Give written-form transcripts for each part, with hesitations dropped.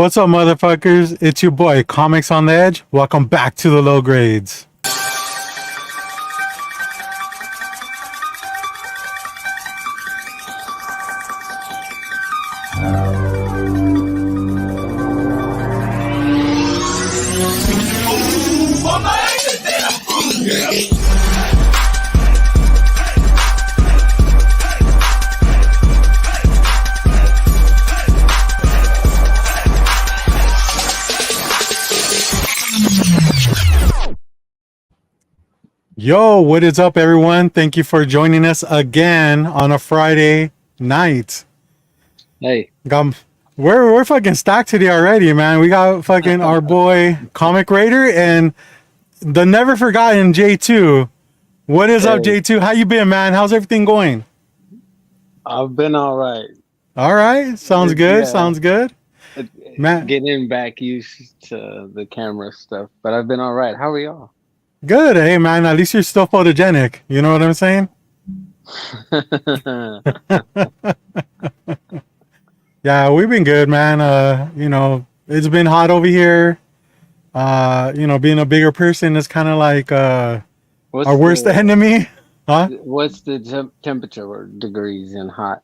What's up, motherfuckers? It's your boy, Comics on the Edge. Welcome back to the low grades. Yo, what is up, everyone? Thank you for joining us again on a Friday night. Hey, we're fucking stacked today already, man. We got fucking our boy Comic Raider and the never forgotten J2. What is up, J2? How you been, man? How's everything going? I've been all right. All right, sounds good. Sounds good, man. Getting back used to the camera stuff, but I've been all right. How are y'all? Good. Hey, man. At least you're still photogenic. You know what I'm saying? Yeah, we've been good, man. It's been hot over here. Being a bigger person is kind of like our worst enemy. Huh? What's the temperature or degrees in hot?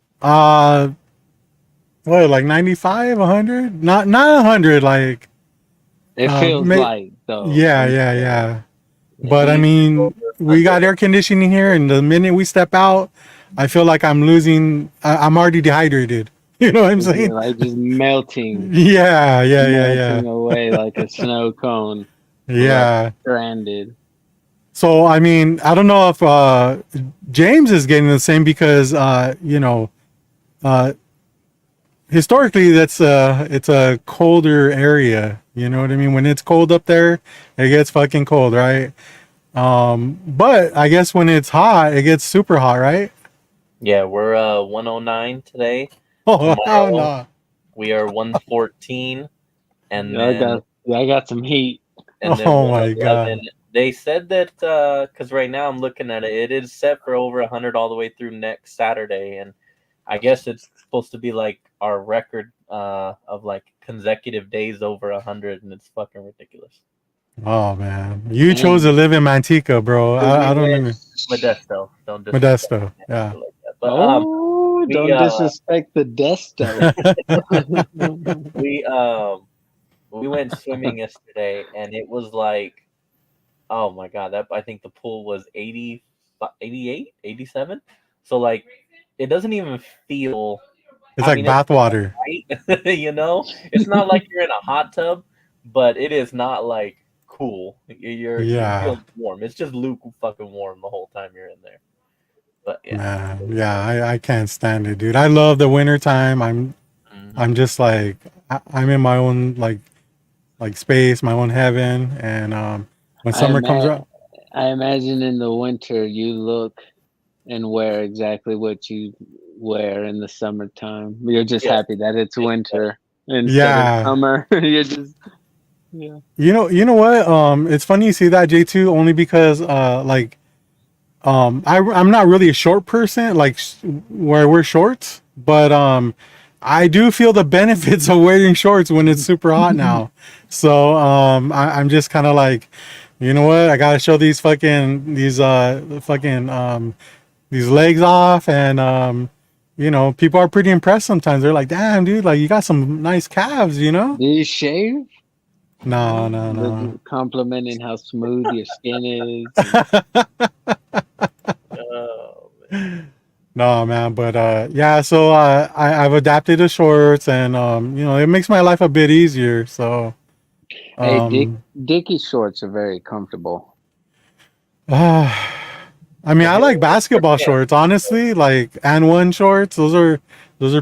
What, like 95, 100? Not 100, like... It feels like, though. Yeah. But I mean, we got air conditioning here, and the minute we step out, I feel like I'm I'm already dehydrated. You know what I'm saying? Like just melting. Yeah. Melting away like a snow cone. Yeah. Stranded. So, I mean, I don't know if James is getting the same because, historically, it's a colder area. You know what I mean? When it's cold up there, it gets fucking cold, right? But I guess when it's hot, it gets super hot, right? Yeah, we're 109 today. Oh, hell no. We are 114, and then I got some heat. And then oh my god! They said that because right now I'm looking at it, it is set for over 100 all the way through next Saturday, and I guess it's supposed to be like our record of like consecutive days over 100, and it's fucking ridiculous. Oh man, you chose to live in Manteca, bro. I don't know. Modesto, Modesto, yeah. Like that. But don't disrespect the Desto. we went swimming yesterday, and it was like, oh my god, I think the pool was 80, 88, 87. So like, it doesn't even feel. It's like bathwater. Right? You know, it's not like you're in a hot tub, but it is not like cool. You feel warm. It's just fucking warm the whole time you're in there. But yeah, I can't stand it, dude. I love the winter time. I'm just like I'm in my own like space, my own heaven, and when summer comes around, I imagine in the winter you look and wear exactly what you wear in the summertime. You're just happy that it's winter instead of summer. You're just You know what? It's funny you say that, J2, only because I'm not really a short person, like where I wear shorts, but I do feel the benefits of wearing shorts when it's super hot now. So I'm just kind of like, you know what? I gotta show these legs off, and people are pretty impressed sometimes. They're like, damn, dude, like you got some nice calves, you know? Do you shave? No. Complimenting how smooth your skin is. No, man, but so I've adapted to shorts, and it makes my life a bit easier. So, hey, Dickie shorts are very comfortable. I mean, I like basketball shorts, honestly, like and1 shorts. Those are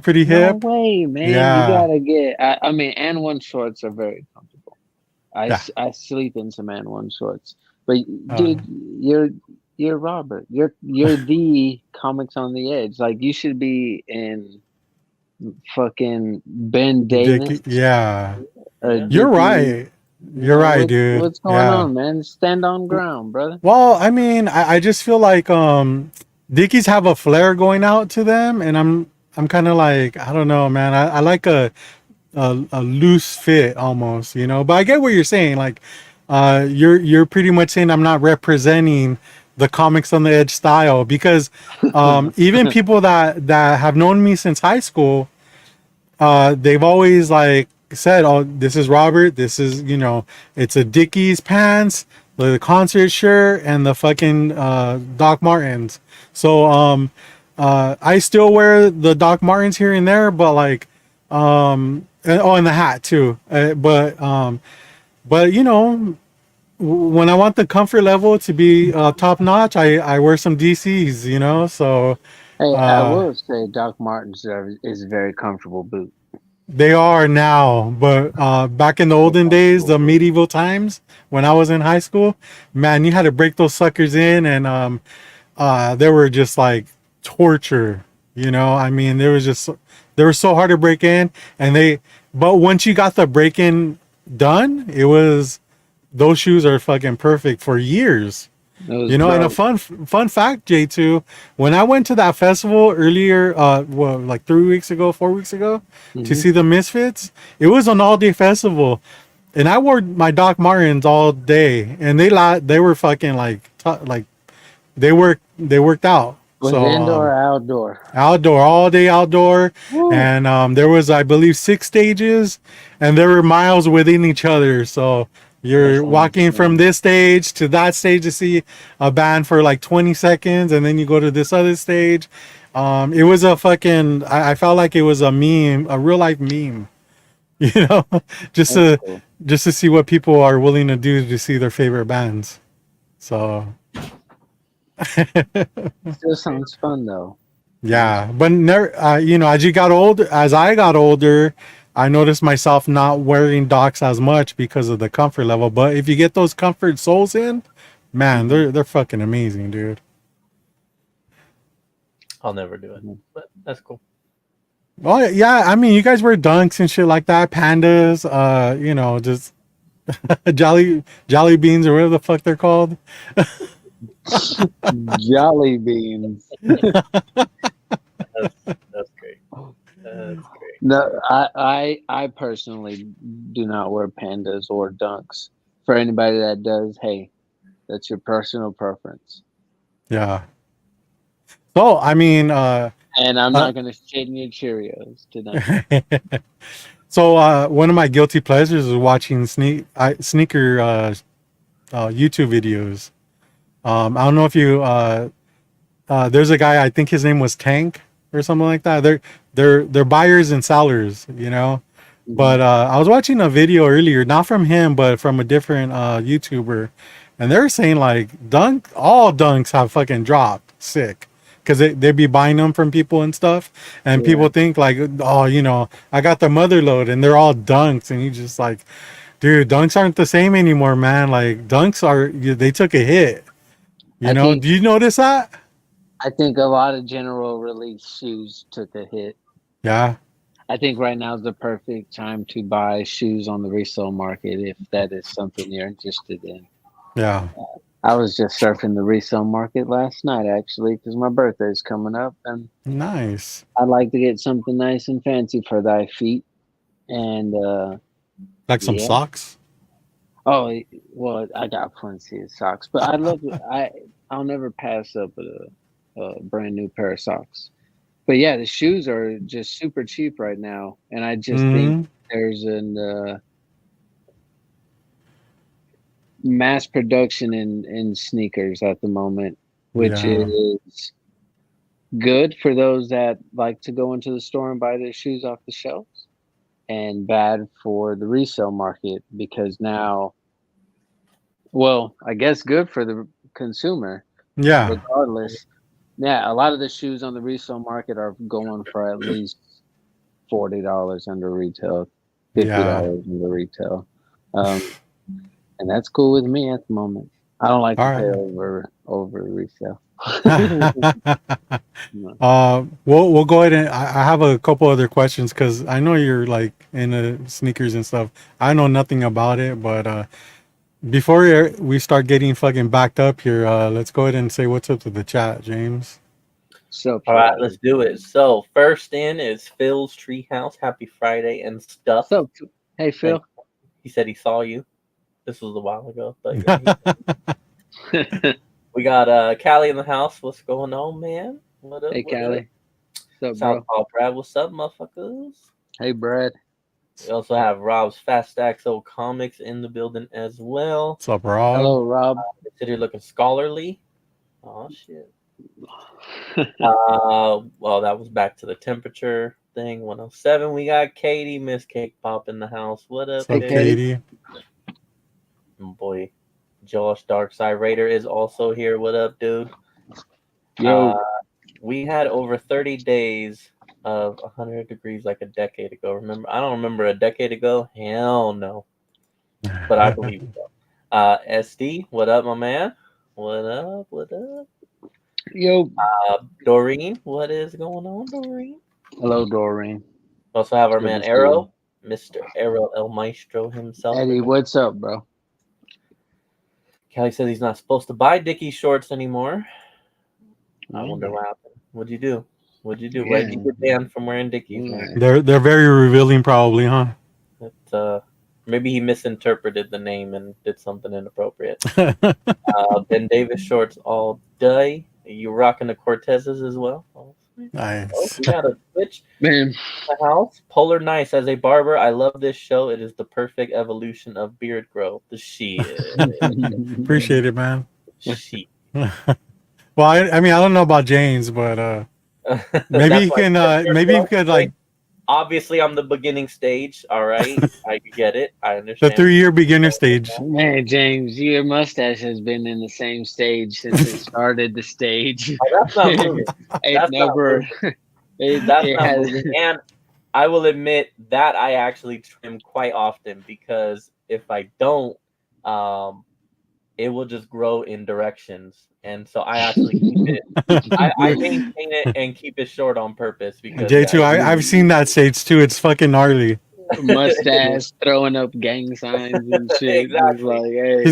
pretty hip. No way, man! Yeah. You gotta get. I mean, and1 shorts are very comfortable. I sleep in some and1 shorts, but dude, you're Robert. You're the Comics on the Edge. Like you should be in fucking Ben Davis. Yeah. You're right. You're right, dude. What's going on, man? Stand on ground, brother. Well, I mean, I just feel like Dickies have a flair going out to them, and I'm kind of like, I don't know, man. I like a loose fit almost, you know. But I get what you're saying. Like, you're pretty much saying I'm not representing the comics on the edge style because even people that have known me since high school, they've always like said, "Oh, this is Robert. This is, you know, it's a Dickies pants, the concert shirt, and the fucking Doc Martens." So I still wear the Doc Martens here and there, but like and the hat too. But you know, when I want the comfort level to be top notch, I wear some DCs, you know. So Hey, I uh, will say Doc Martens is a very comfortable boot. they are now, but back in the Very olden days, comfortable the boot. medieval times when I was in high school, man, you had to break those suckers in, and they were just like torture. You know, I mean, they were so hard to break in, and but once you got the break in done, it was those shoes are fucking perfect for years. It was You know, and a dope. fun fact, J2, when I went to that festival earlier, well, like 3 weeks ago, 4 weeks ago, to Hmm. see the Misfits, it was an all day festival, and I wore my Doc Martens all day, and they were fucking like like they worked out. Was So indoor or outdoor? outdoor, all day outdoor, Woo. and there was, I believe, 6 stages, and there were miles within each other. So That's you're walking from insane. this stage to that stage to see a band for like 20 seconds, and then you go to this other stage. It was a fucking, I felt like it was a meme, a real life meme, you know, just That's to cool. just to see what people are willing to do to see their favorite bands. So Still sounds fun though. Sounds yeah, but never, you know, as I got older, I noticed myself not wearing Docs as much because of the comfort level. But if you get those comfort soles in, man, fun. they're fucking amazing, dude. I'll never do it, Mhm. but that's cool. Oh yeah, I mean, you guys wear Dunks and shit like that, Pandas, you know, just Jolly Beans or whatever the fuck they're called. Jolly beans. That's great. That's great. No, I personally do not wear pandas or dunks. For anybody that does, hey, that's your personal preference. Yeah. So I mean, And I'm uh, not gonna shit in your Cheerios tonight. so one of my guilty pleasures is watching sneaker YouTube videos. I don't know if you there's a guy, I think his name was Tank or something like that. They're buyers and sellers, you know. Mhm. But I was watching a video earlier, not from him, but from a different YouTuber, and they're saying like all dunks have fucking dropped sick because they'd be buying them from people and stuff, and Yeah, people think like, oh, you know, I got the mother load, and they're all dunks, and you just like, dude, dunks aren't the same anymore, man. Like they took a hit. You I know, think do you notice that? I think a lot of general release shoes took a hit. Yeah, I think right now is the perfect time to buy shoes on the resale market if that is something you're interested in. yeah. I was just surfing the resale market last night actually because my birthday is coming up and Nice. I'd like to get something nice and fancy for thy feet. And Like some yeah, socks. oh well, I got plenty of socks, but I love I'll never pass up a brand new pair of socks. But yeah, the shoes are just super cheap right now, and I just think Mm, there's an mass production in sneakers at the moment, which yeah. is good for those that like to go into the store and buy their shoes off the shelves, and bad for the resale market because now, well, I guess good for the consumer Yeah. regardless. Yeah, a lot of the shoes on the resale market are going for at least $40 under retail, Yeah. $50 under retail. Um, and that's cool with me at the moment. I don't like to All pay right. over resale. No. We'll go ahead and I have a couple other questions because I know you're like into sneakers and stuff. I know nothing about it, but before we start getting fucking backed up here, let's go ahead and say what's up to the chat, James. So All right, let's do it. So first in is Phil's Treehouse. Happy Friday and stuff. So, hey Phil. He said he saw you. This was a while ago, but yeah, we got Callie in the house. What's going on, man? What up? Hey Callie. What's up, bro? Southpaw Brad. What's up, motherfuckers? Hey Brad. We also have Rob's Fast Stacks Old Comics in the building as well. What's up, Rob? Hello, Rob. Consider looking scholarly. Oh shit. Well, that was back to the temperature thing. 107. We got Katie, Miss Cake Pop in the house. What up, What's up, Katie? Oh, boy, Josh Darkside Raider is also here. What up, dude? Yo. We had over 30 days of 100 degrees like a decade ago. Remember? I don't remember a decade ago. Hell no. But I believe so. SD, what up, my man? What up? What up? Yo. Doreen, what is going on, Doreen? Hello, Doreen. We also have our Good man to see Arrow, Mr. Arrow El Maestro himself. Eddie, what's up, bro? Kelly said he's not supposed to buy Dickie shorts anymore. I wonder what happened. What'd you do? What'd you do? Why did you get banned from wearing Dickies, man? They're very revealing, probably, huh? Maybe he misinterpreted the name and did something inappropriate. Ben Davis shorts all day. Are you rocking the Cortezes as well? Oh, nice. Oh, we got a switch. Man. The house. Polar Nice. As a barber, I love this show. It is the perfect evolution of beard growth. The shit. Appreciate it, man. Shit. Well, I mean, I don't know about James, but maybe you can, maybe you could like. Obviously, I'm the beginning stage. All right, I get it. I understand. The 3-year beginner stage. Man, James, your mustache has been in the same stage since it started the stage. Oh, that's not moving. It never. That's not moving. And I will admit that I actually trim quite often because if I don't, it will just grow in directions. And so I actually keep it. I maintain it and keep it short on purpose because J2, I've seen that stage too. It's fucking gnarly. Mustache throwing up gang signs and shit. Exactly. Like, hey,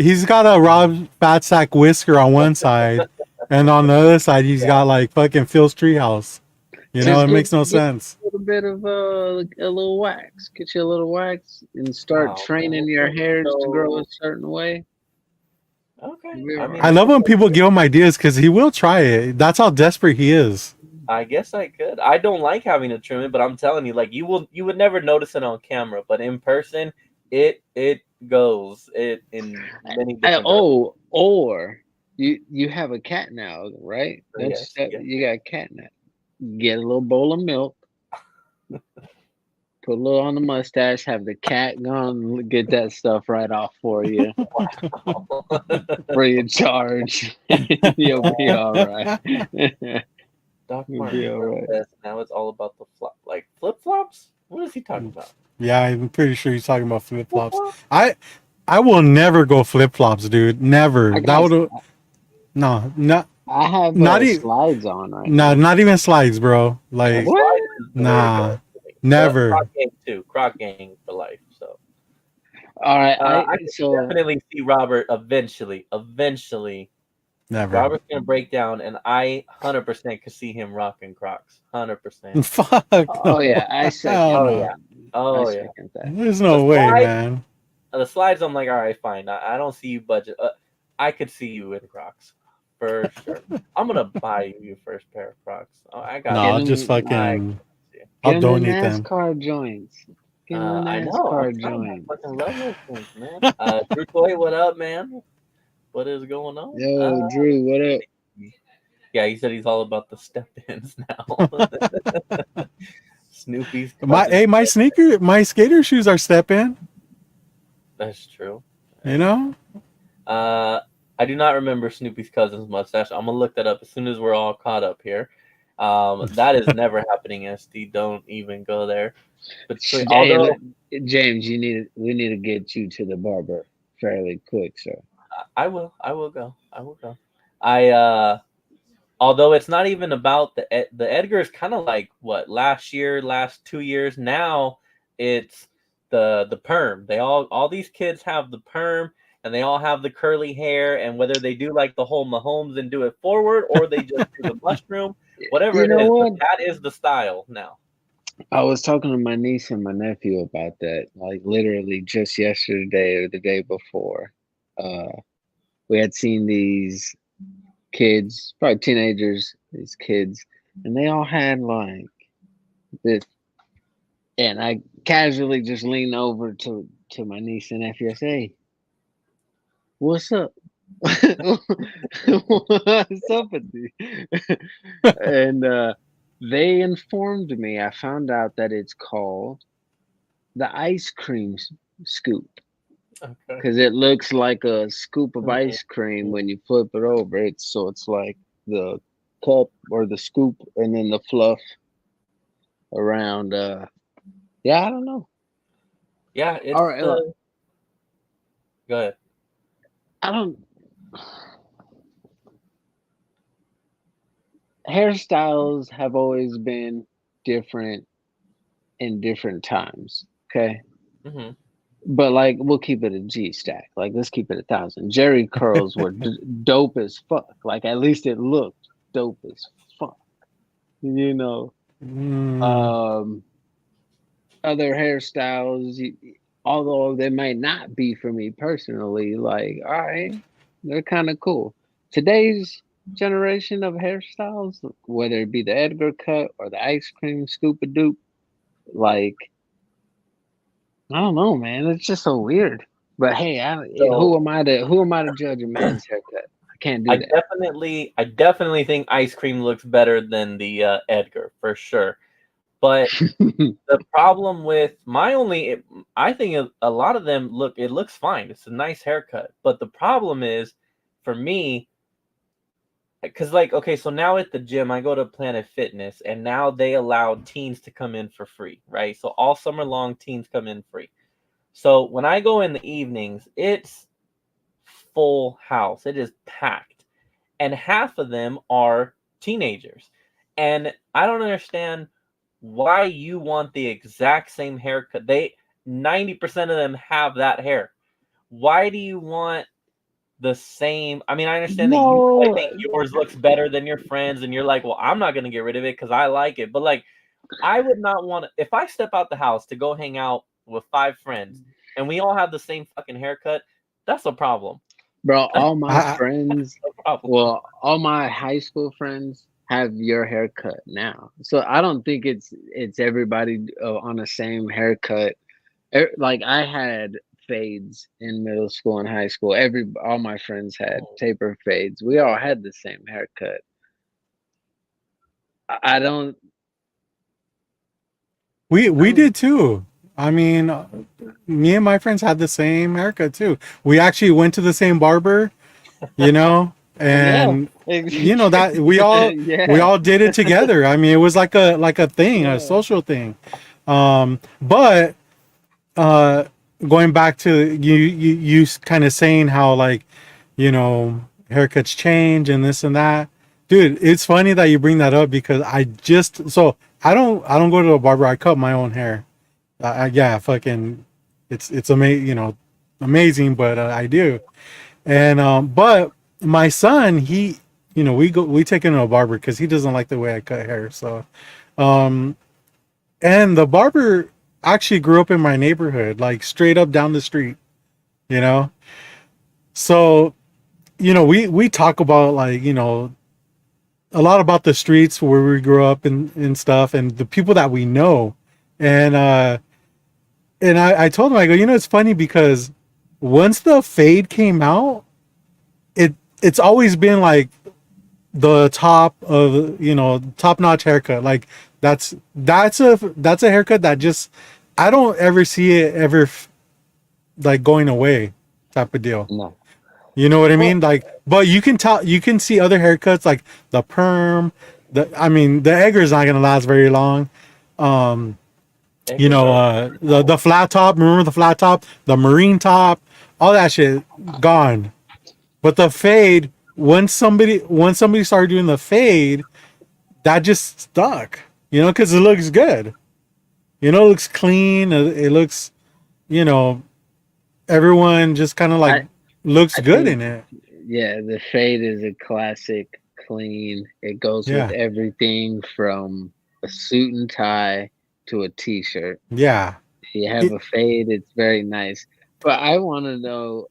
he's got a Rob Fat Sack whisker on one side, and on the other side he's got like fucking Phil's Treehouse. You know, it makes no sense. A little bit of a little wax. Get you a little wax and start training your hairs to grow a certain way. Okay. I love when people give him ideas because he will try it. That's how desperate he is. I guess I could. I don't like having to trim it, but I'm telling you, like you would never notice it on camera, but in person, it goes in many different or you have a cat now, right? That's you got a cat now. Get a little bowl of milk. Put a little on the mustache, have the cat gone, get that stuff right off for you. Free of charge. You'll be all right. Doc Martin, right. Now it's all about the flip flops. What is he talking about? Yeah, I'm pretty sure he's talking about flip flops. I will never go flip flops, dude. Never. That would no. I have slides on right now. No, not even slides, bro. Like what? Nah. Never. Croc gang too. Croc gang for life. So, all right. I can definitely see Robert eventually. Never. Robert's gonna break down, and I 100% could see him rocking Crocs. 100%. Fuck. Oh yeah, I said. Oh yeah. There's no way, man. The slides, I'm like, all right, fine. I don't see you budget. I could see you in Crocs for sure. I'm gonna buy you your first pair of Crocs. Oh, I got. No, I'll just fucking. I'll donate them. NASCAR joints. I know. I fucking love those things, man. Drew Toy, what up, man? What is going on? Yo, Drew, what up? Yeah, he said he's all about the step-ins now. Snoopy's. My skater shoes are step-in. That's true. You know. I do not remember Snoopy's cousin's mustache. I'm gonna look that up as soon as we're all caught up here. That is never happening, SD. Don't even go there. But although, James, we need to get you to the barber fairly quick, sir. I will go. Although it's not even about the Edgar is kind of like what last 2 years. Now it's the perm. All these kids have the perm, and they all have the curly hair, and whether they do like the whole Mahomes and do it forward, or they just do the mushroom, whatever it is, but that is the style now. I was talking to my niece and my nephew about that, like literally just yesterday or the day before. We had seen these kids, probably teenagers, these kids, and they all had like this. And I casually just leaned over to my niece and nephew and say, "Hey, what's up? What's up with you?" And they informed me. I found out that it's called the ice cream scoop. Because it looks like a scoop of ice cream when you flip it over. It's like the cup or the scoop and then the fluff around. Yeah, I don't know. Yeah, it's all right. Go ahead. I don't. Hairstyles have always been different in different times. Okay. Mm-hmm. But like, we'll keep it a G stack. Like, let's keep it 1,000. Jerry curls were dope as fuck. Like, at least it looked dope as fuck. You know. Other hairstyles, although they might not be for me personally, like, all right, they're kind of cool. Today's generation of hairstyles, whether it be the Edgar cut or the ice cream scoop-a-doop, like, I don't know, man. It's just so weird. But hey, who am I to judge a man's haircut? I can't do that. I definitely think ice cream looks better than the Edgar for sure. But the problem with I think a lot of them it looks fine. It's a nice haircut. But the problem is, for me, because like, okay, so now at the gym, I go to Planet Fitness, and now they allow teens to come in for free, right? So all summer long, teens come in free. So when I go in the evenings, it's full house. It is packed. And half of them are teenagers. And I don't understand why you want the exact same haircut. 90% of them have that hair. Why do you want the same? I mean, I understand that you think yours looks better than your friends, and you're like, well, I'm not going to get rid of it because I like it. But like, I would not want to, if I step out the house to go hang out with 5 friends and we all have the same fucking haircut, that's a problem. Bro, all my friends, well, all my high school friends have your haircut now. So I don't think it's everybody on the same haircut. Like, I had fades in middle school and high school. All my friends had taper fades. We all had the same haircut. I don't. We did too. I mean, me and my friends had the same haircut too. We actually went to the same barber, you know, and you know that we all did it together. I mean, it was like a thing, a social thing. But going back to you kind of saying how, like, you know, haircuts change and this and that. Dude, it's funny that you bring that up because I don't go to a barber. I cut my own hair. Fucking, it's amazing, you know, amazing, but I do. And but my son, he, you know, we take him to a barber because he doesn't like the way I cut hair. So, and the barber actually grew up in my neighborhood, like straight up down the street, you know. So, you know, we talk about, like, you know, a lot about the streets where we grew up and stuff, and the people that we know. And I told him, I go, you know, it's funny because once the fade came out, it's always been like the top of, you know, top-notch haircut. Like, that's a haircut that just, I don't ever see it ever like going away type of deal. No. You know what I mean? Like, but you can see other haircuts, like the perm, the Edgar's not gonna last very long. You know, the flat top, remember the flat top, the marine top, all that shit gone. But the fade, once somebody started doing the fade, that just stuck, you know, because it looks good. You know, it looks clean. It looks, you know, everyone just kind of like looks I good think, in it. yeah, the fade is a classic, clean. It goes with Yeah. everything from a suit and tie to a t-shirt. Yeah. You have It, a fade, it's very nice. But I want to know,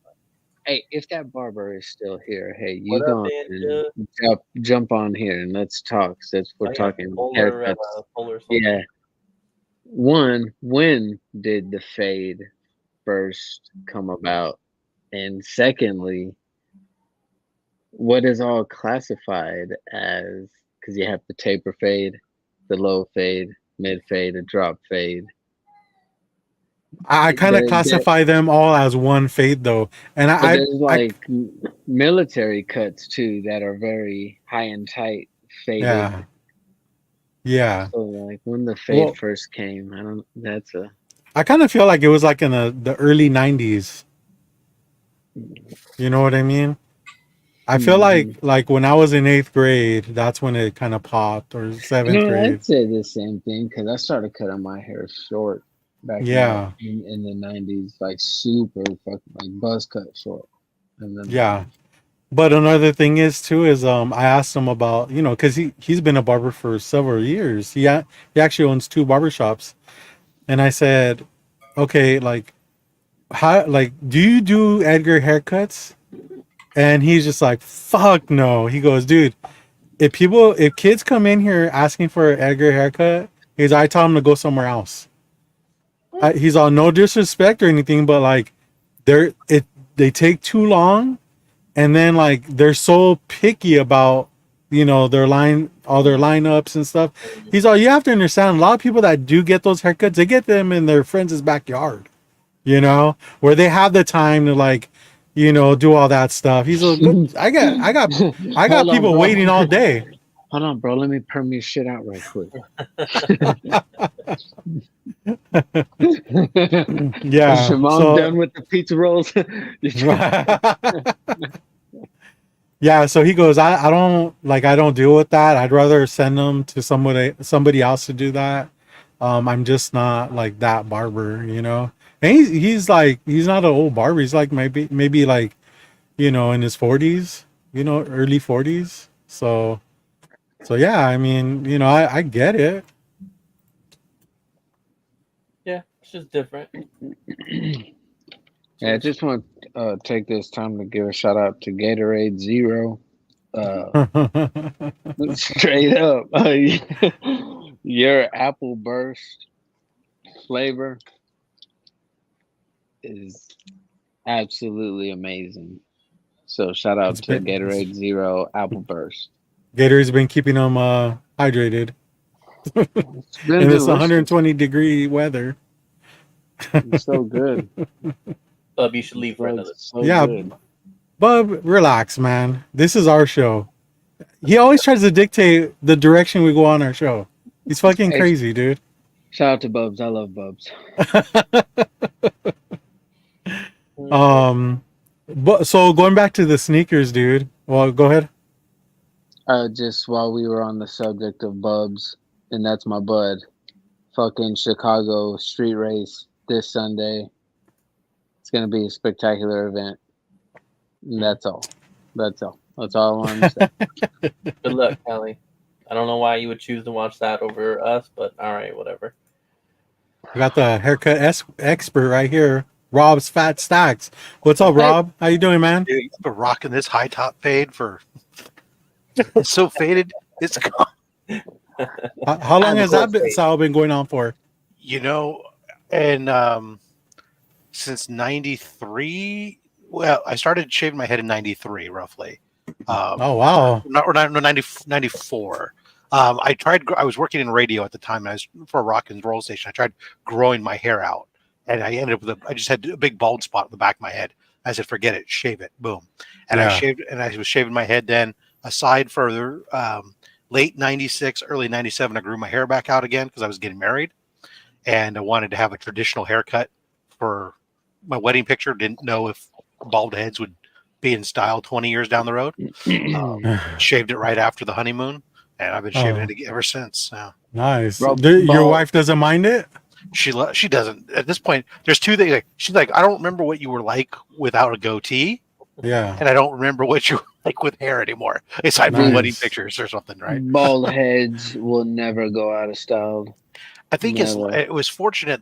hey, if that barber is still here, hey, What you up, go on and Ninja? jump on here and let's talk. Since we're Oh yeah, talking haircuts. polar soldier. Yeah. One, when did the fade first come about? And secondly, what is all classified as, because you have the taper fade, the low fade, mid fade, a drop fade. I kind of classify them all as one fade though, and But I, there's I, like military cuts too that are very high and tight yeah, faded. yeah. So like when the fade Well, first came, I don't. That's a. I kind of feel like it was like in the early '90s. You know what I mean? I feel Mhm. like when I was in eighth grade, that's when it kind of popped, or seventh grade. I'd say the same thing because I started cutting my hair short back Yeah, in the '90s, like super fucking like buzz cut short, and then yeah. But another thing is too is I asked him about, because he's been a barber for several years. He actually owns two barbershops, and I said, okay, like how, like, do you do Edgar haircuts? And he's just like, fuck no. He goes, dude, if kids come in here asking for an Edgar haircut, I tell them to go somewhere else. He's all, no disrespect or anything, but like they're it they take too long, and then like they're so picky about all their lineups and stuff. He's all, you have to understand, a lot of people that do get those haircuts, they get them in their friends' backyard, where they have the time to like, do all that stuff. He's a good. I got hold on, people bro. waiting all day. Hold on, bro. Let me perm your shit out right quick. Is Yeah. your mom So done with the pizza rolls? yeah. So he goes, I don't deal with that. I'd rather send them to somebody else to do that. I'm just not like that barber. And he's like, he's not an old barber. He's like maybe like, in his 40s, early 40s. So yeah, I mean, I get it. Yeah, it's just different. Yeah, I just want to take this time to give a shout out to Gatorade Zero. Straight up, your apple burst flavor is absolutely amazing. So shout it's out to been Gatorade Zero Apple Burst. Gator's been keeping them hydrated It's been in this delicious. 120-degree weather. It's so good. Bub, you should leave for Like another. so Yeah, good. Bub, relax, man. This is our show. He always tries to dictate the direction we go on our show. He's fucking Hey, crazy, dude. shout out to Bubs. I love Bubs. But so going back to the sneakers, dude. Well, go ahead. Just while we were on the subject of Bubs, and that's my bud. Fucking Chicago street race this Sunday. It's gonna be a spectacular event. And that's all. That's all. That's all I wanted to say. Good luck, Kelly. I don't know why you would choose to watch that over us, but all right, whatever. I got the haircut expert right here, Rob's Fat Stacks. What's up, Rob? How you doing, man? Dude, you've been rocking this high top fade for. It's so faded. It's gone. How long has that style been going on for? And since '93. Well, I started shaving my head in '93, roughly. Oh wow! Not 94. I was working in radio at the time, and I was for a rock and roll station. I tried growing my hair out, and I ended up with I just had a big bald spot in the back of my head. I said, forget it, shave it, boom. And I was shaving my head then. Aside further, late '96, early '97, I grew my hair back out again because I was getting married, and I wanted to have a traditional haircut for my wedding picture. Didn't know if bald heads would be in style 20 years down the road. Shaved it right after the honeymoon, and I've been shaving it ever since. Nice. Your wife doesn't mind it? She doesn't. At this point, there's two things. She's like, I don't remember what you were like without a goatee, Yeah. And I don't remember what you like with hair anymore. Aside from Nice. wedding pictures or something, right? Bald heads will never go out of style. I think Never. it was fortunate.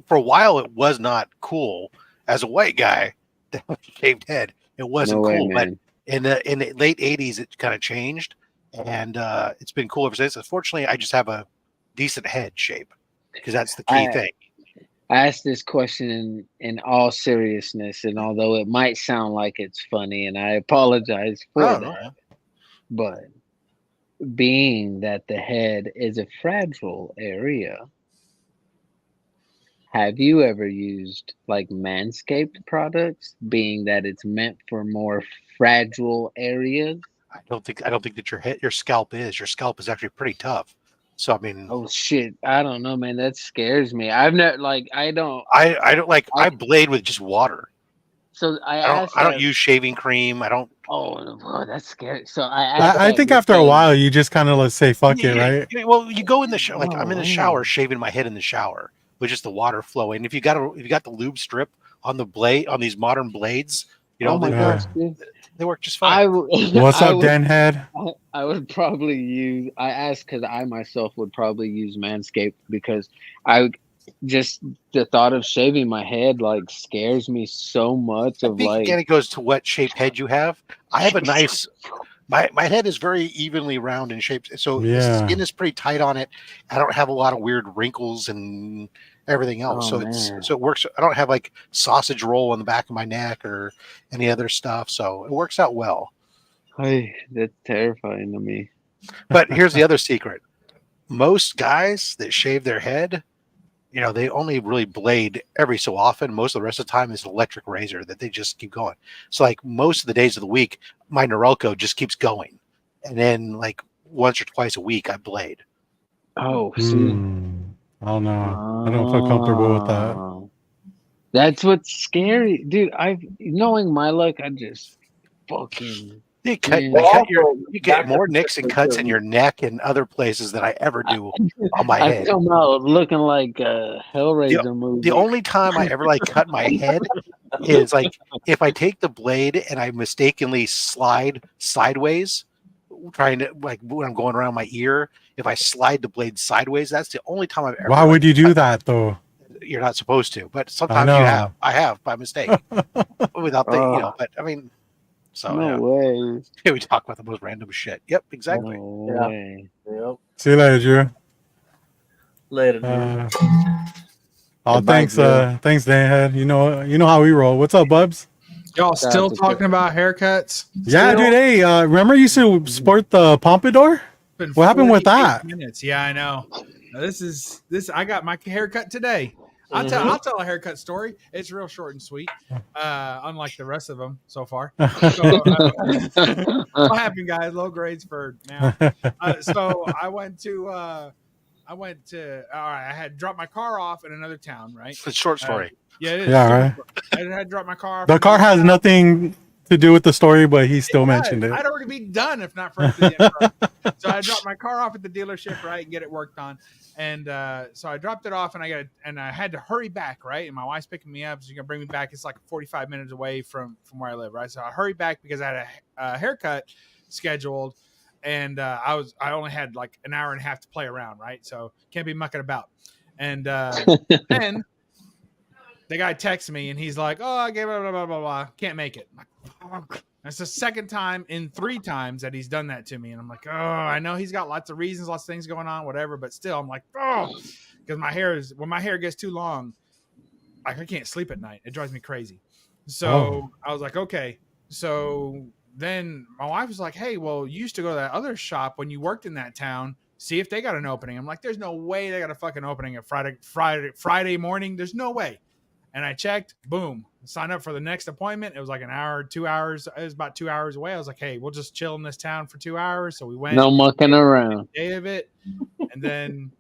For a while, it was not cool as a white guy to have a shaved head. It wasn't No way, cool, but man. in the late '80s, it kind of changed, and it's been cool ever since. Unfortunately, I just have a decent head shape because that's the key thing. I asked this question in all seriousness, and although it might sound like it's funny, and I apologize for that, but being that the head is a fragile area, have you ever used like Manscaped products, being that it's meant for more fragile areas? I don't think that your scalp is actually pretty tough. So I mean, Oh shit, I don't know, man. That scares me. I've never like I don't. I don't like I blade with just water. So I don't use shaving cream. I don't. Oh, that's scary. So I asked. I think after a while, you just kind of let's say fuck it, right? Well, you go in the shower. Like I'm in the shower, Oh. shaving my head in the shower with just the water flowing. If you got the lube strip on the blade on these modern blades, you know, Oh my gosh, dude. they work just fine. What's up, Dan Head? I would probably use. I asked because I myself would probably use Manscaped because just the thought of shaving my head like scares me so much. I think again it goes to what shape head you have. I have a nice. My head is very evenly round in shape, so the skin is pretty tight on it. I don't have a lot of weird wrinkles and everything else, so it works. I don't have like sausage roll on the back of my neck or any other stuff, so it works out well. Hey, that's terrifying to me. But here's the other secret: most guys that shave their head, you know, they only really blade every so often. Most of the rest of the time is an electric razor that they just keep going. So like most of the days of the week, my Norelco just keeps going. And then like once or twice a week, I blade. Oh, see. I don't know. I don't feel comfortable with that. That's what's scary. Dude, knowing my luck, I just fucking... You get more nicks and cuts in your neck and other places than I ever do on my head. I come out looking like a Hellraiser movie. The only time I ever like cut my head is like if I take the blade and I mistakenly slide sideways, trying to like when I'm going around my ear. If I slide the blade sideways, that's the only time I've ever. Why would you do that though? You're not supposed to, but sometimes you have. I have by mistake without the But I mean. So no way. Yeah, we talk about the most random shit. Yep, exactly. No way. Yep. See you later, Drew. Later, Drew. Thanks, thanks, Dan Head. You know how we roll. What's up, Bubs? Y'all still talking about haircuts? Yeah, dude. Hey, remember you used to sport the pompadour? What happened with that? Minutes. Yeah, I know. This. I got my haircut today. I'll tell a haircut story. It's real short and sweet, unlike the rest of them so far. So, what happened, guys? Low grades for now. So I went to. All right. I had dropped my car off in another town. Right. It's a short story. Yeah. It is. Yeah. Right. I had dropped my car off. The car has nothing to do with the story, but he still mentioned it. I'd already be done if not for the So I dropped my car off at the dealership, right, and get it worked on. And so I dropped it off, and I had to hurry back, right. And my wife's picking me up, so she's gonna bring me back. It's like 45 minutes away from where I live, right. So I hurried back because I had a haircut scheduled, and I only had like an hour and a half to play around, right. So can't be mucking about. And then the guy texts me, and he's like, "Oh, I gave blah blah blah blah blah. Can't make it." I'm like, fuck. That's the second time in 3 times that he's done that to me. And I'm like, oh, I know he's got lots of reasons, lots of things going on, whatever. But still, I'm like, oh, because when my hair gets too long, I can't sleep at night. It drives me crazy. So I was like, okay. So then my wife was like, hey, well, you used to go to that other shop when you worked in that town. See if they got an opening. I'm like, there's no way they got a fucking opening at Friday morning. There's no way. And I checked, boom, signed up for the next appointment. It was like an hour, 2 hours. It was about 2 hours away. I was like, hey, we'll just chill in this town for 2 hours. So we went. No mucking around. Day of it. And then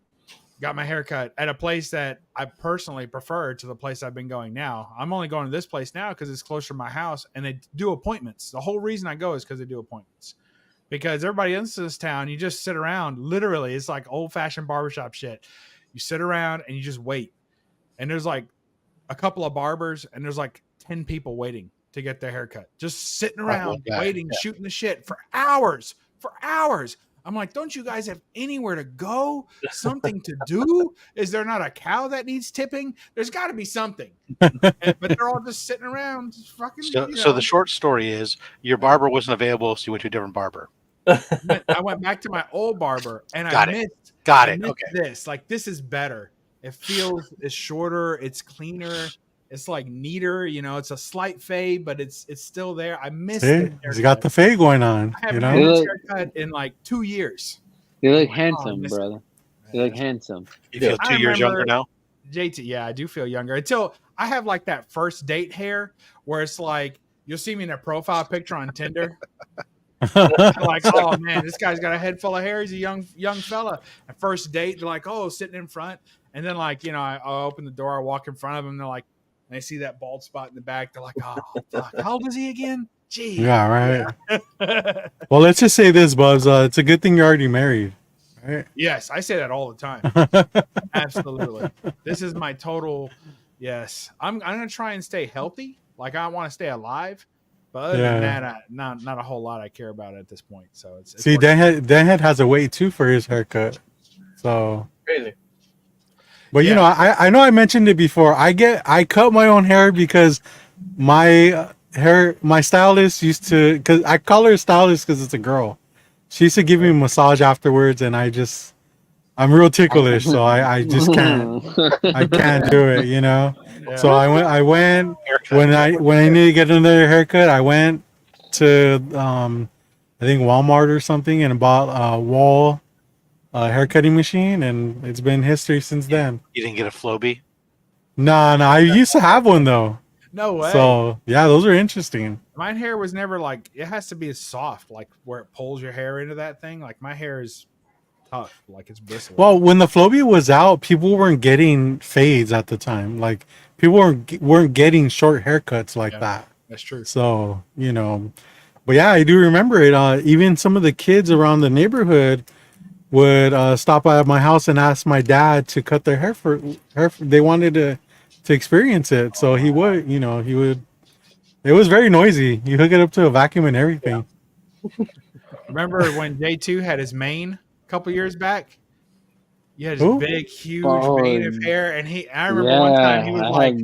got my hair cut at a place that I personally prefer to the place I've been going now. I'm only going to this place now because it's closer to my house and they do appointments. The whole reason I go is because they do appointments. Because everybody else in this town, you just sit around. Literally, it's like old-fashioned barbershop shit. You sit around and you just wait. And there's like a couple of barbers and there's like 10 people waiting to get their haircut. Just sitting love around that. waiting, shooting the shit for hours. For hours. I'm like, don't you guys have anywhere to go? Something to do? Is there not a cow that needs tipping? There's got to be something. But they're all just sitting around, just fucking. So the short story is your barber wasn't available, so you went to a different barber. I went back to my old barber, and Got I it. missed. Got I it. missed Okay. this. Like, this is better. It feels. It's shorter. It's cleaner. It's like neater. You know, it's a slight fade, but it's still there. I missed See, it. he's got the fade going on. I You haven't had know, this haircut in like 2 years. You look Oh, handsome, miss- brother. You look handsome. You feel I 2 years remember- younger now? JT, yeah, I do feel younger. Until I have like that first date hair where it's like you'll see me in a profile picture on Tinder. Like, oh man, this guy's got a head full of hair. He's a young fella. At first date, they're like, oh, sitting in front, and then like I open the door, I walk in front of them, they're like, and they see that bald spot in the back. They're like, oh fuck, how old is he again? Gee, yeah, right. Well, let's just say this, Bubs. It's a good thing you're already married, right? Yes, I say that all the time. Absolutely, this is my total. Yes, I'm gonna try and stay healthy. Like I want to stay alive. But other than that, not a whole lot I care about at this point. So it's See, Danhead has a weight too for his haircut. So Crazy. but you know, I know I mentioned it before. I cut my own hair because my stylist used to, because I call her a stylist because it's a girl. She used to give me a massage afterwards, and I'm real ticklish, so I just can't. I can't do it, you know. Yeah. So I went when I needed to get another haircut. I went to I think Walmart or something and bought a wall haircutting machine, and it's been history since then. You didn't get a Flowbee? No, I used to have one though. No way. So yeah, those are interesting. My hair was never like, it has to be soft, like where it pulls your hair into that thing. Like my hair is tough, like it's bristly. Well, when the Flowbee was out, people weren't getting fades at the time. Like people weren't getting short haircuts like that. That's true. So, you know, but yeah, I do remember it. Even some of the kids around the neighborhood would stop by at my house and ask my dad to cut their hair they wanted to experience it. So he would. It was very noisy. You hook it up to a vacuum and everything. Remember when J2 had his mane a couple years back? He had his Who? big, huge Oh, mane of hair, and I remember one time he was like,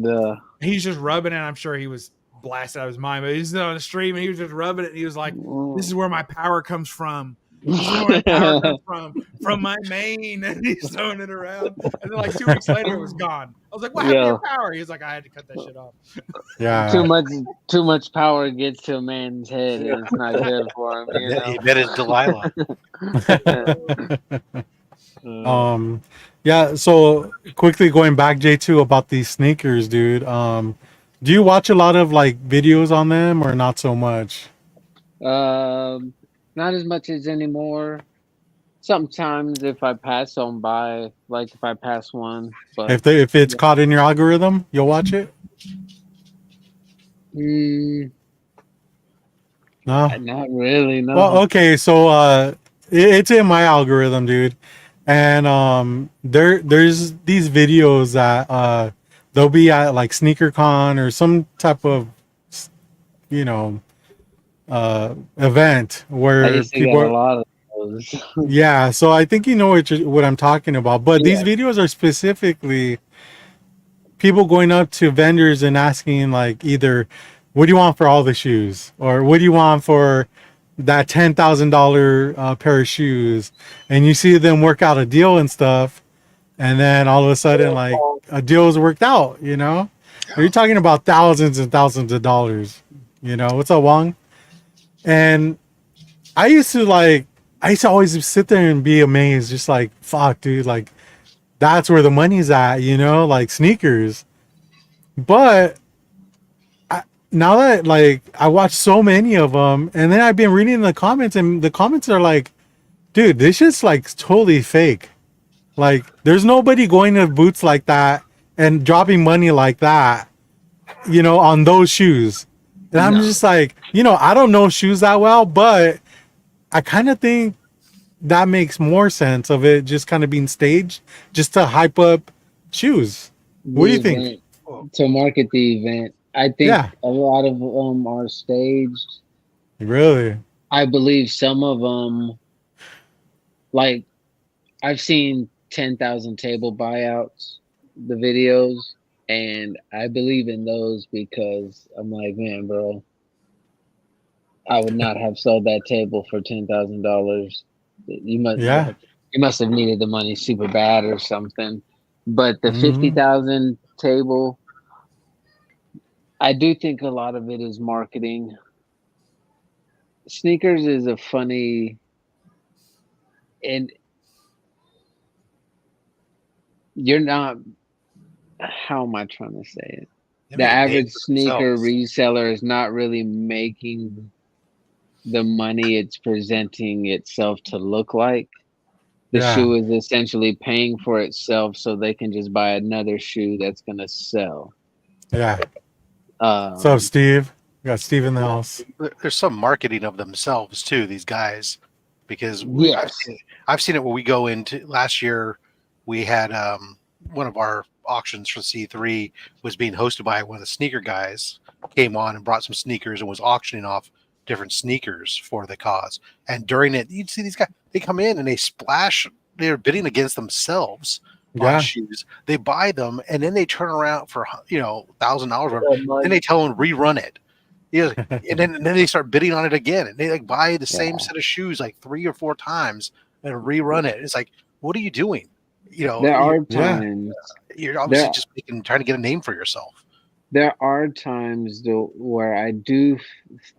he's just rubbing it. I'm sure he was blasted out of his mind, but he's on the stream and he was just rubbing it. And he was like, "This is where my power comes from. This is where my power comes from my mane." And he's throwing it around. And then like 2 weeks later, it was gone. I was like, "What happened to your power?" He was like, "I had to cut that shit off." Yeah. Too much power gets to a man's head, and it's not good for him. You know? He bet it's Delilah. Yeah, so quickly going back, J2, about these sneakers, dude. Do you watch a lot of like videos on them or not so much? Not as much as anymore. Sometimes if I pass on by, like if I pass one, but If it's caught in your algorithm, you'll watch it? No. not really. No. Well, okay, so it's in my algorithm, dude. And there's these videos that they'll be at like SneakerCon or some type of event I where used to people get a lot of those. yeah, so I think you know what I'm talking about. But these videos are specifically people going up to vendors and asking like either what do you want for all the shoes, or what do you want for that $10,000 pair of shoes, and you see them work out a deal and stuff, and then all of a sudden like a deal is worked out. You're talking about thousands and thousands of dollars. What's up, Wong? And I used to always sit there and be amazed, just like, fuck, dude, like that's where the money's at, like sneakers. But now that like I watch so many of them, and then I've been reading the comments, and the comments are like, dude, this shit's like totally fake. Like there's nobody going to boots like that and dropping money like that, on those shoes. And I'm just like, I don't know shoes that well, but I kind of think that makes more sense of it just kind of being staged just to hype up shoes. What do you think? To market the event. I think Yeah. a lot of them are staged. Really? I believe some of them, like I've seen 10,000 table buyouts, the videos, and I believe in those because I'm like, man, bro, I would not have sold that table for $10,000. You must Yeah. you must have needed the money super bad or something. But the Mhm. 50,000 table, I do think a lot of it is marketing. Sneakers is a funny, and you're not, how am I trying to say it? They The make a name average for sneaker themselves. reseller is not really making the money it's presenting itself to look like. The Yeah. shoe is essentially paying for itself so they can just buy another shoe that's going to sell. Yeah. What's up, Um, Steve? We got Steve in the house. There's some marketing of themselves too. These guys, because yes. I've seen it when we go into last year. We had one of our auctions for C3 was being hosted by one of the sneaker guys. Came on and brought some sneakers and was auctioning off different sneakers for the cause. And during it, you'd see these guys. They come in and they splash. They're bidding against themselves on Yeah. shoes. They buy them and then they turn around for $1,000. That money. Then they tell them rerun it. Yeah, and then they start bidding on it again, and they like buy the same Yeah. set of shoes like 3 or 4 times and rerun it. It's like, what are you doing? There are Yeah. times. You're obviously There, just trying to get a name for yourself. there are times though where I do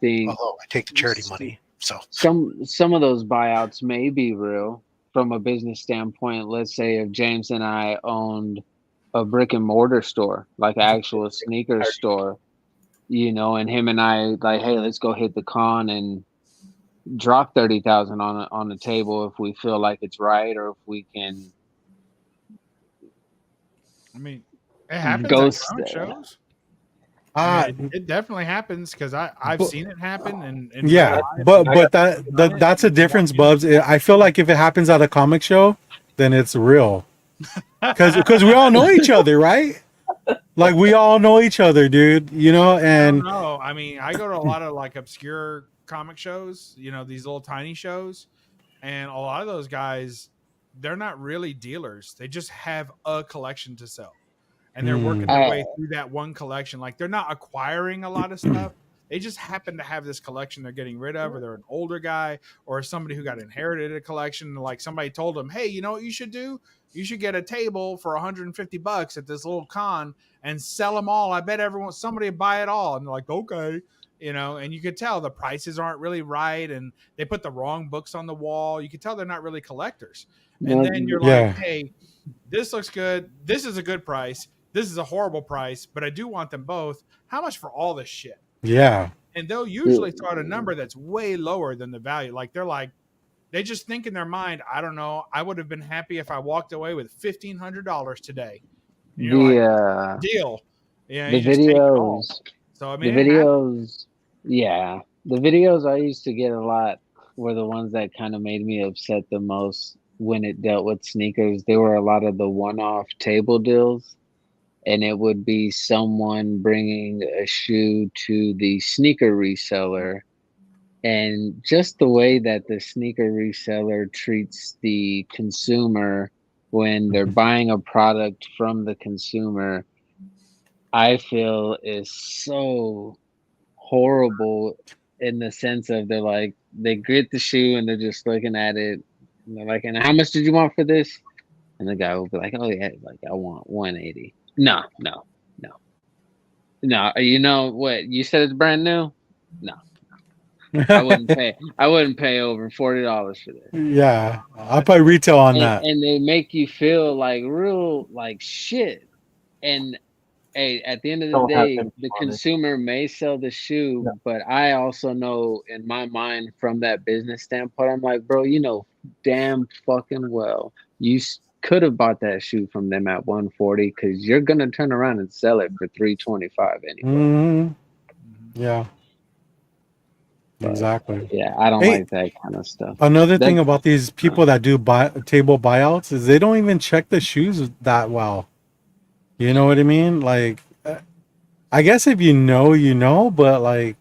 think Although I take the charity money, so some of those buyouts may be real from a business standpoint. Let's say if James and I owned a brick and mortar store, like an actual sneaker store, and him and I like, hey, let's go hit the con and drop 30,000 on the table if we feel like it's right, or if we can I mean, it happens go. at comic shows. It definitely happens because I've but- seen it happen. And Yeah, but that's a difference, Bubs. I feel like if it happens at a comic show, then it's real. Because we all know each other, right? Like we all know each other, dude. And no, I mean, I go to a lot of like obscure comic shows, these little tiny shows, and a lot of those guys, they're not really dealers. They just have a collection to sell, and they're working their way through that one collection. Like they're not acquiring a lot of stuff. They just happen to have this collection they're getting rid of, or they're an older guy, or somebody who got inherited a collection. Like somebody told them, hey, you know what you should do? You should get a table for $150 at this little con and sell them all. I bet somebody will buy it all. And they're like, okay, and you could tell the prices aren't really right. And they put the wrong books on the wall. You could tell they're not really collectors. And then you're like, hey, this looks good. This is a good price. This is a horrible price, but I do want them both. How much for all this shit? yeah, And they'll usually throw out a number that's way lower than the value. Like they just think in their mind, I don't know, I would have been happy if I walked away with $1,500 today. And you're like, deal. Yeah, The you just take it all. videos. So I mean, The videos. Yeah, the videos I used to get a lot were the ones that kind of made me upset the most when it dealt with sneakers. They were a lot of the one-off table deals. And it would be someone bringing a shoe to the sneaker reseller, and just the way that the sneaker reseller treats the consumer when they're buying a product from the consumer, I feel is so horrible, in the sense of they get the shoe and they're just looking at it and they're like, and how much did you want for this? And the guy will be like, oh yeah, like I want 180. No. You know what? You said it's brand new? No. I wouldn't pay over $40 for this. Yeah, I'll probably retail on that. And they make you feel like real like shit. And hey, at the end of the day, the consumer may sell the shoe, but I also know in my mind, from that business standpoint, I'm like, bro, damn fucking well, you could have bought that shoe from them at 140, because you're gonna turn around and sell it for 325 anyway. Mm-hmm. Yeah, exactly. Yeah, I don't like that kind of stuff. Another thing about these people that do table buyouts is they don't even check the shoes that well. You know what I mean? Like, I guess if you know, you know, but like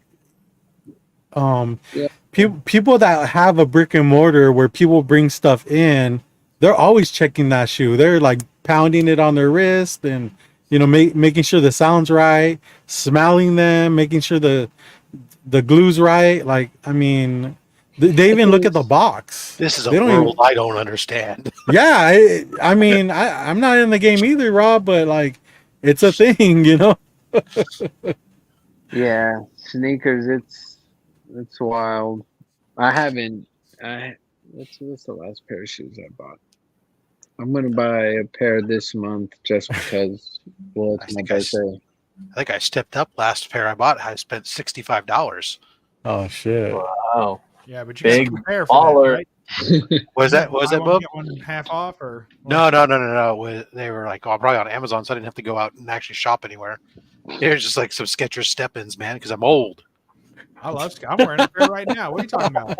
Yeah. people that have a brick and mortar where people bring stuff in, they're always checking that shoe. They're like pounding it on their wrist and making sure the sound's right, smelling them, making sure the glue's right. Like, I mean, they even look at the box. This is a They don't world I don't understand. Yeah, I mean, I'm not in the game either, Rob, but like, it's a thing, Yeah, sneakers. It's wild. I haven't. What's the last pair of shoes I bought? I'm gonna buy a pair this month just because. Well, it's my birthday. I think I stepped up. Last pair I bought, I spent $65. Oh shit! Wow. Yeah, but you Big got to prepare for baller. that, right? Was that Buy one, Bub? get one half off or No. They were like, oh, probably on Amazon, so I didn't have to go out and actually shop anywhere. There's just like some Skechers step-ins, man, because I'm old. I'm wearing a pair right now. What are you talking about?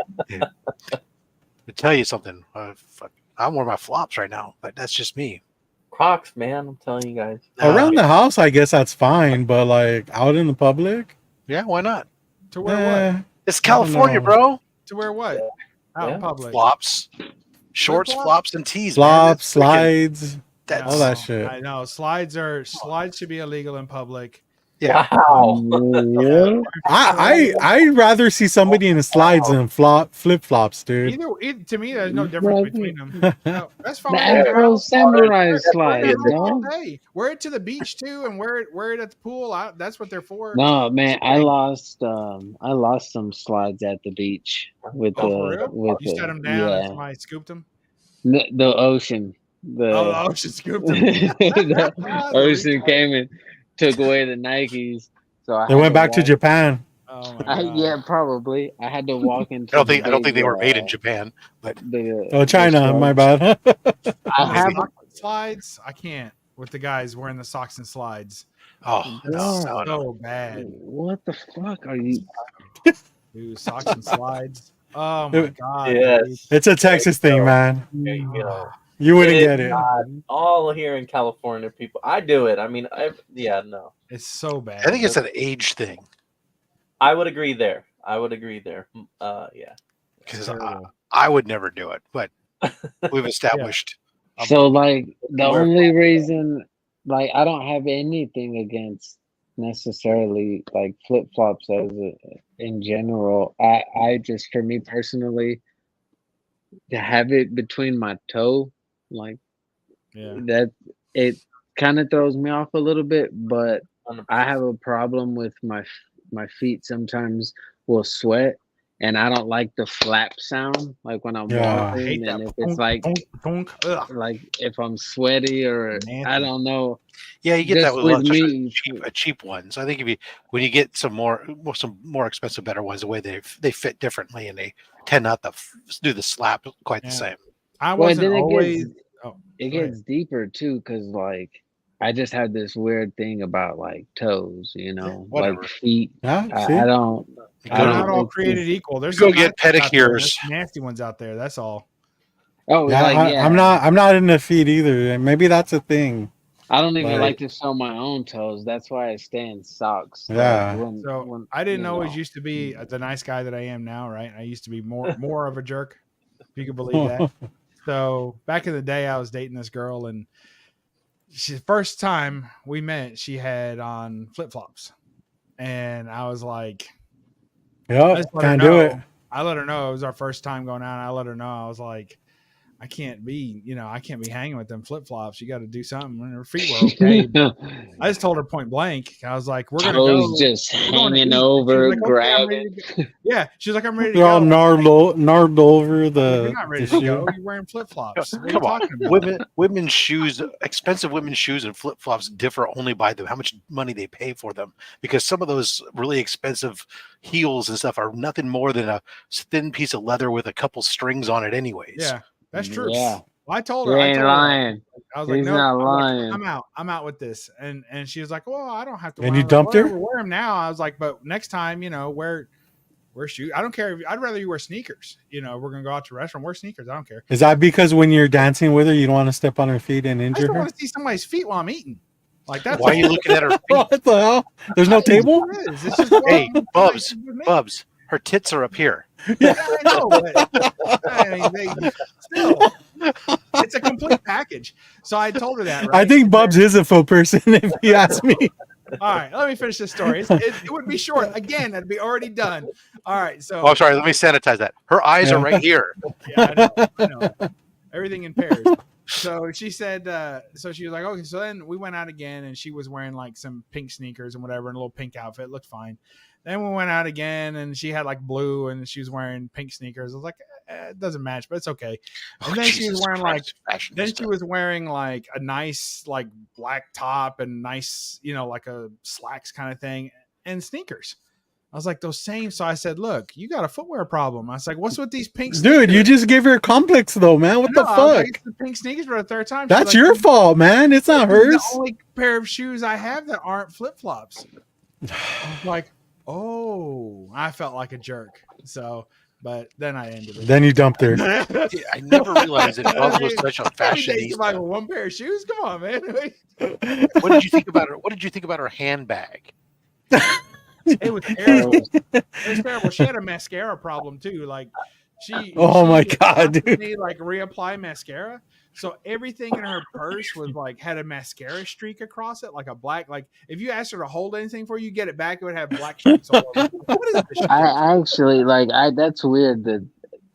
To tell you something, I'm wearing my flops right now, but that's just me. Crocs, man. I'm telling you guys. Around the house, I guess that's fine, but like out in the public, Yeah, why not? To wear what? It's California, know. bro. To wear what? Out in public. Flops, shorts, Flip-flops? flops, and tees. flops, man. slides, That's all that shit. I know slides should be illegal in public. Yeah. Wow. Yeah. I'd rather see somebody in the slides than flip flops, dude. Either to me, there's no difference between them. No, that's fine. The Afro Samurai Wear slides, it all dog. day. Wear it to the beach too, and wear it at the pool. That's what they're for. No, man, I lost some slides at the beach with For real? with You set them down and yeah, somebody scooped them. the ocean. The ocean scooped them. The ocean came and took away the Nikes, so I They had went back to walk- Japan. Oh my God. Yeah, probably. I had to walk into. I don't think they were made in Japan, but Oh, China, my bad. I have. Socks and slides. I can't with the guys wearing the socks and slides. oh, No. So bad. What the fuck are you? Dude, socks and slides. Oh my God. Yes. It's a Texas thing, man. There you go. You wouldn't It get is it. not all here in California, people. I do it. I mean, no. It's so bad. I think it's an age thing I would agree there. Yeah. because Terrible. I would never do it, but we've established. So like the only reason, like I don't have anything against necessarily like flip flops in general. I just for me personally to have it between my toe, like Yeah. that it kind of throws me off a little bit. But 100%. I have a problem with my feet sometimes will sweat. And I don't like the flap sound, like when I'm Yeah. I hate walking, that. and if it's like Ugh. if I'm sweaty or Nasty. I don't know. Yeah, you get Just that with with lots of me- cheap ones. I think when you get some more expensive, better ones, the way they fit differently and they tend not to do the slap quite the Yeah. same. I Well, wasn't then always. it go ahead. gets deeper too, because like I just have this weird thing about like toes, whatever. like feet. Yeah, see? I don't. You I go They're to- not all think created equal. There's Go some get nice ones out there, there's pedicures. some nasty ones out there. That's all. Oh, Yeah, like, I'm not in the feet either. Maybe that's a thing. I don't even like- like to show my own toes. That's why I stay in socks. Like, Yeah. when, I didn't you always know. used to be the nice guy that I am now, right? I used to be more of a jerk, if you could believe that. So back in the day, I was dating this girl, and first time we met, she had on flip flops, and I was like, I Yep, just let her can't do know. it. I let her know it was our first time going out. I let her know I was like, I can't be hanging with them flip flops. You got to do something. And her feet were okay. I just told her point blank. I was like, we're gonna Toes go. just We're going to hanging eat. She was over, like, okay, I'm ready grabbing. to go. Yeah, she's like, I'm ready to They're all go. gnarled over You're the not ready the to shoe. go. You're wearing flip flops. What are you Come on, talking about? women's shoes, expensive women's shoes and flip flops differ only by how much money they pay for them. Because some of those really expensive heels and stuff are nothing more than a thin piece of leather with a couple strings on it, anyways. Yeah, that's true. Yeah, Well, I told you her. ain't lying. I was like, He's no, not I'm like, lying. I'm out. I'm out with this. And she was like, well, I don't have to. And wear you them. I was dumped like, her? Wear them now. I was like, but next time, wear shoes. I don't care. I'd rather you wear sneakers. We're gonna go out to a restaurant. Wear sneakers. I don't care. Is that because when you're dancing with her, you don't want to step on her feet and I just injure don't her? want to see somebody's feet while I'm eating. Like that's Why are you looking at her feet? What the hell? There's no table? It's just Hey, Bubs. Bubs, her tits are up here. Yeah, I know, but I mean, still, it's a complete package. So I told her that. Right? I think Bubs is a faux person, if you ask me. All right, let me finish this story. It would be short. Again, it'd be already done. All right, so. Oh, I'm sorry. Let me sanitize that. Her eyes are right here. Yeah, I know. Everything in pairs. So she said, so she was like, okay. So then we went out again, and she was wearing like some pink sneakers and whatever, and a little pink outfit. Looked fine. Then we went out again, and she had like blue, and she was wearing pink sneakers. I was like, it doesn't match, but it's okay. And then she was wearing she was wearing like a nice like black top and nice, like a slacks kind of thing and sneakers. I was like, those same. So I said, look, you got a footwear problem. I was like, what's with these pink sneakers? Dude, you just gave her a complex though, man. What the I was fuck? like, it's the pink sneakers for the third time. That's like, your fault, man. It's not hers. The only pair of shoes I have that aren't flip-flops. I was like, oh, I felt like a jerk. So, but then I ended it. Then you dumped her. I never realized that Bubs was such a fashionista. Like one pair of shoes? Come on, man. What did you think about her? What did you think about her handbag? It was terrible. It was terrible. She had a mascara problem too. Like Oh my god, dude. Need like reapply mascara. So everything in her purse was like had a mascara streak across it, like a black. Like if you asked her to hold anything for you, get it back, it would have black streaks all over. What is this? I actually that's weird that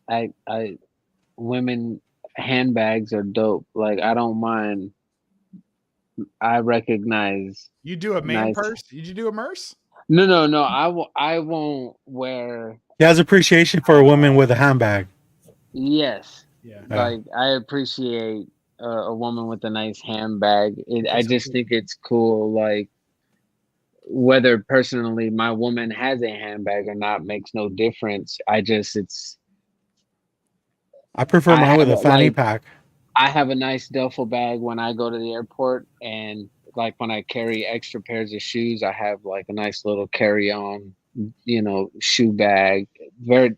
I women handbags are dope. Like I don't mind. I recognize. You do a man purse? Did you do a merce? No. I won't wear. He has appreciation for a woman with a handbag. Yes. Yeah. Like I appreciate a woman with a nice handbag. I just think it's cool. Like whether personally my woman has a handbag or not makes no difference. I prefer mine with a fanny pack. I have a nice duffel bag when I go to the airport, and like when I carry extra pairs of shoes, I have like a nice little carry-on, shoe bag. Very,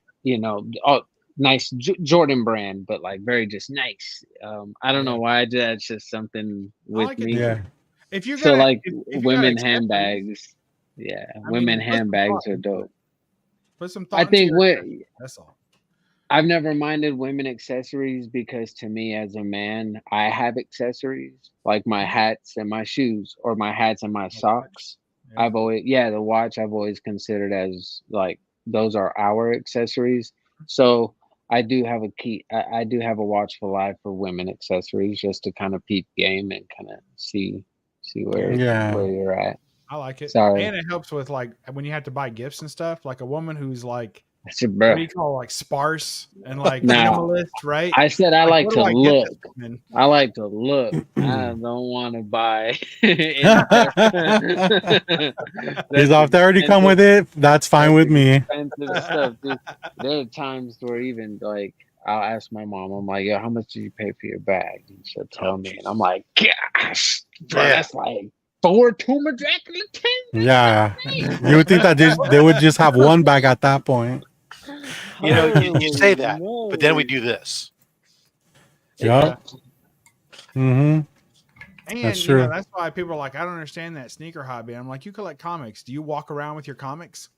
nice Jordan brand, but like very just nice. I don't know why I do that. It's just something with me. Yeah. If you so like women handbags, women handbags are dope. Put some thought. I think that's all. I've never minded women accessories because to me as a man, I have accessories like my hats and my shoes, or my hats and my socks. Yeah. The watch I've always considered as like those are our accessories. So I do have I do have a watchful eye for women accessories just to kind of peep game and kind of see where you're at. I like it. Sorry. And it helps with like when you have to buy gifts and stuff, like a woman who's like what do you call like sparse and like minimalist, right? I said I like to look. I like to look. I don't want to buy. He's off. They already come with it. That's fine with me. Expensive stuff, dude. There are times where even like I'll ask my mom. I'm like, "Yo, how much did you pay for your bag?" And she'll tell me, and I'm like, "Gosh, bro, that's like 4 Tumor Dracula 10." Yeah, you would think that they would just have one bag at that point. You say that, but then we do this. Yeah. Mm-hmm. And that's true. That's why people are like, I don't understand that sneaker hobby. I'm like, you collect comics. Do you walk around with your comics?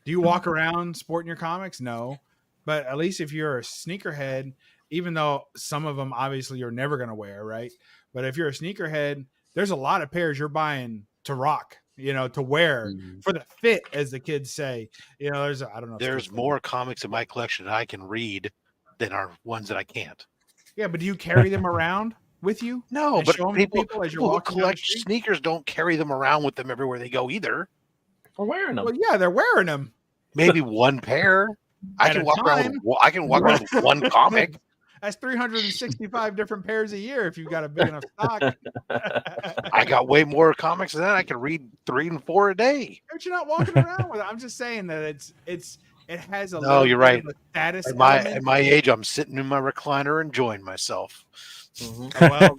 Do you walk around sporting your comics? No. But at least if you're a sneakerhead, even though some of them obviously you're never going to wear, right? But if you're a sneakerhead, there's a lot of pairs you're buying to rock, to wear for the fit, as the kids say. I don't know. There's more comics in my collection that I can read than are ones that I can't. Yeah, but do you carry them around with you? No, but people as you're who walking collect sneakers don't carry them around with them everywhere they go either. They're wearing them. Well, yeah, they're wearing them. Maybe one pair. I can walk around with one comic. That's 365 different pairs a year if you've got a big enough stock. I got way more comics than that. I can read 3 and 4 a day. But you're not walking around with it. I'm just saying that it has a no, you're right. Status at my age, I'm sitting in my recliner enjoying myself. Mm-hmm. Well,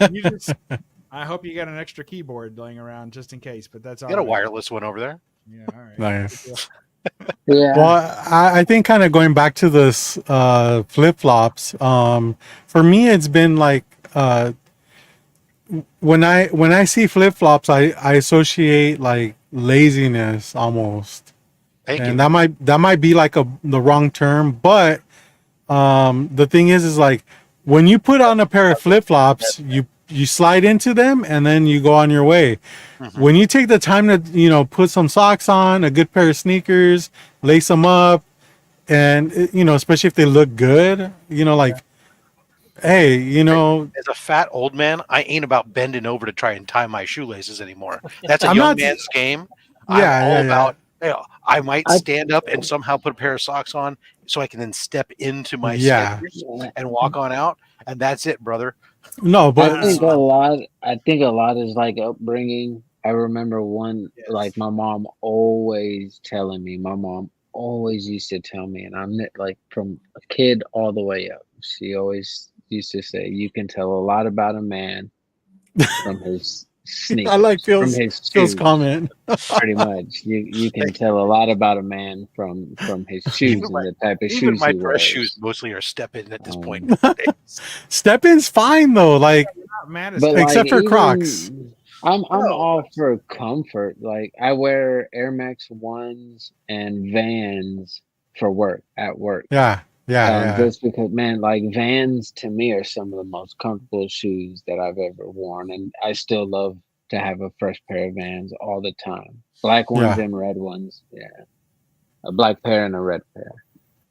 I hope you got an extra keyboard laying around just in case. But that's all. Got a wireless one over there. Yeah, all right. Nice. Yeah. Well, I think kind of going back to this flip flops. For me, it's been like when I see flip flops, I associate like laziness almost, Thank and you. that might be like the wrong term, but the thing is like when you put on a pair of flip flops, you slide into them and then you go on your way. Mhm. When you take the time to put some socks on, a good pair of sneakers, lace them up, and especially if they look good, like hey, As a fat old man, I ain't about bending over to try and tie my shoelaces anymore. That's a I'm young not. man's game. I'm Yeah, all yeah, about. I might I stand up and somehow put a pair of socks on so I can then step into my yeah. Skechers and walk on out, and that's it, brother. No, I but Uh, think a lot. I think a lot is like upbringing. I remember one, Yes. like my mom always telling me. My mom always used to tell me, and like from a kid all the way up. She always used to say, "You can tell a lot about a man from his I like sneakers, from Phil's his Phil's shoes." comment. Pretty much, you can tell a lot about a man from his Even shoes my and the type of even shoes my he dress shoes wears. mostly are step in at this point. Um, Step-in's fine though, like Not mad at But stuff. like except for Crocs. even I'm No, all for comfort. Like I wear Air Max ones and Vans for work at work. Yeah, yeah, yeah. Just because man, like Vans to me are some of the most comfortable shoes that I've ever worn, and I still love to have a fresh pair of Vans all the time. Black ones Yeah. and red ones. Yeah, a black pair and a red pair.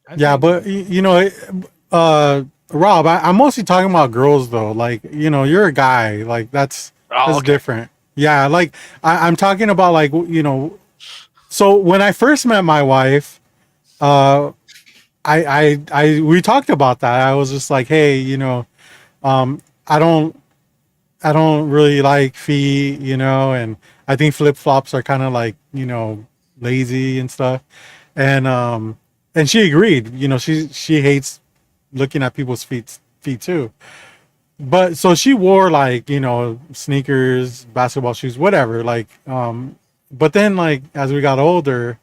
I Yeah, think but Rob, I'm mostly talking about girls though. Like, you're a guy. Like that's oh, okay. different. Yeah, like I'm talking about like so when I first met my wife, uh we talked about that. I was just like, hey, um I don't I don't really like feet, and I think flip flops are kind of like, lazy and stuff. And she agreed. She hates looking at people's feet too. But so she wore like, sneakers, basketball shoes, whatever. Like, but then like as we got older,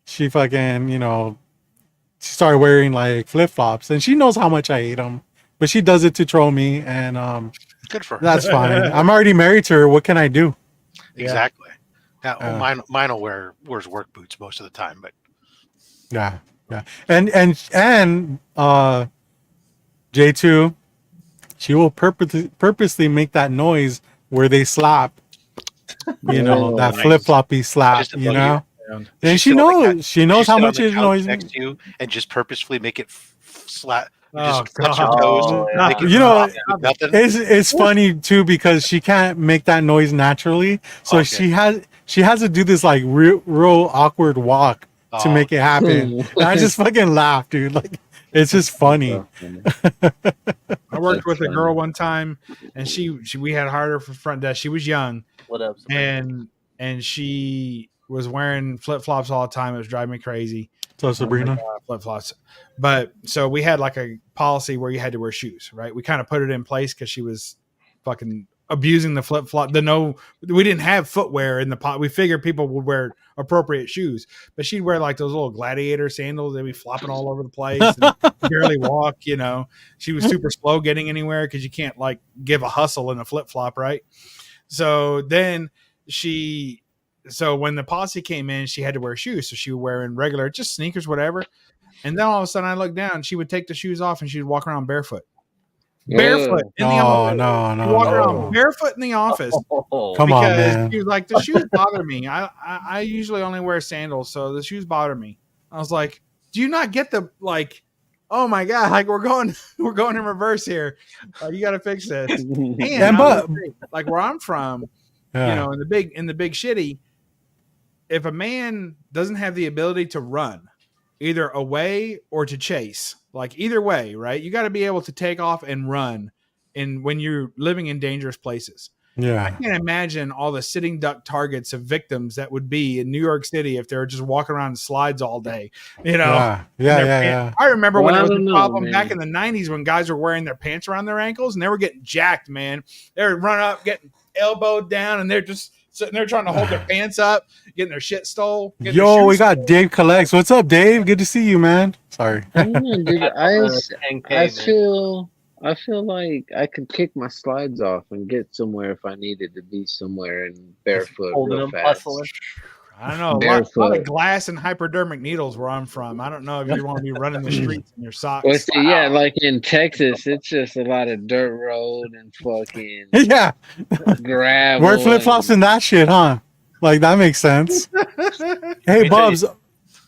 she fucking, she started wearing like flip flops, and she knows how much I hate them, but she does it to troll me, and Good for her. that's fine. I'm already married to her. What can I do? Exactly. Yeah, Uh, mine wears work boots most of the time, but Yeah, yeah, and J2, she will purposely make that noise where they slap, that Yeah. flip floppy slap, just to bug you. and She's she sit on the knows how sit on much the it couch annoys next me. to you and just purposefully make it slap. Oh, Just touch your God. toes, Oh, make it You know, flop with nothing. it's funny too because she can't make that noise naturally, so Okay. she has to do this like real awkward walk to Oh, make it happen. And I just fucking laugh, dude. Like it's just funny. I worked That's with a funny. girl one time, and she we had hired her for front desk. She was young, what up? Sabrina? and she was wearing flip flops all the time. It was driving me crazy. So Sabrina, Flip flops. But so we had like a policy where you had to wear shoes, right? We kind of put it in place because she was fucking abusing the flip flop. We didn't have footwear in the pot. We figured people would wear appropriate shoes, but she'd wear like those little gladiator sandals. They'd be flopping all over the place and barely walk. She was super slow getting anywhere because you can't like give a hustle in a flip flop, right? So then so when the policy came in, she had to wear shoes. So she was wearing regular, just sneakers, whatever. And then all of a sudden I looked down, she would take the shoes off and she'd walk around barefoot. Barefoot in the office. no, Walk no. around barefoot in the office. Oh, Come on, Because man. she was like, the shoes bother me. I usually only wear sandals, so the shoes bother me. I was like, do you not get the like? Oh my god! Like we're going in reverse here. You got to fix this. And And I but would say, like where I'm from, yeah, in the big shitty, if a man doesn't have the ability to run, either away or to chase, like either way, right? You got to be able to take off and run, when you're living in dangerous places. I yeah, can't imagine all the sitting duck targets of victims that would be in New York City if they were just walking around in slides all day. yeah, in yeah, their yeah, pants. yeah. I remember when Well, it I was a don't know, problem man. back in the 90s when guys were wearing their pants around their ankles and they were getting jacked, man. They were running up, getting elbowed down, and they're just sitting there trying to hold their pants up, getting their shit stole. getting their Yo, we shoes got stole. Dave Collects. What's up, Dave? Good to see you, man. Sorry. I don't know, dude. Got the 10K, I man. feel I feel like I could kick my slides off and get somewhere if I needed to be somewhere and barefoot holding real them, fast. hustling. I don't know. A lot of glass and hypodermic needles where I'm from. I don't know if you want to be running the streets in your socks. Well, see, yeah, like in Texas, it's just a lot of dirt road and fucking Yeah. gravel. Wear flip flops and that shit, huh? Like that makes sense. Hey, Bubs.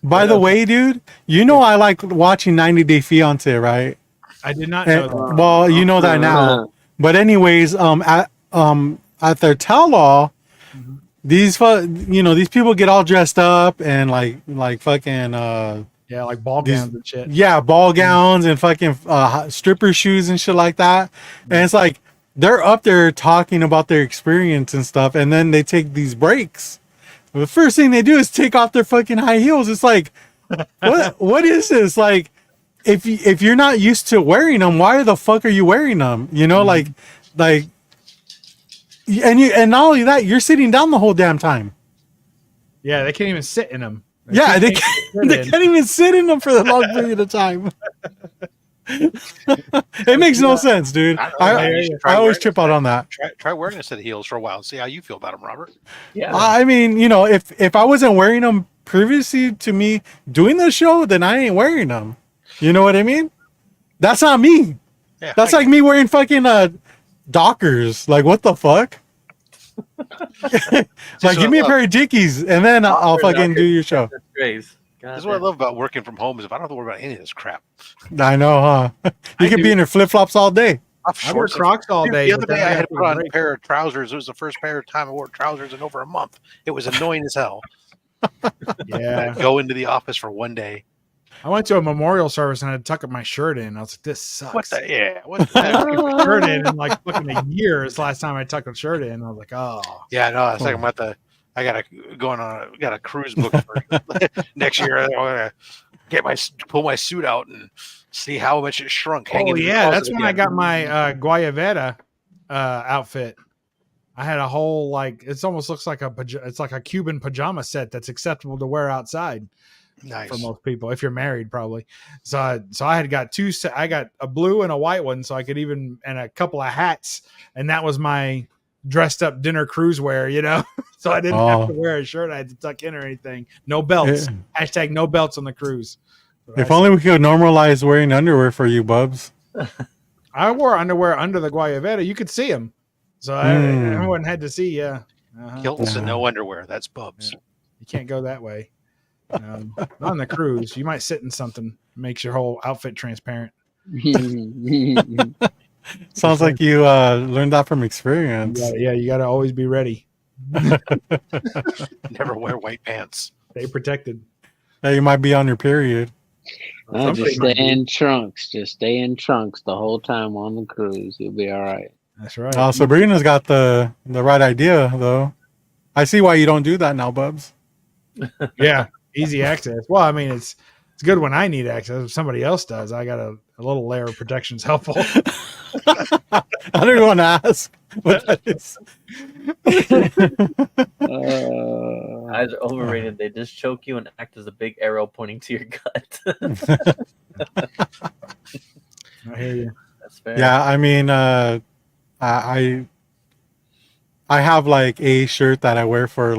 By the way, dude, you know I like watching 90 Day Fiance, right? I did not know that. Well, you know that now. But anyways, at their tell-all, these these people get all dressed up and like fucking Yeah, like ball gowns and shit. yeah, ball gowns and fucking stripper shoes and shit like that. And it's like they're up there talking about their experience and stuff, and then they take these breaks. The first thing they do is take off their fucking high heels. It's like, what is this? Like, if you're not used to wearing them, why the fuck are you wearing them? You know, like, and not only that, you're sitting down the whole damn time. Yeah, they can't even sit in them. They can't even sit in them for the long period of time. It makes no sense, dude. I always trip out on that. Try wearing a set of heels for a while and see how you feel about them, Robert. Yeah. I mean, if I wasn't wearing them previously to me doing the show, then I ain't wearing them. You know what I mean? That's not me. Yeah, That's like me wearing fucking Dockers. Like, what the fuck? Like, give me a pair of Dickies, and then I'll fucking do your show. This is what I love about working from home is if I don't have to worry about any of this crap. I know, huh? You could be in your flip flops all day. I wear Crocs all day. The other day I had to put on a pair of trousers. It was the first pair of time I wore trousers in over a month. It was annoying as hell. Yeah. I'd go into the office for one day. I went to a memorial service and I had to tuck up my shirt in. I was like, this sucks. What the? Yeah. I haven't tucked my shirt in like fucking a year. It's the last time I tucked a shirt in. I was like, oh. Yeah, no, I was like, I got a cruise book for next year. I'm gonna pull my suit out and see how much it shrunk. Oh yeah, that's when I got my Guayavera outfit. I had a whole it almost looks like it's like a Cuban pajama set that's acceptable to wear outside. Nice. For most people, if you're married, probably. So I had got two. I got a blue and a white one, so I could and a couple of hats, and that was my dressed up dinner cruise wear, So I didn't have to wear a shirt. I had to tuck in or anything. No belts. Hashtag no belts on the cruise. So if only we could normalize wearing underwear for you, Bubs. I wore underwear under the Guayavera. You could see them, so everyone had to see. Yeah, Kilts and no underwear. That's Bubs. Yeah. You can't go that way. Not on the cruise. You might sit in something makes your whole outfit transparent. Sounds like you learned that from experience. Yeah, you got to always be ready. Never wear white pants. Stay protected. Yeah, you might be on your period. No, just stay in trunks. Just stay in trunks the whole time on the cruise. You'll be all right. That's right. Sabrina's got the right idea, though. I see why you don't do that now, Bubs. Yeah. Easy access. Well, I mean, it's good when I need access. If somebody else does, I got a little layer of protection is helpful. I don't want to ask what that is. Eyes are overrated. They just choke you and act as a big arrow pointing to your gut. I hear you. That's fair. Yeah, I mean, I have like a shirt that I wear for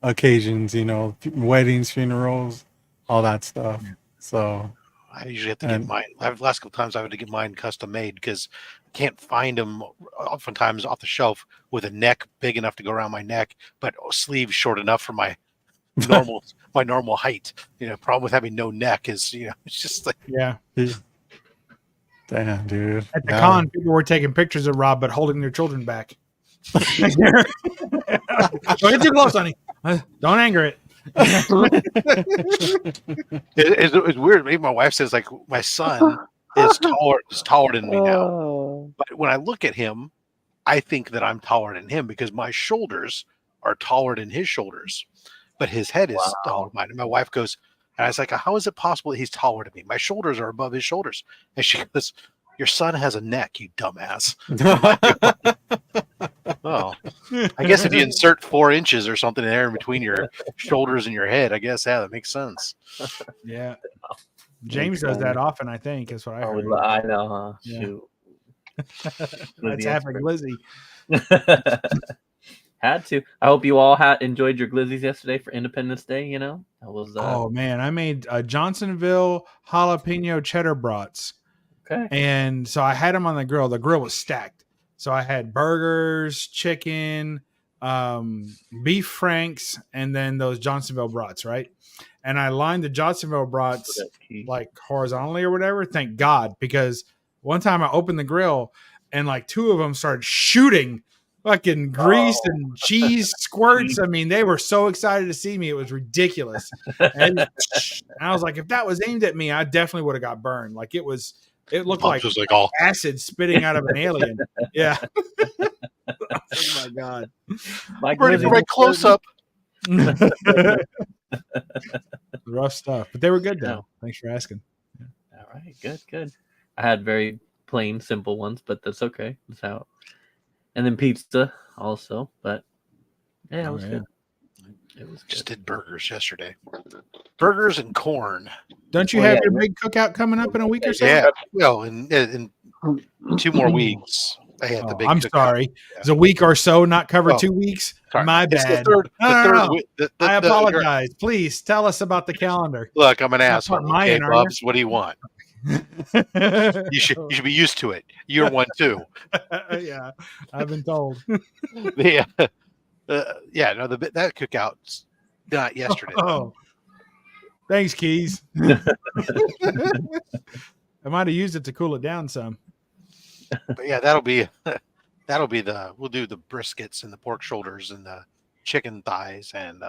occasions, weddings, funerals, all that stuff. So I usually have to get mine. The last couple times I've had to get mine custom made because I can't find them oftentimes off the shelf with a neck big enough to go around my neck, but sleeves short enough for my normal height. Problem with having no neck is it's just like damn, dude. At the con, people were taking pictures of Rob, but holding their children back. Don't get too close, honey. Don't anger it. It's weird. Maybe my wife says my son is taller than me now. But when I look at him, I think that I'm taller than him because my shoulders are taller than his shoulders, but his head is taller than mine. And my wife goes, and I was like, how is it possible that he's taller than me? My shoulders are above his shoulders. And she goes, your son has a neck, you dumbass. Oh, I guess if you insert 4 inches or something in there in between your shoulders and your head, I guess, that makes sense. Yeah. James does that often, I think. That's what I heard. I know, huh? Yeah. Shoot. That's half a glizzy. Had to. I hope you all enjoyed your glizzies yesterday for Independence Day. You know, that was. Oh man, I made Johnsonville jalapeno cheddar brats. Okay. And so I had them on the grill. The grill was stacked. So I had burgers, chicken, beef franks, and then those Johnsonville brats, right? And I lined the Johnsonville brats like horizontally or whatever. Thank God, because one time I opened the grill and like two of them started shooting fucking grease and cheese squirts. I mean, they were so excited to see me. It was ridiculous. And I was like, if that was aimed at me, I definitely would have got burned. Like it looked like all acid spitting out of an alien. Yeah. Oh my God. Ready for my close up. Rough stuff, but they were good though. Thanks for asking. Yeah. All right, good. I had very plain, simple ones, but that's okay. That's how. And then pizza also, but yeah, it was good. It was just did burgers yesterday. Burgers and corn. Don't you have your big cookout coming up in a week or so? Yeah, well, in 2 more weeks. I had the big. I'm cookout. Sorry, is a week or so not cover 2 weeks? Sorry. My bad. The third, I apologize. Please tell us about the calendar. Look, I'm an asshole. Okay, Bubs, what do you want? you should be used to it. You're one too. Yeah, I've been told. Yeah, no, that cookout's not yesterday. Oh, thanks, Keys. I might have used it to cool it down some. But yeah, that'll be we'll do the briskets and the pork shoulders and the chicken thighs and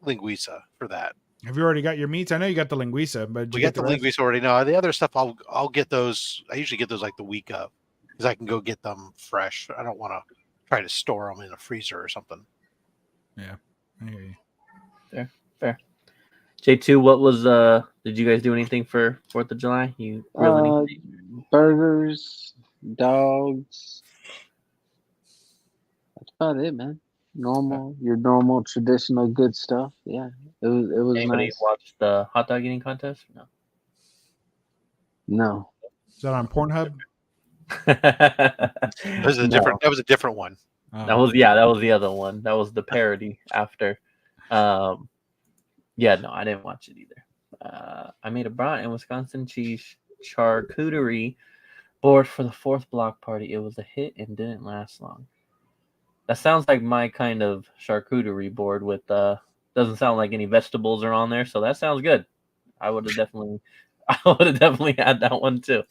linguiça for that. Have you already got your meats? I know you got the linguiça, but we got the linguiça already. No, the other stuff I'll get those. I usually get those like the week of because I can go get them fresh. I don't want to try to store them in a freezer or something. Yeah, I hear you. Fair. J2, what was did you guys do anything for 4th of July? You grill anything? Burgers, dogs. That's about it, man. Your normal traditional good stuff. Yeah, it was Anybody nice. Watch the hot dog eating contest? No. Is that on Pornhub? That was a different one. That was the other one. That was the parody after. Yeah, no, I didn't watch it either. I made a brat in Wisconsin cheese charcuterie board for the 4th block party. It was a hit and didn't last long. That sounds like my kind of charcuterie board with doesn't sound like any vegetables are on there, so that sounds good. I would have definitely had that one too.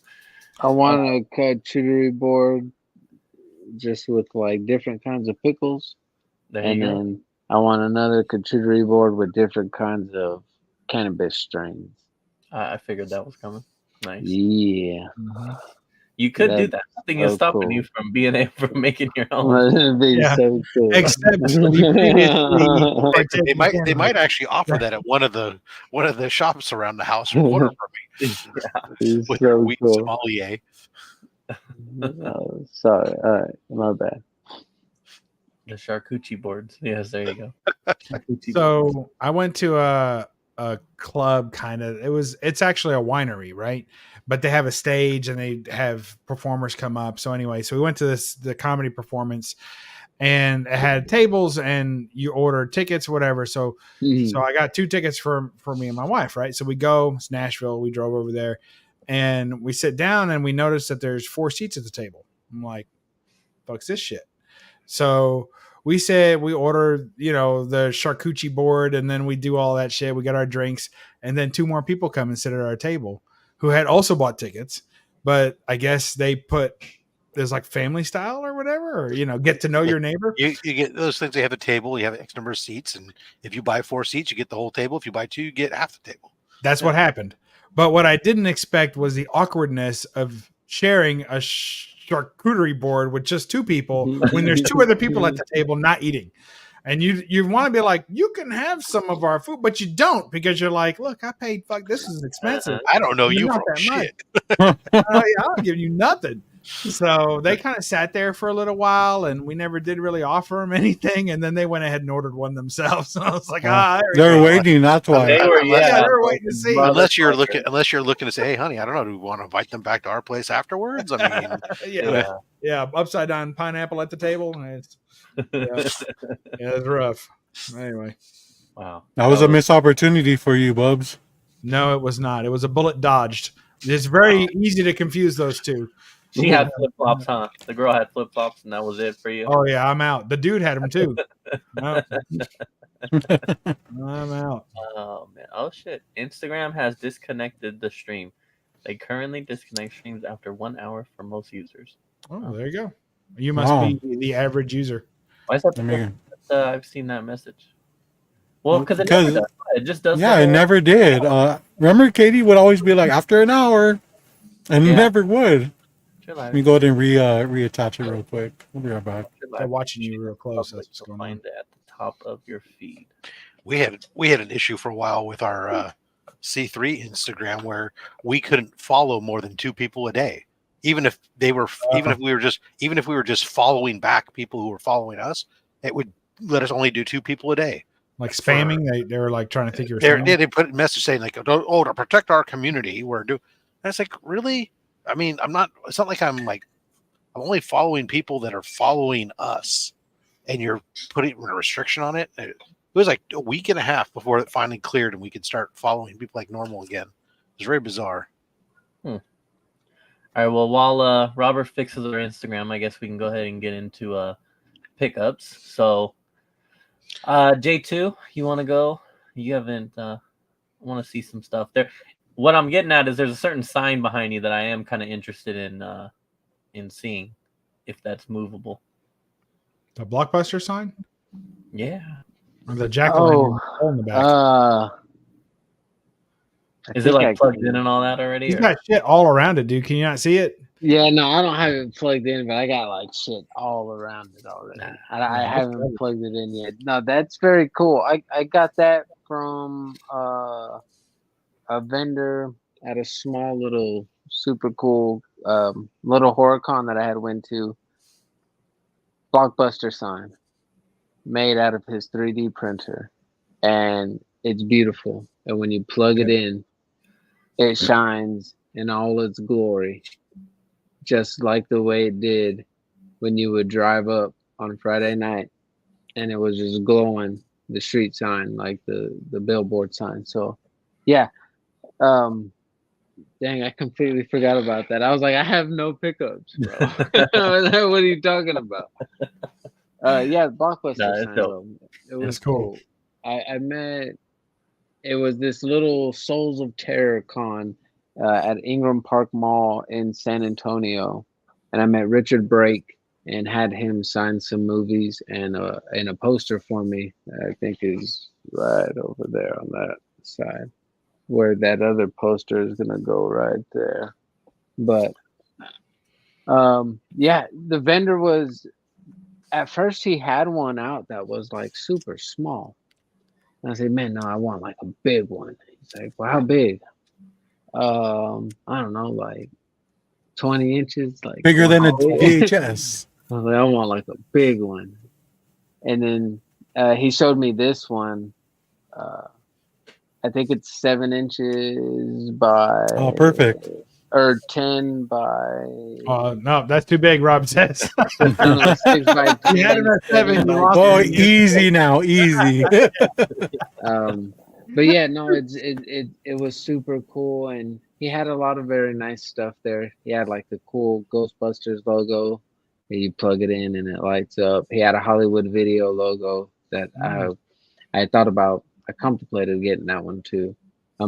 I want a charcuterie board just with like different kinds of pickles. Then I want another charcuterie board with different kinds of cannabis strains. I figured that was coming. Nice. Yeah. Mm-hmm. You could do that. Nothing is stopping you from being able from making your own. So cool. Except they might actually offer that at one of the shops around the house or order for me. With their wheat sommelier. Oh, sorry. All right, my bad. The charcuterie boards. Yes, there you go. So I went to a club kind of. It's actually a winery, right? But they have a stage and they have performers come up. So anyway, so we went to the comedy performance, and it had tables and you order tickets, whatever. So so I got 2 tickets for me and my wife, right? So we go. It's Nashville. We drove over there, and we sit down and we notice that there's 4 seats at the table. I'm like, fuck's this shit? So we said we order, the charcuterie board, and then we do all that shit. We got our drinks, and then 2 more people come and sit at our table who had also bought tickets, but I guess they there's like family style or whatever, or get to know your neighbor. You get those things. They have a table. You have X number of seats, and if you buy 4 seats, you get the whole table. If you buy 2, you get half the table. That's what happened. But what I didn't expect was the awkwardness of sharing a charcuterie board with just 2 people when there's 2 other people at the table not eating. And you want to be like, you can have some of our food, but you don't, because you're like, look, I paid, this is expensive. I don't know you from shit. I'm not giving you nothing. So they kind of sat there for a little while, and we never did really offer them anything. And then they went ahead and ordered one themselves. So I was like, there we They're go. waiting. That's why. They were, Yeah, they were waiting to see. Unless you're looking to say, hey, honey, I don't know, do we want to invite them back to our place afterwards? I mean, yeah, upside down pineapple at the table. It's it's rough. Anyway, wow, That was a missed opportunity for you, Bubs. no, it was not. It was a bullet dodged. It's very easy to confuse those two. She had flip flops, huh? The girl had flip flops, and that was it for you. Oh yeah, I'm out. The dude had them too. No. I'm out. Oh man! Oh shit! Instagram has disconnected the stream. They currently disconnect streams after 1 hour for most users. Oh, there you go. You must be the average user. Why is that? I've seen that message. Well, because it never does. It just does. Yeah, it never did. Remember, Katie would always be like, after an hour, and it never would. Let me go ahead and reattach it real quick. We'll be right back. I'm watching you real close. That's what's going on. Find it at the top of your feed. we had an issue for a while with our C3 Instagram where we couldn't follow more than 2 people a day, even if we were just following back people who were following us. It would let us only do 2 people a day. Like spamming, they were like trying to think you were spamming. They put a message saying like, "Oh, to protect our community, we're doing." And it's like, really? I mean, I'm not. It's not like I'm only following people that are following us, and you're putting a restriction on it. It was like a week and a half before it finally cleared, and we could start following people like normal again. It was very bizarre. All right. Well, while Robert fixes our Instagram, I guess we can go ahead and get into pickups. So. J2, you want to go? You haven't. I want to see some stuff there. What I'm getting at is there's a certain sign behind you that I am kind of interested in seeing, if that's movable. The Blockbuster sign? Yeah. Or the jack-o'-lantern hole in the back. Is it like plugged in and all that already? He's got shit all around it, dude. Can you not see it? Yeah, no, I don't have it plugged in, but I got like shit all around it already. I haven't plugged it in yet. No, that's very cool. I got that from a vendor at a small little super cool little horror con that I had went to. Blockbuster sign made out of his 3D printer, and it's beautiful. And when you plug it in, it shines in all its glory, just like the way it did when you would drive up on Friday night and it was just glowing, the street sign, like the billboard sign. So yeah. Dang, I completely forgot about that. I was like, I have no pickups, bro. What are you talking about? Yeah, Blockbuster sign, though. It was cool. I met, it was this little Souls of Terror con at Ingram Park Mall in San Antonio, and I met Richard Brake and had him sign some movies and a poster for me. I think is right over there on that side, where that other poster is gonna go right there. But yeah, the vendor was, at first he had one out that was like super small. And I said, man, no, I want like a big one. He's like, well, how big? I don't know, like 20 inches, like bigger than a VHS. I was like, I want like a big one. And then he showed me this one. I think it's 7 inches by perfect. Or 10 by no, that's too big, Rob says. 6 by 10. You had him at 7. Oh, easy now, easy. But yeah, no, it was super cool, and he had a lot of very nice stuff there. He had like the cool Ghostbusters logo that you plug it in and it lights up. He had a Hollywood Video logo that I thought about. I contemplated getting that one too.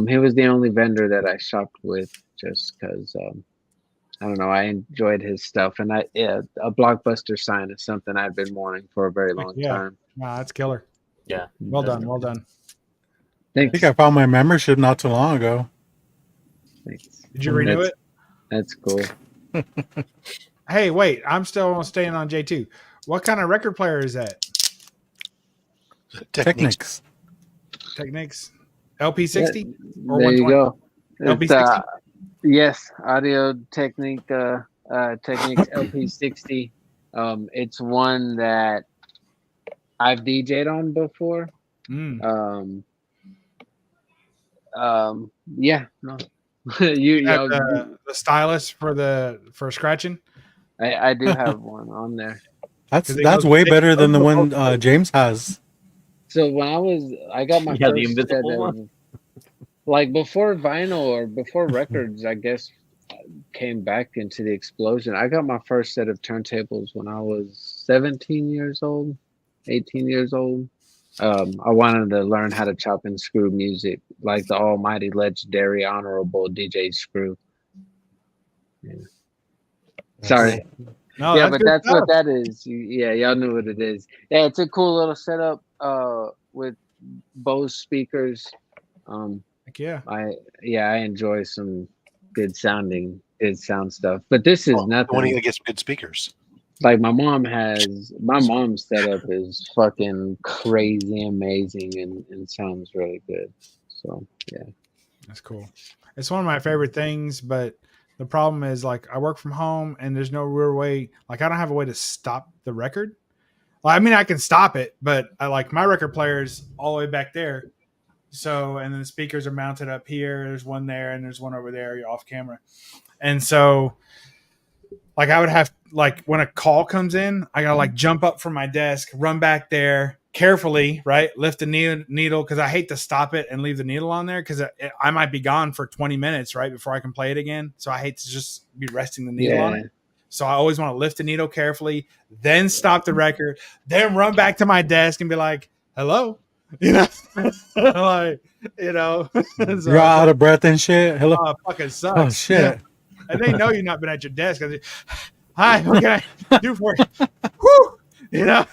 He was the only vendor that I shopped with just because I don't know, I enjoyed his stuff, and a Blockbuster sign is something I've been wanting for a very long time. Wow, that's killer. Yeah. Well done. Thanks. I think I found my membership not too long ago. Thanks. Did you renew it? That's cool. Hey, wait, I'm still staying on J2. What kind of record player is that? Technics. LP60? Yeah, there you go. LP60? Yes, Audio Technique Technics LP60. It's one that I've DJ'd on before. Yeah, no. you Have know, the stylus for scratching. I do have one on there. That's way better than the one James has. So when I got my Yeah, the first set invisible of, one. like before vinyl or before records, I guess, came back into the explosion. I got my first set of turntables when I was 17 years old, 18 years old. I wanted to learn how to chop and screw music, like the almighty, legendary, honorable DJ Screw. Yeah. Sorry. No, Yeah, that's but good that's stuff. what that is. Yeah, y'all knew what it is. Yeah, it's a cool little setup with Bose speakers. Heck yeah. I enjoy some good sound stuff. But this is When are you nothing. gonna get some good speakers? Like my mom's setup is fucking crazy amazing and sounds really good. So yeah. That's cool. It's one of my favorite things, but the problem is like I work from home and there's no real way. Like I don't have a way to stop the record. Well, I mean I can stop it, but I like my record player's all the way back there. So and then the speakers are mounted up here. There's one there and there's one over there. You're off camera, and so like I would have like when a call comes in, I gotta like jump up from my desk, run back there carefully, right? Lift the needle because I hate to stop it and leave the needle on there because I might be gone for 20 minutes, right, before I can play it again. So I hate to just be resting the needle on it. So I always want to lift the needle carefully, then stop the record, then run back to my desk and be like, "Hello," you know, like you know, so, You're out of breath and shit. Hello. oh, it fucking sucks. Oh shit. Yeah. And they know you've not been at your desk. Hi, what can I do for you? Whew, you know.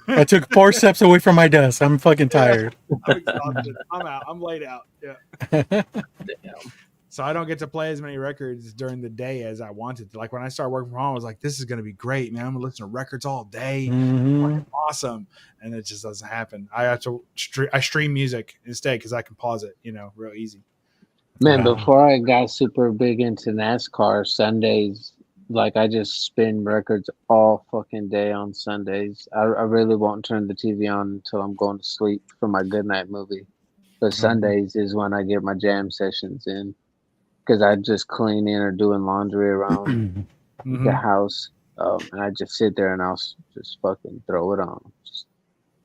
I took 4 steps away from my desk. I'm fucking tired. I'm exhausted. I'm out. I'm laid out. Yeah. So I don't get to play as many records during the day as I wanted to. Like when I started working from home, I was like, "This is going to be great, man. I'm gonna listen to records all day. Fucking awesome." And it just doesn't happen. I have to stream music instead because I can pause it, you know, real easy. Man, before I got super big into NASCAR, Sundays, like I just spin records all fucking day on Sundays. I really won't turn the TV on until I'm going to sleep for my goodnight movie. But Sundays is when I get my jam sessions in because I just cleaning or doing laundry around the house. And I just sit there and I'll just fucking throw it on. Just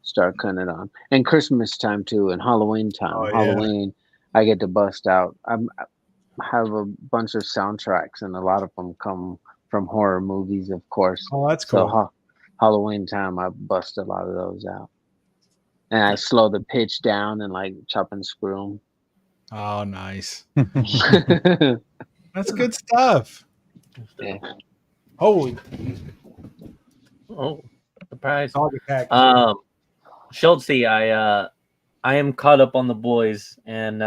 start cutting it on. And Christmas time too, and Halloween time. Oh, yeah. Halloween, I get to bust out. I have a bunch of soundtracks, and a lot of them come from horror movies, of course. Oh, that's cool. So Halloween time, I bust a lot of those out. And I slow the pitch down and like chop and screw Oh, nice. them. That's good stuff. Yeah. Holy Oh, surprise. dog attack. Schultze, I am caught up on the boys, and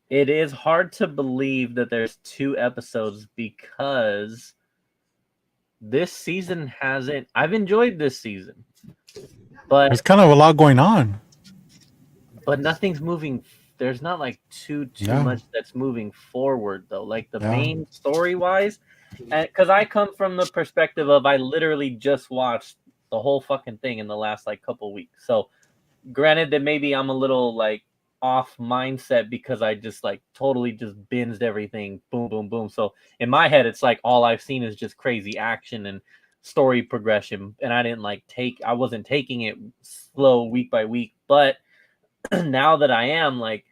it is hard to believe that there's 2 episodes because this season hasn't. I've enjoyed this season, but There's kind of a lot going on. nothing's moving. There's not like too much that's moving forward though. Like the main story wise, because I come from the perspective of I literally just watched the whole fucking thing in the last like couple weeks. So granted that maybe I'm a little like off mindset because I just like totally just binged everything, boom, boom, boom. So in my head, it's like all I've seen is just crazy action and story progression, and I wasn't taking it slow week by week. But now that I am, like,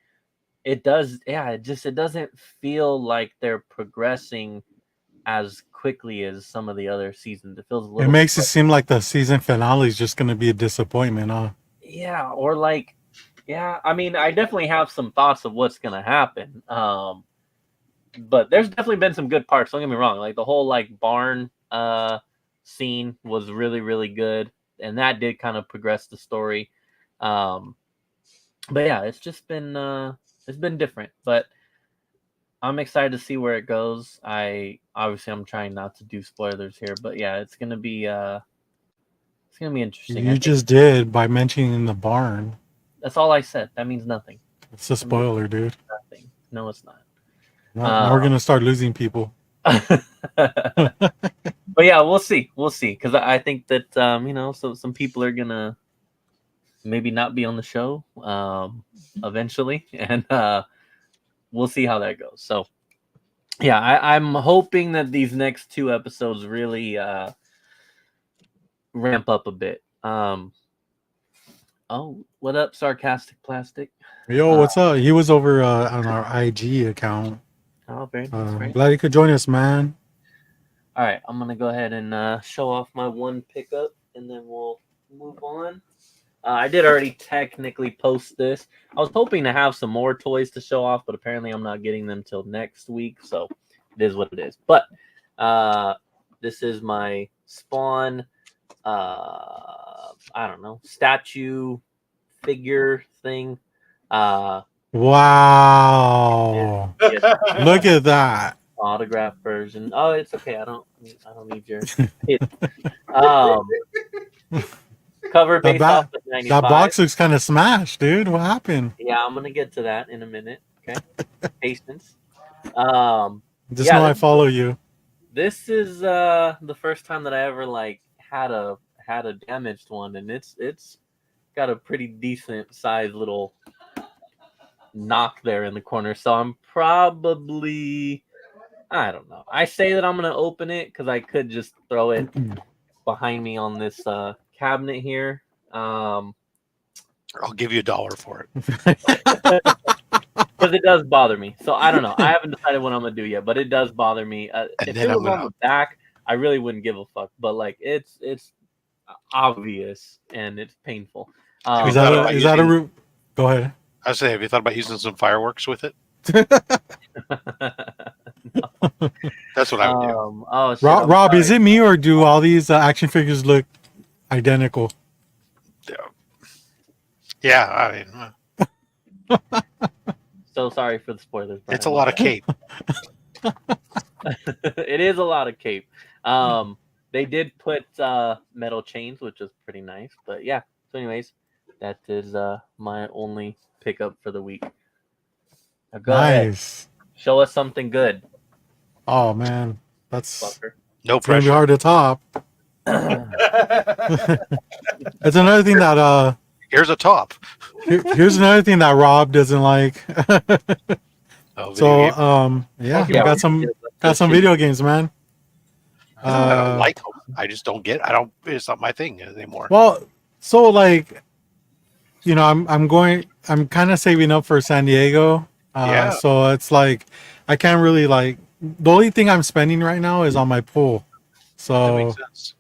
it doesn't feel like they're progressing as quickly as some of the other seasons. It feels a little. It makes it seem like the season finale is just going to be a disappointment, huh? Yeah, or like, yeah. I mean, I definitely have some thoughts of what's gonna happen. But there's definitely been some good parts. Don't get me wrong. Like the whole like barn scene was really, really good, and that did kind of progress the story. But yeah, it's just been different. But I'm excited to see where it goes. I'm trying not to do spoilers here, but yeah, it's gonna be interesting. You just did by mentioning the barn. That's all I said. That means nothing. It's a spoiler, dude. Nothing. No, it's not. Now we're gonna start losing people. But yeah, we'll see. We'll see. Because I think that so some people are gonna maybe not be on the show eventually, and we'll see how that goes. So yeah, I'm hoping that these next 2 episodes really ramp up a bit. Oh, what up, sarcastic plastic? Yo, what's up? He was over on our IG account. Oh, very nice. Very Glad you could join us, man. All right, I'm gonna go ahead and show off my one pickup, and then we'll move on. I did already technically post this. I was hoping to have some more toys to show off, but apparently I'm not getting them till next week, so it is what it is. But this is my Spawn, I don't know, statue figure thing. Wow. Yes, Look at that. autograph version. Oh, it's okay. I don't need yours. Cover based off of 95. That box looks kind of smashed, dude. What happened? Yeah, I'm gonna get to that in a minute. Okay, patience. Just know I follow you. This is the first time that I ever like had a damaged one, and it's got a pretty decent sized little knock there in the corner. So I'm probably, I don't know. I say that I'm gonna open it because I could just throw it behind me on this cabinet here. I'll give you $1 for it. Because it does bother me. So I don't know. I haven't decided what I'm gonna do yet, but it does bother me. If it was on the back, I really wouldn't give a fuck. But like it's obvious and it's painful. Is that a root? Go ahead. I was saying, have you thought about using some fireworks with it? That's what I would do. Oh, shit, Rob, is it me or do all these action figures look identical? Yeah, I mean, so sorry for the spoilers. it's a lot of cape. It is a lot of cape. They did put metal chains, which is pretty nice. But yeah. So, anyways, that is my only pickup for the week. Now go ahead. Show us something good. Oh man, that's no pressure. Gonna be hard to top. That's another thing that here's a top. Here's another thing that Rob doesn't like. Yeah, got some video games, man. I don't like them. I just don't get. It's not my thing anymore. Well, so like, I'm kind of saving up for San Diego. So it's like I can't really like. The only thing I'm spending right now is on my pool. So that makes sense.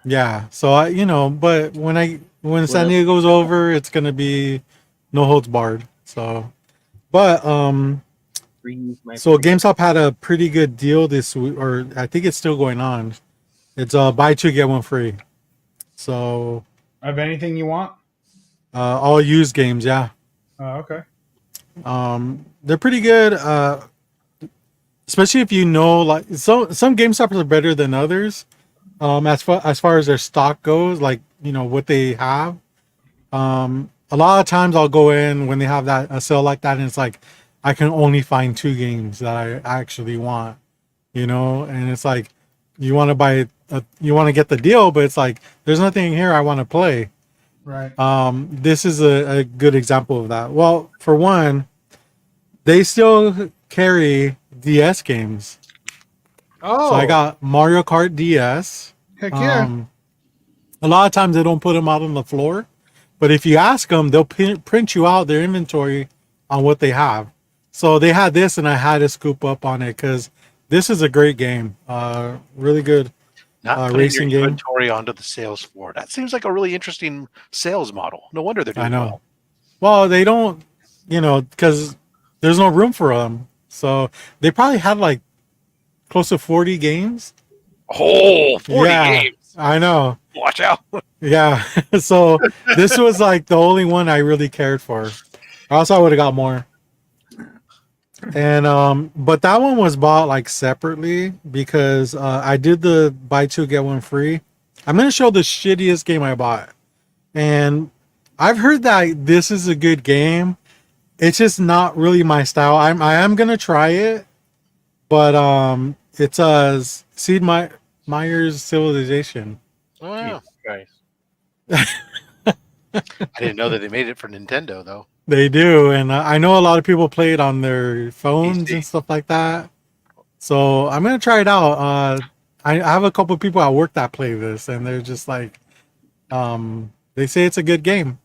Yeah. So but when San Diego's over, it's gonna be no holds barred. So, but so GameStop had a pretty good deal this week, or I think it's still going on. It's buy 2 get 1 free. So of anything you want, all used games, yeah. Oh, okay. They're pretty good. Especially if like some GameStops are better than others. As far as their stock goes, like what they have. A lot of times I'll go in when they have a sale like that, and it's like I can only find 2 games that I actually want, and it's like you want to buy you want to get the deal, but it's like there's nothing here I want to play. Right. This is a good example of that. Well, for one, they still carry DS games. Oh. So I got Mario Kart DS. Heck yeah. A lot of times they don't put them out on the floor, but if you ask them, they'll print you out their inventory on what they have. So they had this, and I had to scoop up on it because this is a great game. Really good racing game. Inventory onto the sales floor. That seems like a really interesting sales model. No wonder they're doing well. Well, they don't, because there's no room for them. So they probably had like close to 40 games. Oh, 40 games. I know. Watch out. Yeah. So this was like the only one I really cared for. Or else I would have got more. And but that one was bought like separately because I did the buy 2 get 1 free. I'm gonna show the shittiest game I bought. And I've heard that this is a good game. It's just not really my style. I am gonna try it, but It's Meyer's Civilization. Oh, yeah. Jesus Christ. I didn't know that they made it for Nintendo though. They do, and I know a lot of people play it on their phones PC. and stuff like that. So I'm gonna try it out. I have a couple of people at work that play this, and they're just like, they say it's a good game,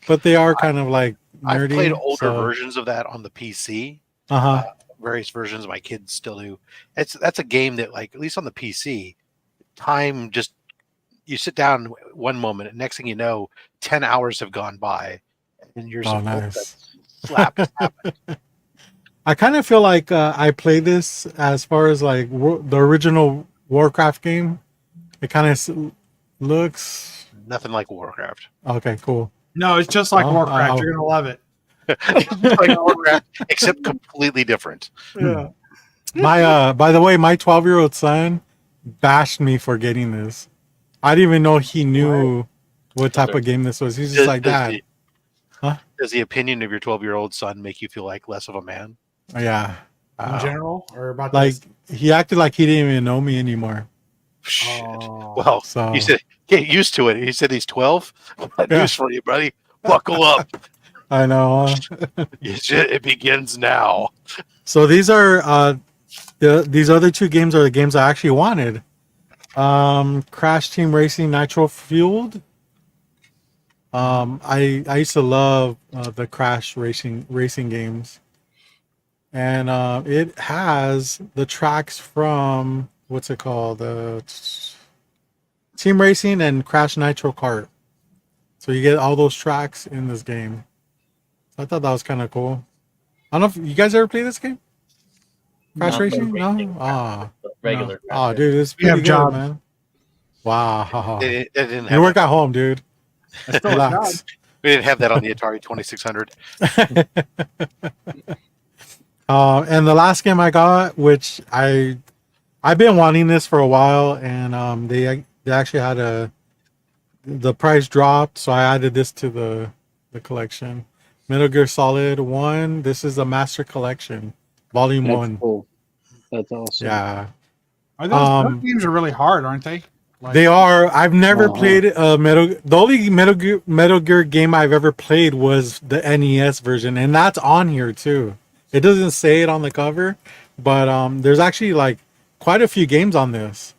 but they are kind of like nerdy. I've played older so. versions of that on the PC. Uh-huh. Various versions my kids still do. That's a game that, like, at least on the PC, time just, you sit down one moment and next thing you know 10 hours have gone by and you're nice. slap. I kind of feel like I play this as far as like the original Warcraft game. It kind of looks Nothing like Warcraft. okay. Cool. No, it's just like Oh, Warcraft. oh. You're gonna love it. Like Warcraft, except completely different. Yeah. My by the way, my 12-year-old son bashed me for getting this. I didn't even know he knew what type of game this was. He's just like that. Does the opinion of your 12-year-old son make you feel like less of a man? Yeah. In general, or about Like this? he acted like he didn't even know me anymore. Shit. Oh. Well, So he said get used to it. He said he's 12. Got Yeah. news for you, buddy. Buckle up. I know. It begins now. So these are these other two games are the games I actually wanted. Crash Team Racing Nitro Fueled. I used to love the Crash racing games, and it has the tracks from what's it called, Team Racing and Crash Nitro Kart. So you get all those tracks in this game. I thought that was kind of cool. I don't know if you guys ever play this game. Crash Not Racing? the No. racing, regular. No. Oh, dude, it's We have pretty good, jobs. man. Wow. They didn't You have work that. at home, dude. Still a Relax. We didn't have that on the Atari 2600. And the last game I got, which I've been wanting this for a while, and they actually had the price dropped, so I added this to the collection. Metal Gear Solid 1. This is a Master Collection, Volume That's 1. cool. That's awesome. Yeah. Are those games are really hard, aren't they? Like, They are. I've never Wow. played the only Metal Gear game I've ever played was the NES version, and that's on here too. It doesn't say it on the cover, but there's actually like quite a few games on this.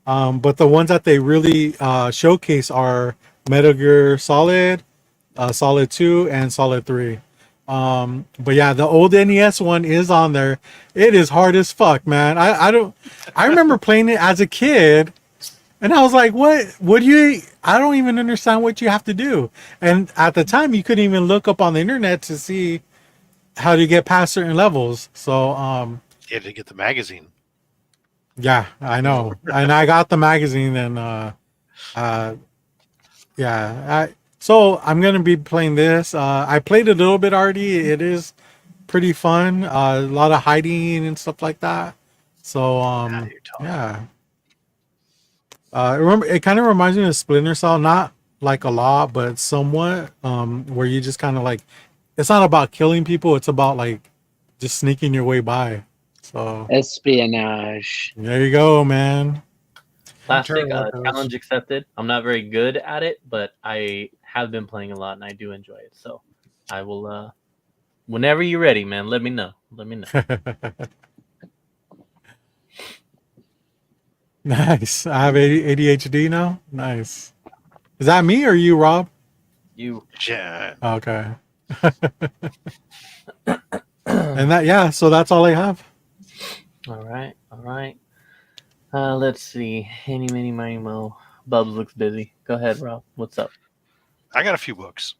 But the ones that they really showcase are Metal Gear Solid, Solid 2, and Solid 3. But yeah, the old NES one is on there. It is hard as fuck, man. I remember playing it as a kid. And I was like, what do you, I don't even understand what you have to do. And at the time, you couldn't even look up on the internet to see how to get past certain levels. So, You had to get the magazine. yeah, I know. And I got the magazine and, yeah. So I'm going to be playing this. I played a little bit already. It is pretty fun. A lot of hiding and stuff like that. So, yeah. Remember, it kind of reminds me of Splinter Cell, not like a lot, but somewhat. Where you just kind of like, it's not about killing people; it's about like just sneaking your way by. So Espionage. there you go, man. Plastic Sure, those. challenge accepted. I'm not very good at it, but I have been playing a lot and I do enjoy it. So I will. Whenever you're ready, man, let me know. Let me know. Nice. I have ADHD now. Nice. Is that me or you, Rob? You. Yeah. Okay. And that, yeah. So that's all I have. All right. All right. Let's see. Any, mini, miny, mo. Bubs looks busy. Go ahead, Rob. What's up? I got a few books.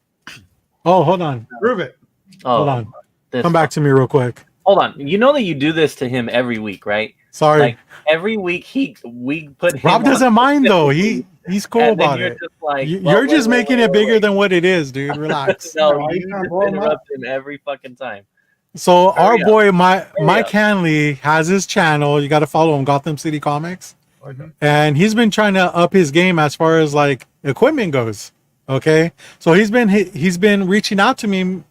Oh, hold on. prove it. Oh, Hold on. this Come back to me real quick. Hold on. You know that you do this to him every week, right? Sorry. Like every week we put him Rob on- doesn't mind though. He's cool and then about you're it. just like, You're just making it bigger than what it is, dude. Relax. No, No, you you can't just blow him up. interrupt him every fucking time. So our Hurry up. boy Mike up. Hanley has his channel. You got to follow him, Gotham City Comics, Mhm. and he's been trying to up his game as far as like equipment goes. Okay, so he's been reaching out to me.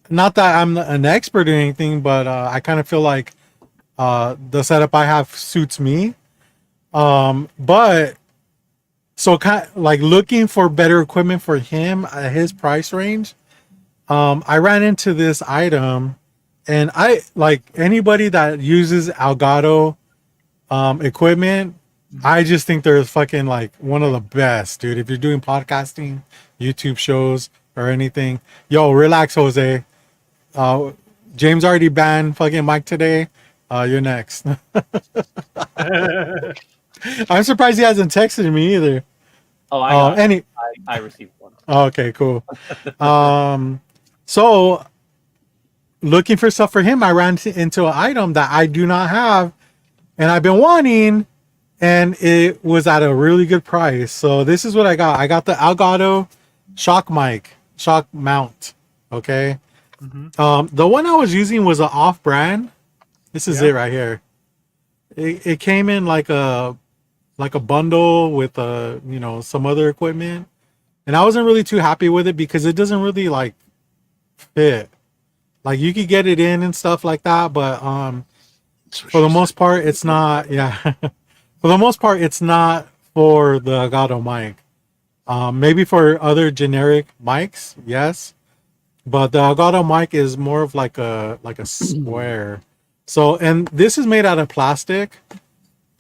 Not that I'm an expert or anything, but I kind of feel like the setup I have suits me. But so kind of like looking for better equipment for him at his price range. I ran into this item, and I like anybody that uses Elgato equipment. I just think they're fucking like one of the best, dude. If you're doing podcasting, YouTube shows, or anything, yo, relax, Jose. James already banned fucking Mike today. You're next. I'm surprised he hasn't texted me either. Oh, I received one. Okay, cool. So looking for stuff for him, I ran into an item that I do not have, and I've been wanting, and it was at a really good price. So this is what I got. I got the Elgato shock mount. Okay. The one I was using was an off-brand. This is it right here. It came in like a bundle with some other equipment, and I wasn't really too happy with it because it doesn't really like fit. Like you could get it in and stuff like that, but for the most part it's not. Yeah. For the most part it's not for the Elgato mic. Maybe for other generic mics, yes, but the Elgato mic is more of like a square. So, and this is made out of plastic,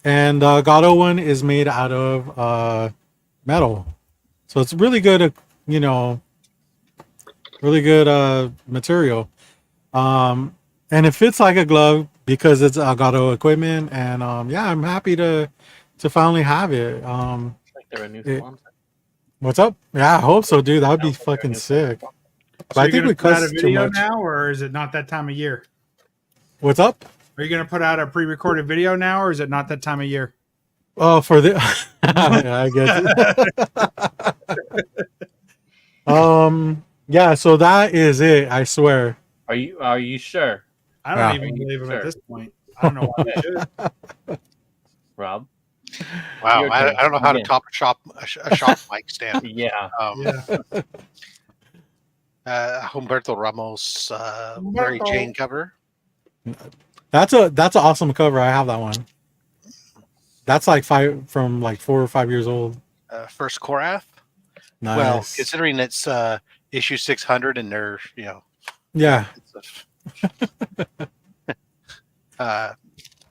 and the Elgato one is made out of metal. So it's really good, really good material. And it fits like a glove because it's Elgato equipment. And yeah, I'm happy to finally have it. Like they're a new sponsor. What's up? Yeah, I hope so, dude. That would be fucking sick. But I think we put out a cussed too video much. now, or is it not that time of year? What's up? Are you going to put out a pre-recorded video now, or is it not that time of year? Oh, for the yeah, I guess. Yeah, so that is it, I swear. Are you sure? I don't even believe him at this point. I don't know why we should. Rob? Wow, I don't know how to top a shop mic stand. Yeah. Humberto Ramos, Mary Jane cover. That's an awesome cover. I have that one. That's like 4 or 5 years old. First Korath. Nice. Well, considering it's issue 600 and they're yeah.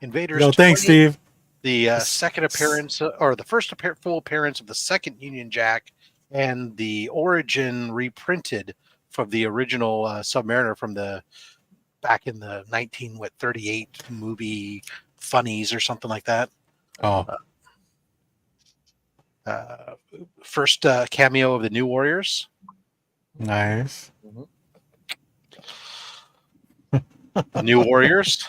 Invaders. Yo, thanks, 20, Steve. The second appearance, or the first full appearance of the second Union Jack, and the origin reprinted from the original Submariner from the back in the 1938 movie Funnies or something like that. Oh. First cameo of the New Warriors. Nice. The New Warriors.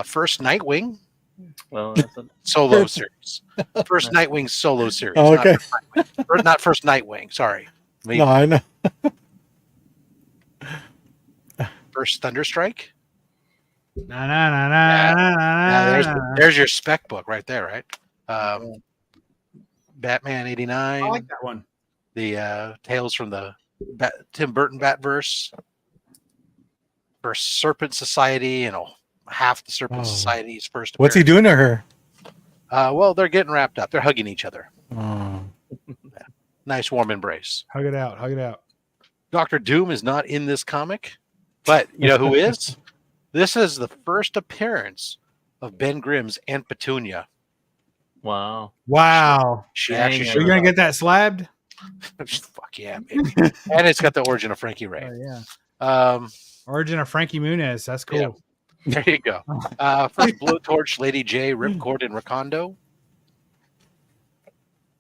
First Nightwing. Well, that's solo series. First Nightwing solo series. Oh, okay. Not first Nightwing. Sorry. No, I know. First Thunderstrike. There's There's your spec book right there, right? Batman '89. I like that one. The Tales from the Tim Burton Batverse. First Serpent Society, half the Serpent Society's first appearance. What's he doing to her? Well, they're getting wrapped up. They're hugging each other. Oh. Nice warm embrace. Hug it out. Hug it out. Dr. Doom is not in this comic, but you know who is? This is the first appearance of Ben Grimm's Aunt Petunia. Wow. She Are actually you showed gonna up. get that slabbed? Fuck yeah, baby. And it's got the origin of Frankie Ray. Yeah. Origin of Frankie Muniz. That's cool. Yeah. There you go. First Blowtorch, Lady J, Ripcord, and Rakondo.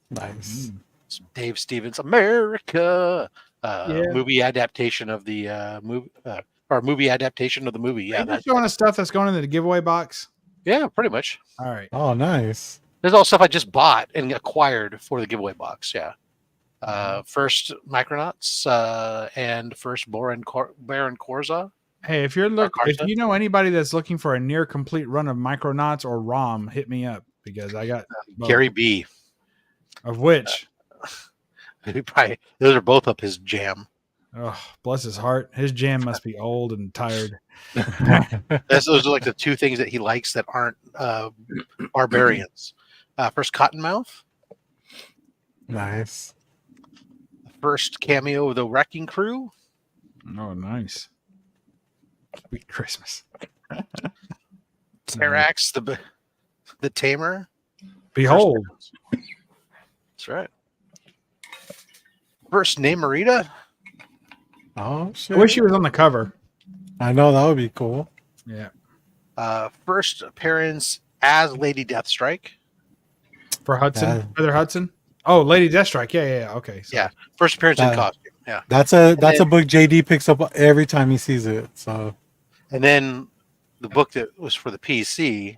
Nice. Dave Stevens, America. Movie adaptation of the movie adaptation of the movie. Yeah, that's showing us stuff that's going into the giveaway box. Yeah, pretty much. All right. Oh, nice. There's all stuff I just bought and acquired for the giveaway box. Yeah. First Micronauts and first Baron Korza. Hey, if you know anybody that's looking for a near complete run of Micronauts or ROM, hit me up because I got Gary B. Of which? Those are both up his jam. Oh, bless his heart. His jam must be old and tired. Those are like the two things that he likes that aren't barbarians. First, Cottonmouth. Nice. First cameo of the Wrecking Crew. Oh, nice. Sweet Christmas. Terax, the Tamer. Behold. That's right. First, Namorita. Oh shit! I wish he was on the cover. I know that would be cool. Yeah. First appearance as Lady Deathstrike. For Hudson. Heather Hudson. Oh, Lady Deathstrike. Yeah. Okay. So. Yeah. First appearance in costume. Yeah. That's a book JD picks up every time he sees it. So. And then the book that was for the PC.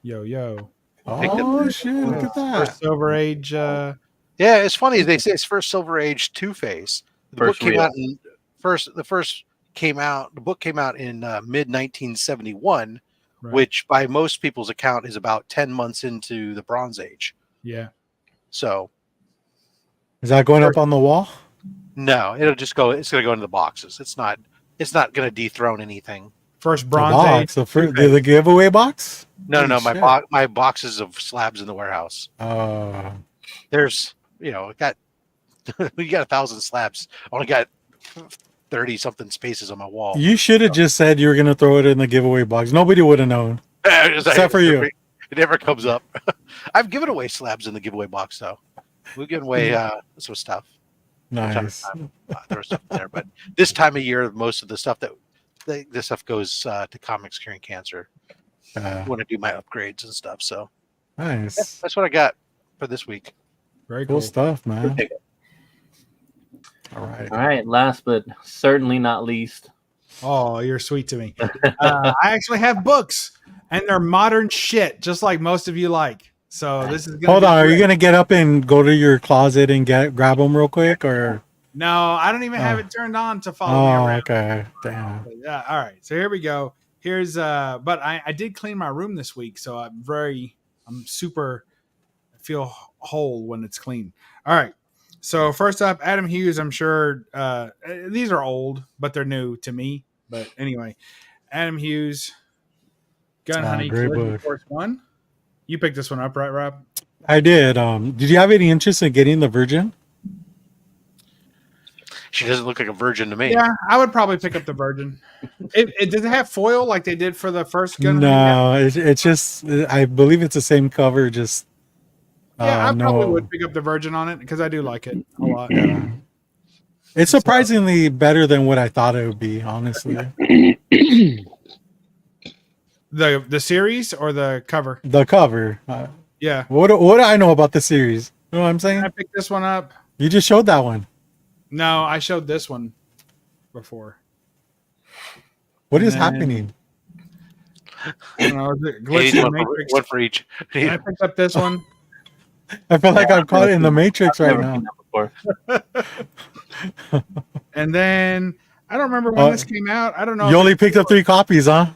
Yo. Oh shit! Look at that. First Silver Age. Yeah, it's funny. They say it's first Silver Age Two-Face. The book came out in the book came out in mid 1971, right. Which by most people's account is about 10 months into the Bronze Age. Yeah. So is that going up on the wall? No, it's going to go into the boxes. It's not going to dethrone anything. First Bronze Age. The giveaway box? No. My boxes of slabs in the warehouse. There's, got you got 1,000 slabs. I only got 30 something spaces on my wall. You should have just said you were going to throw it in the giveaway box. Nobody would have known. Except for you. It never comes up. I've given away slabs in the giveaway box, though. We've given away some stuff. Nice. There was stuff there, but this time of year, most of the stuff this stuff goes to Comics Curing Cancer. When I do my upgrades and stuff. So nice. Yeah, that's what I got for this week. Very cool stuff, man. All right. Last but certainly not least. Oh, you're sweet to me. I actually have books, and they're modern shit, just like most of you like. So this is. Hold on, are you gonna get up and go to your closet and grab them real quick, or? No, I don't even have it turned on to follow me around. Okay. Damn. Yeah. All right. So here we go. Here's but I did clean my room this week, so I feel whole when it's clean. All right. So first up, Adam Hughes. I'm sure these are old, but they're new to me. But anyway, Adam Hughes, Gun Honey Collision Force 1. You picked this one up, right, Rob? I did. Did you have any interest in getting the Virgin? She doesn't look like a virgin to me. Yeah, I would probably pick up the Virgin. Does it have foil like they did for the first Gun? No, it's just. I believe it's the same cover. Just. Yeah, I probably would pick up the Virgin on it because I do like it a lot. Yeah. It's surprisingly better than what I thought it would be, honestly. The series or the cover? The cover. Yeah. What do I know about the series? You know what I'm saying? I picked this one up. You just showed that one. No, I showed this one before. What is happening? I don't know. Glitchy Matrix. One for each. Yeah. I picked up this one. I feel like I'm caught in the Matrix right now. And then I don't remember when this came out. I don't know. You only picked up 3 copies, huh?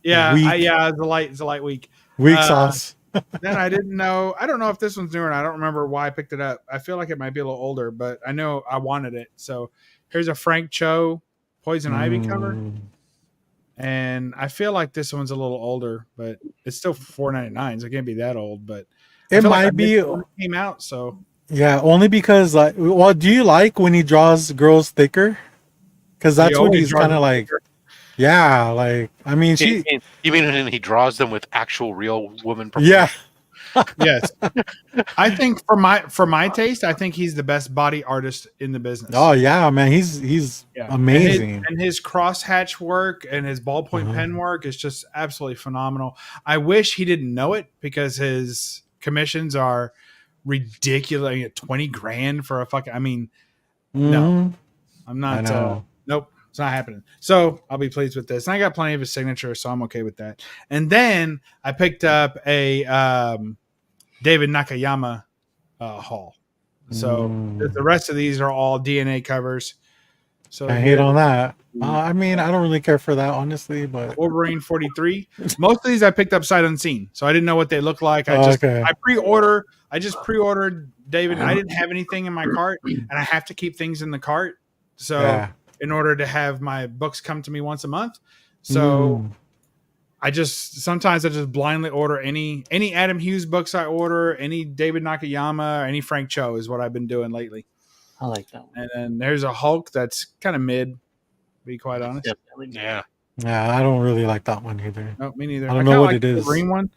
Yeah, it's a light week. Weak sauce. Then I didn't know. I don't know if this one's newer. And I don't remember why I picked it up. I feel like it might be a little older, but I know I wanted it. So here's a Frank Cho Poison Ivy cover. And I feel like this one's a little older, but it's still $4.99, so it can't be that old. But it might be. When it came out, so yeah, only because like, well, do you like when he draws girls thicker? Because that's what he's kind of like. Yeah, like I mean, you mean when he draws them with actual real woman? Yeah. Yes, I think for my taste, I think he's the best body artist in the business. Oh yeah, man, he's amazing, and his crosshatch work and his ballpoint pen work is just absolutely phenomenal. I wish he didn't know it because his commissions are ridiculous. $20,000 for a fucking. I mean, no, I'm not. Nope. It's not happening. So I'll be pleased with this. And I got plenty of his signature, so I'm okay with that. And then I picked up a David Nakayama haul. So the rest of these are all DNA covers. So I hate on that. I mean, I don't really care for that, honestly. But Wolverine 43. Most of these I picked up sight unseen, so I didn't know what they look like. I just pre-ordered David. I didn't have anything in my cart, and I have to keep things in the cart. So Yeah. in order to have my books come to me once a month, so Mm. sometimes I just blindly order any Adam Hughes books I order, any David Nakayama, or any Frank Cho is what I've been doing lately. I like that one. And then there's a Hulk that's kind of mid, to be quite honest. Definitely. Yeah. Yeah, I don't really like that one either. No, me neither. I don't kinda know what like it the is. green one.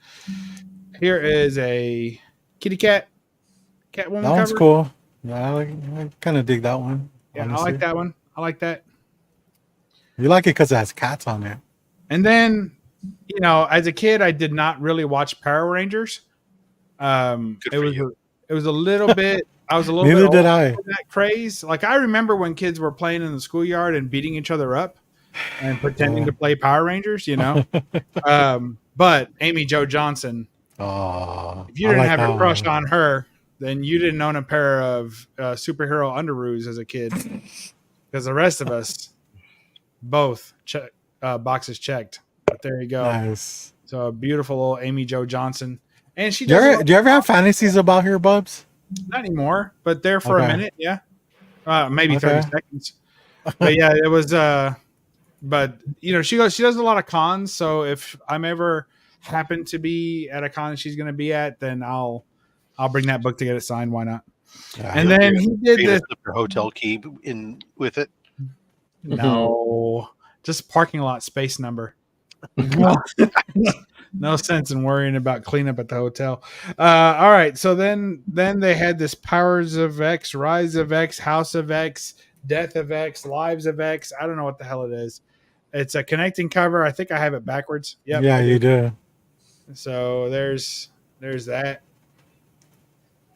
Here is a kitty cat, Catwoman That one's cover. cool. Yeah, I kind of dig that one. Yeah, honestly. I like that one. I like that. You like it because it has cats on it. And then, you know, as a kid, I did not really watch Power Rangers. Good It for was you. it was a little bit. I was a little Neither bit did old I. for that craze. Like I remember when kids were playing in the schoolyard and beating each other up and pretending Yeah. to play Power Rangers. You know, but Amy Jo Johnson. Oh, If you didn't have a crush on her, then you didn't own a pair of superhero underoos as a kid. Because the rest of us, both boxes checked. But there you go. Nice. So a beautiful old Amy Jo Johnson, and she Do does you ever have fantasies about her, Bubs? not anymore, but there for a Okay. minute, yeah, maybe Okay. 30 seconds. But yeah, it was. But you know, she does a lot of cons. So if I'm ever happen to be at a con she's going to be at, then I'll bring that book to get it signed. Why not? Yeah. And then he did You this. slip your hotel key in with it. No, just parking lot space number. No sense in worrying about cleanup at the hotel. All right, so then they had this Powers of X, Rise of X, House of X, Death of X, Lives of X. I don't know what the hell it is. It's a connecting cover. I think I have it backwards. Yep, Yeah, I you do. So there's that.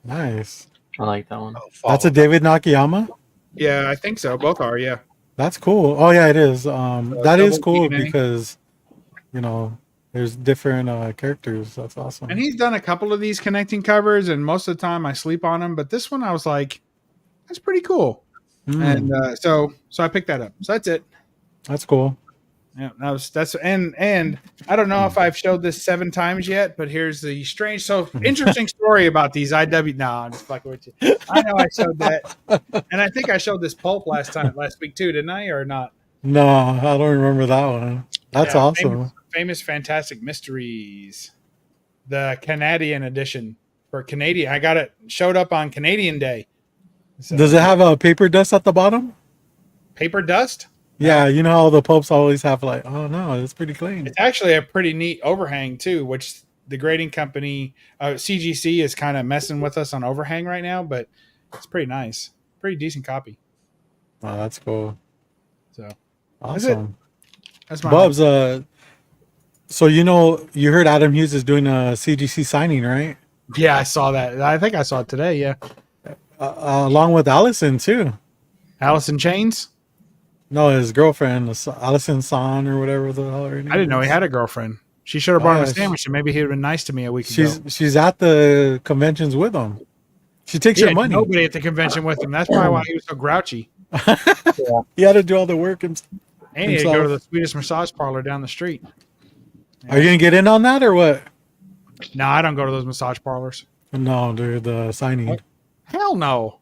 Nice. I like that one. Oh, That's a follow. David Nakayama. Yeah, I think so. Both are. Yeah. That's cool. Oh yeah, it is. That is double cool DNA. because you know there's different characters. That's awesome. And he's done a couple of these connecting covers, and most of the time I sleep on them. But this one, I was like, that's pretty cool. Mm, And so I picked that up. So that's it. that's cool. Yeah, that's and I don't know if I've showed this 7 times yet, but here's the interesting story about these IW. No, I'm just fucking with you. I know I showed that, and I think I showed this pulp last week too, didn't I, or not? No, I don't remember that one. That's Yeah, awesome. Famous Fantastic Mysteries, the Canadian edition for Canadian. I got it showed up on Canadian Day. So, Does it have a paper dust at the bottom? paper dust? Yeah, you know how the popes always have like, oh no, it's pretty clean. It's actually a pretty neat overhang too, which the grading company CGC is kind of messing with us on overhang right now, but it's pretty nice, pretty decent copy. Oh, that's cool. So Awesome. that's my Bubs, so you heard Adam Hughes is doing a CGC signing, right? Yeah, I saw that. I think I saw it today. Yeah, Along with Allison too. Allison Chains. No, his girlfriend, Allison San or whatever the hell her name I didn't know he is. had a girlfriend. She should have brought him a yeah, sandwich, and maybe he'd have been nice to me a week She's ago. she's at the conventions with him. She takes your money. Nobody at the convention with him. That's probably why he was so grouchy. He had to do all the work. And he had to go Himself. to the Swedish massage parlor down the street. Are you gonna get in on that or what? No, I don't go to those massage parlors. No, dude, the signing. What? Hell no.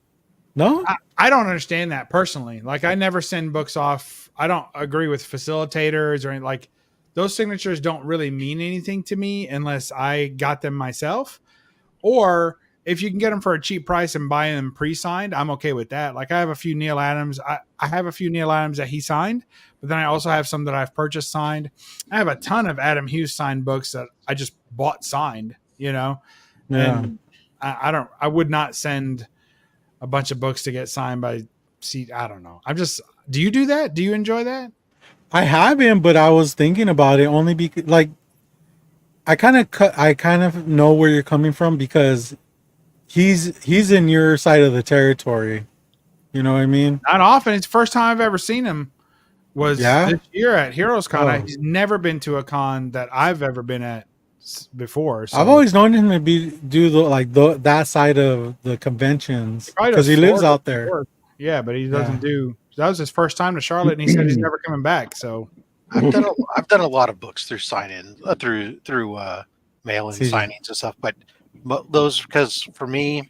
No? I don't understand that personally. Like, I never send books off. I don't agree with facilitators or anything. Like, those signatures don't really mean anything to me unless I got them myself. Or if you can get them for a cheap price and buy them pre-signed, I'm okay with that. Like, I have a few Neil Adams. I have a few Neil Adams that he signed, but then I also have some that I've purchased signed. I have a ton of Adam Hughes signed books that I just bought signed, you know? Yeah. And I would not send a bunch of books to get signed by I don't know. Do you do that? Do you enjoy that? I haven't, but I was thinking about it only because, like, I kind of know where you're coming from because he's in your side of the territory. You know what I mean? Not often. It's the first time I've ever seen him was Yeah? this year at Heroes Con. Oh. He's never been to a con that I've ever been at before. So I've always known him to do that side of the conventions probably because does he lives Florida out there. before. Yeah, but he doesn't Yeah. do. That was his first time to Charlotte, and he said he's never coming back. So I've done a lot of books through sign-in through mail-in CG. signings and stuff, but those, because for me,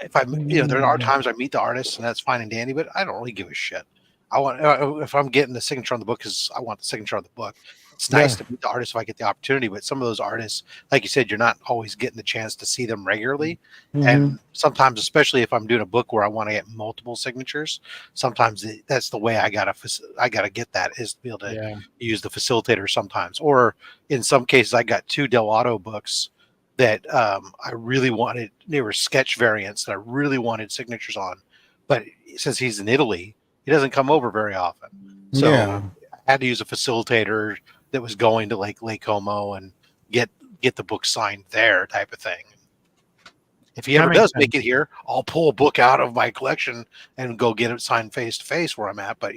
if I'm, there are times I meet the artist, and that's fine and dandy, but I don't really give a shit. I want if I'm getting the signature on the book, because I want the signature on the book. It's nice to meet the artist if I get the opportunity, but some of those artists, like you said, you're not always getting the chance to see them regularly. And sometimes, especially if I'm doing a book where I want to get multiple signatures, sometimes that's the way I gotta get that, is to be able to use the facilitator sometimes. Or in some cases, I got 2 Del Auto books that I really wanted. They were sketch variants that I really wanted signatures on, but since he's in Italy, he doesn't come over very often. So I had to use a facilitator that was going to like Lake Como and get the book signed there, type of thing. If he ever does make it here, I'll pull a book out of my collection and go get it signed face to face where I'm at. But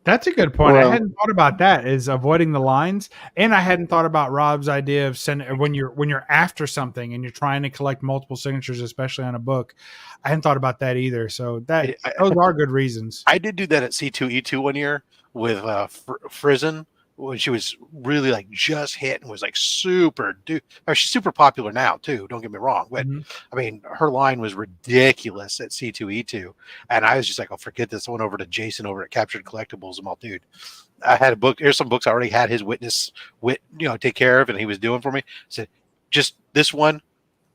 that's a good point. I hadn't thought about that, is avoiding the lines, and I hadn't thought about Rob's idea of when you're after something and you're trying to collect multiple signatures, especially on a book. I hadn't thought about that either. So those are good reasons. I did do that at C2E2 one year with Frizen, when she was really like just hit and was like super she's super popular now too, don't get me wrong, but I mean, her line was ridiculous at C2E2, and I was just like, oh, forget this. I went over to Jason over at Captured Collectibles. I'm all, dude, I had a book, here's some books I already had his take care of, and he was doing for me. I said, just this one,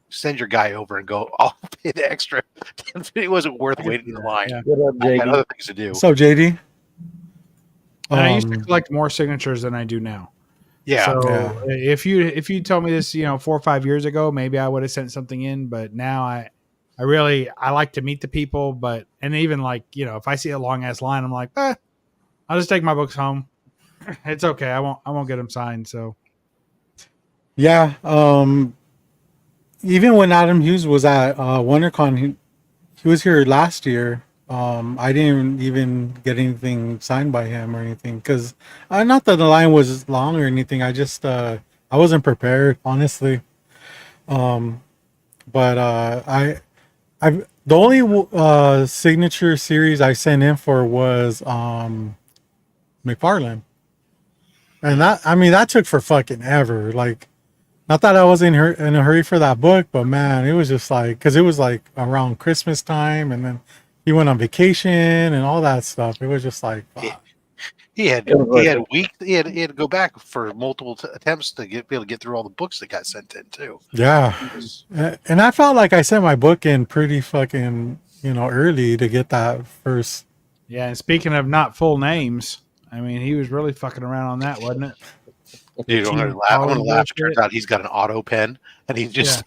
send your guy over and go, I'll pay the extra. It wasn't worth waiting in the line. I had other things to do. So JD, and I used to collect more signatures than I do now. Yeah. So if you told me this, 4 or 5 years ago, maybe I would have sent something in. But now I like to meet the people. And even like, if I see a long ass line, I'm like, I'll just take my books home. It's okay. I won't get them signed. So yeah. Even when Adam Hughes was at WonderCon, he was here last year. I didn't even get anything signed by him or anything, because not that the line was long or anything. I just I wasn't prepared, honestly. But the only signature series I sent in for was McFarlane, and that took for fucking ever. Like, not that I was in a hurry for that book, but man, it was just like, because it was like around Christmas time, and then he went on vacation and all that stuff. It was just like, fuck. He had to go back for multiple attempts to be able to get through all the books that got sent in too. Yeah, and I felt like I sent my book in pretty fucking early to get that first. Yeah, and speaking of not full names, I mean, he was really fucking around on that, wasn't it? Dude, I'm gonna laugh. It turns out he's got an auto pen, and he just. Yeah.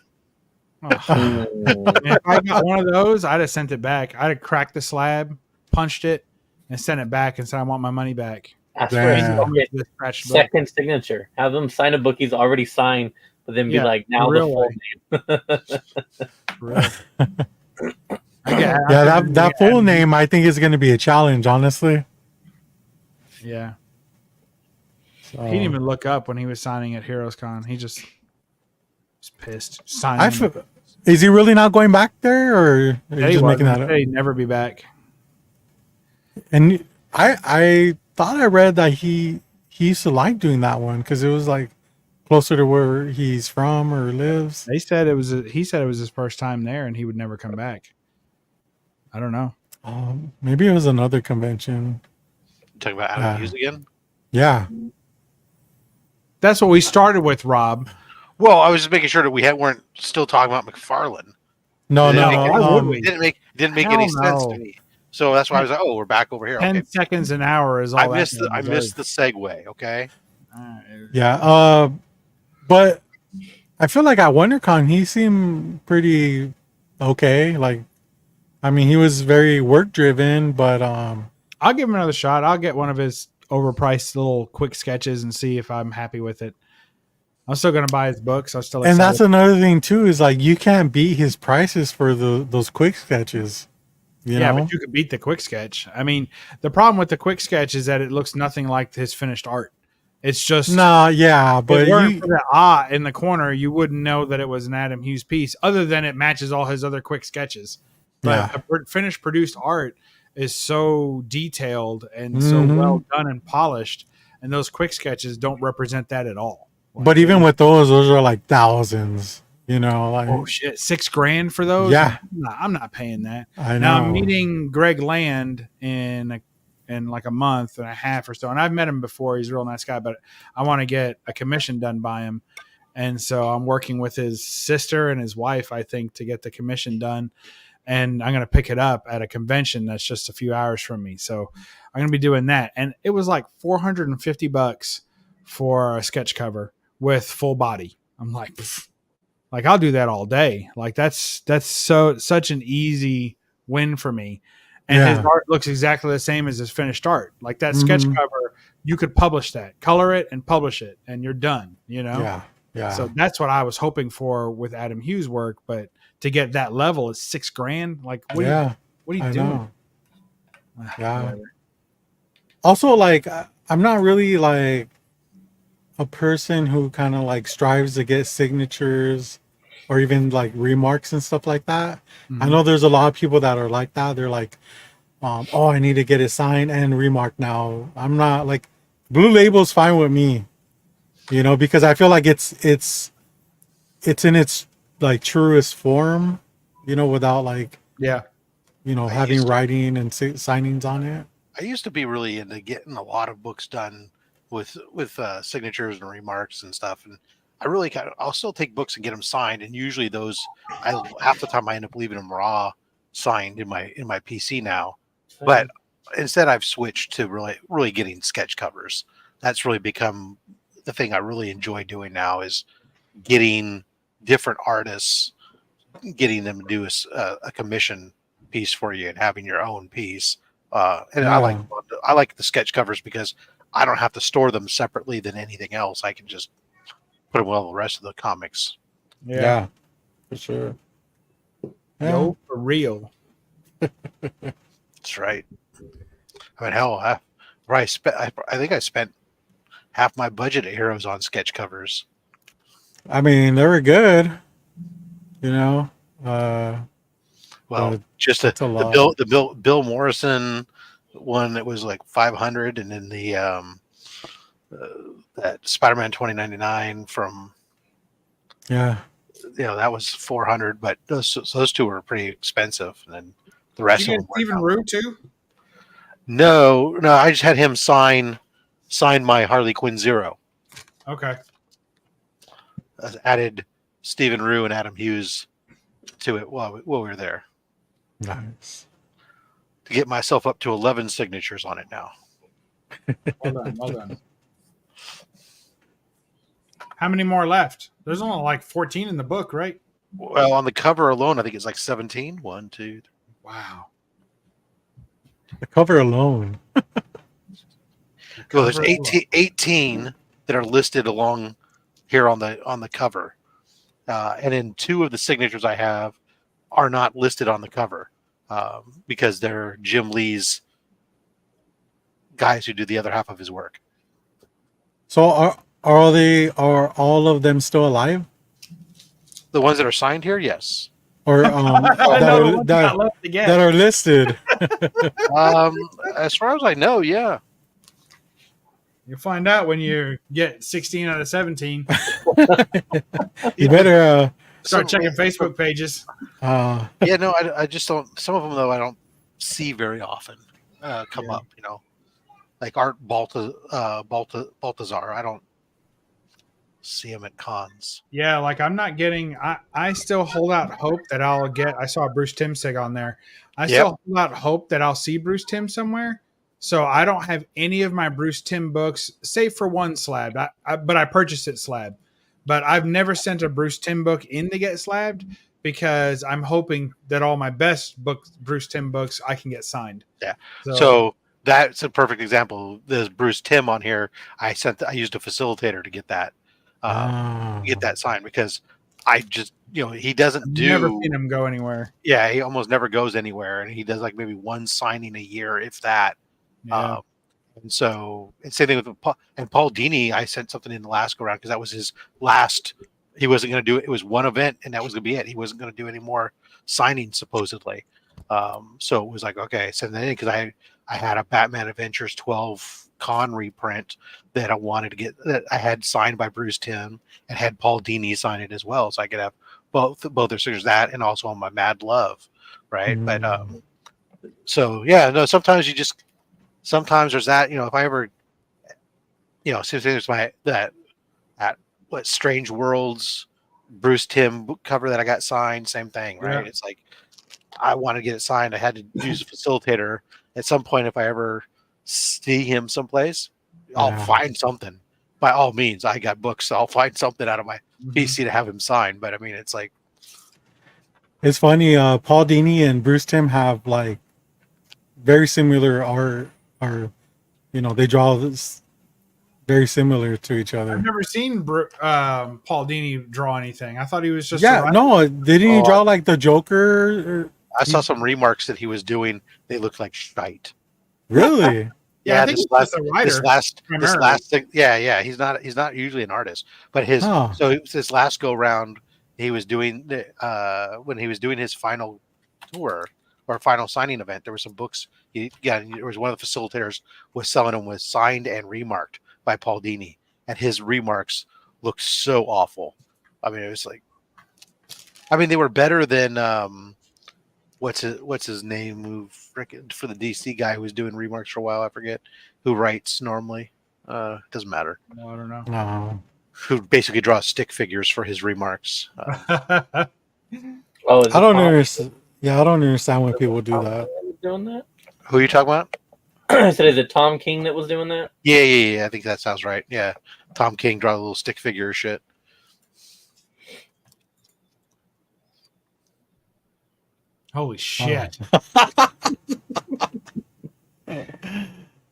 If I got one of those, I'd have sent it back. I'd have cracked the slab, punched it, and sent it back and said, I want my money back. Ask for a second signature. Have them sign a book he's already signed, but then be like, now the full name. That full name, I think, is going to be a challenge, honestly. Yeah. So, he didn't even look up when he was signing at Heroes Con. He just was pissed. Is he really not going back there, or are you just making that up? He'd never be back. And I thought I read that he used to like doing that one because it was like closer to where he's from or lives. He said it was his first time there, and he would never come back. I don't know. Maybe it was another convention. Talking about Adam Hughes again? Yeah. That's what we started with, Rob. Well, I was just making sure that we weren't still talking about McFarlane. No. It didn't make any sense to me. So that's why I was like, oh, we're back over here. 10 seconds an hour is all I missed the segue, okay? Yeah. But I feel like at WonderCon, he seemed pretty okay. Like, I mean, he was very work-driven, but... I'll give him another shot. I'll get one of his overpriced little quick sketches and see if I'm happy with it. I'm still going to buy his books. I'm still excited. And that's another thing too, is like, you can't beat his prices for those quick sketches. You know? But you could beat the quick sketch. I mean, the problem with the quick sketch is that it looks nothing like his finished art. It's just but if it weren't for the in the corner, you wouldn't know that it was an Adam Hughes piece, other than it matches all his other quick sketches. But the finished produced art is so detailed and so well done and polished, and those quick sketches don't represent that at all. But even with those are like thousands, You know, like Oh shit, $6,000 for those? Yeah. I'm not paying that. I Now know. I'm meeting Greg Land in like a month and a half or so, and I've met him before. He's a real nice guy, but I want to get a commission done by him, and so I'm working with his sister and his wife, I think, to get the commission done. And I'm going to pick it up at a convention that's just a few hours from me. So I'm going to be doing that. And it was like $450 for a sketch cover with full body. I'm like, pfft. Like I'll do that all day. Like that's such an easy win for me. And his Yeah. art looks exactly the same as his finished art. Like that sketch Mhm. cover, you could publish that, color it and publish it, and you're done, you know? Yeah. Yeah. So that's what I was hoping for with Adam Hughes' work, but to get that level is $6,000. Like, what yeah. are you I doing? know. Ah, Yeah. whatever. Also, like, I'm not really like a person who kind of like strives to get signatures or even like remarks and stuff like that. I Mhm. know there's a lot of people that are like that. They're like, oh, I need to get it signed and remarked now. I'm not like Blue Label's fine with me, you know, because I feel like it's in its like truest form, you know, without like, Yeah. you know, I having used to- writing and signings on it. I used to be really into getting a lot of books done with signatures and remarks and stuff, and I really I'll still take books and get them signed, and usually those half the time I end up leaving them raw signed in my PC now. But instead, I've switched to really getting sketch covers. That's really become the thing I really enjoy doing now, is getting different artists, getting them to do a commission piece for you and having your own piece. And Yeah. I like the sketch covers because I don't have to store them separately than anything else. I can just put them with all the rest of the comics. Yeah, for sure. Yeah. Yo, for real. That's right. I mean, hell, I think I spent half my budget at Heroes on sketch covers. I mean, they were good, you know. Well, But just that's a lot. the Bill Morrison one that was like 500, and then the that Spider-Man 2099 from, Yeah. that was 400, but those two were pretty expensive, and then the rest You of get them were Stephen Rue too? no, I just had him sign my Harley Quinn Zero. Okay. Added Stephen Rue and Adam Hughes to it while we were there Nice. to get myself up to 11 signatures on it now. Well done. How many more left? There's only like 14 in the book, right? Well, on the cover alone, I think it's like 17. 1, 2, 3. Wow. The cover alone. Well, there's Cover 18 that are listed along here on the cover, and then 2 of the signatures I have are not listed on the cover because they're Jim Lee's guys who do the other half of his work. So are all of them still alive? The ones that are signed here, yes. Or Not left to get. that are listed? As far as I know, yeah. You'll find out when you get 16 out of 17. You better Start checking Facebook pages. Yeah, no, I just don't. Some of them though, I don't see very often come Yeah. up. Like Art Baltazar. I don't see him at cons. Yeah, like I'm not getting. I still hold out hope that I'll get. I saw Bruce Timm's on there. I still hold out hope that I'll see Bruce Timm somewhere. So I don't have any of my Bruce Timm books, save for one slab. But I purchased it slab. But I've never sent a Bruce Timm book in to get slabbed because I'm hoping that all my best Bruce Timm books, I can get signed. Yeah. So that's a perfect example. There's Bruce Timm on here. I used a facilitator to get that signed because I just he doesn't I've do. never seen him go anywhere. Yeah, he almost never goes anywhere, and he does like maybe one signing a year, if that. Yeah. And so, and same thing with Paul Dini. I sent something in the last go round because that was his last. He wasn't going to do it. It was one event, and that was going to be it. He wasn't going to do any more signings supposedly. So it was like, okay, send that in because I had a Batman Adventures 12 con reprint that I wanted to get, that I had signed by Bruce Timm and had Paul Dini sign it as well, so I could have both their signatures, that and also on my Mad Love, right? Mm. But so yeah, no. Sometimes there's that. If I ever, since there's that what Strange Worlds Bruce Timm book cover that I got signed, same thing, right? Yeah. It's like I want to get it signed. I had to use a facilitator at some point. If I ever see him someplace, I'll find something. By all means, I got books, so I'll find something out of my PC to have him sign. But I mean, it's like, it's funny. Paul Dini and Bruce Timm have like very similar art, or they draw this very similar to each other. I've never seen Paul Dini draw anything. I thought he was just didn't he draw like the Joker? I saw some remarks that he was doing. They looked like shite. Really? Yeah, I think he's just a writer. This last thing, yeah. He's not usually an artist, but his last go round, he was doing when he was doing his final tour or final signing event. There were some books. There was one of the facilitators was selling them with signed and remarked by Paul Dini, and his remarks looked so awful. I mean, it was like, they were better than what's his name for the DC guy who was doing remarks for a while. I forget who writes normally. Doesn't matter. No, I don't know. No. Who basically draws stick figures for his remarks. I don't understand. Yeah, I don't understand when people do that. Doing that? Who are you talking about? I said, is it Tom King that was doing that? Yeah. I think that sounds right. Yeah, Tom King draw a little stick figure shit. Holy shit!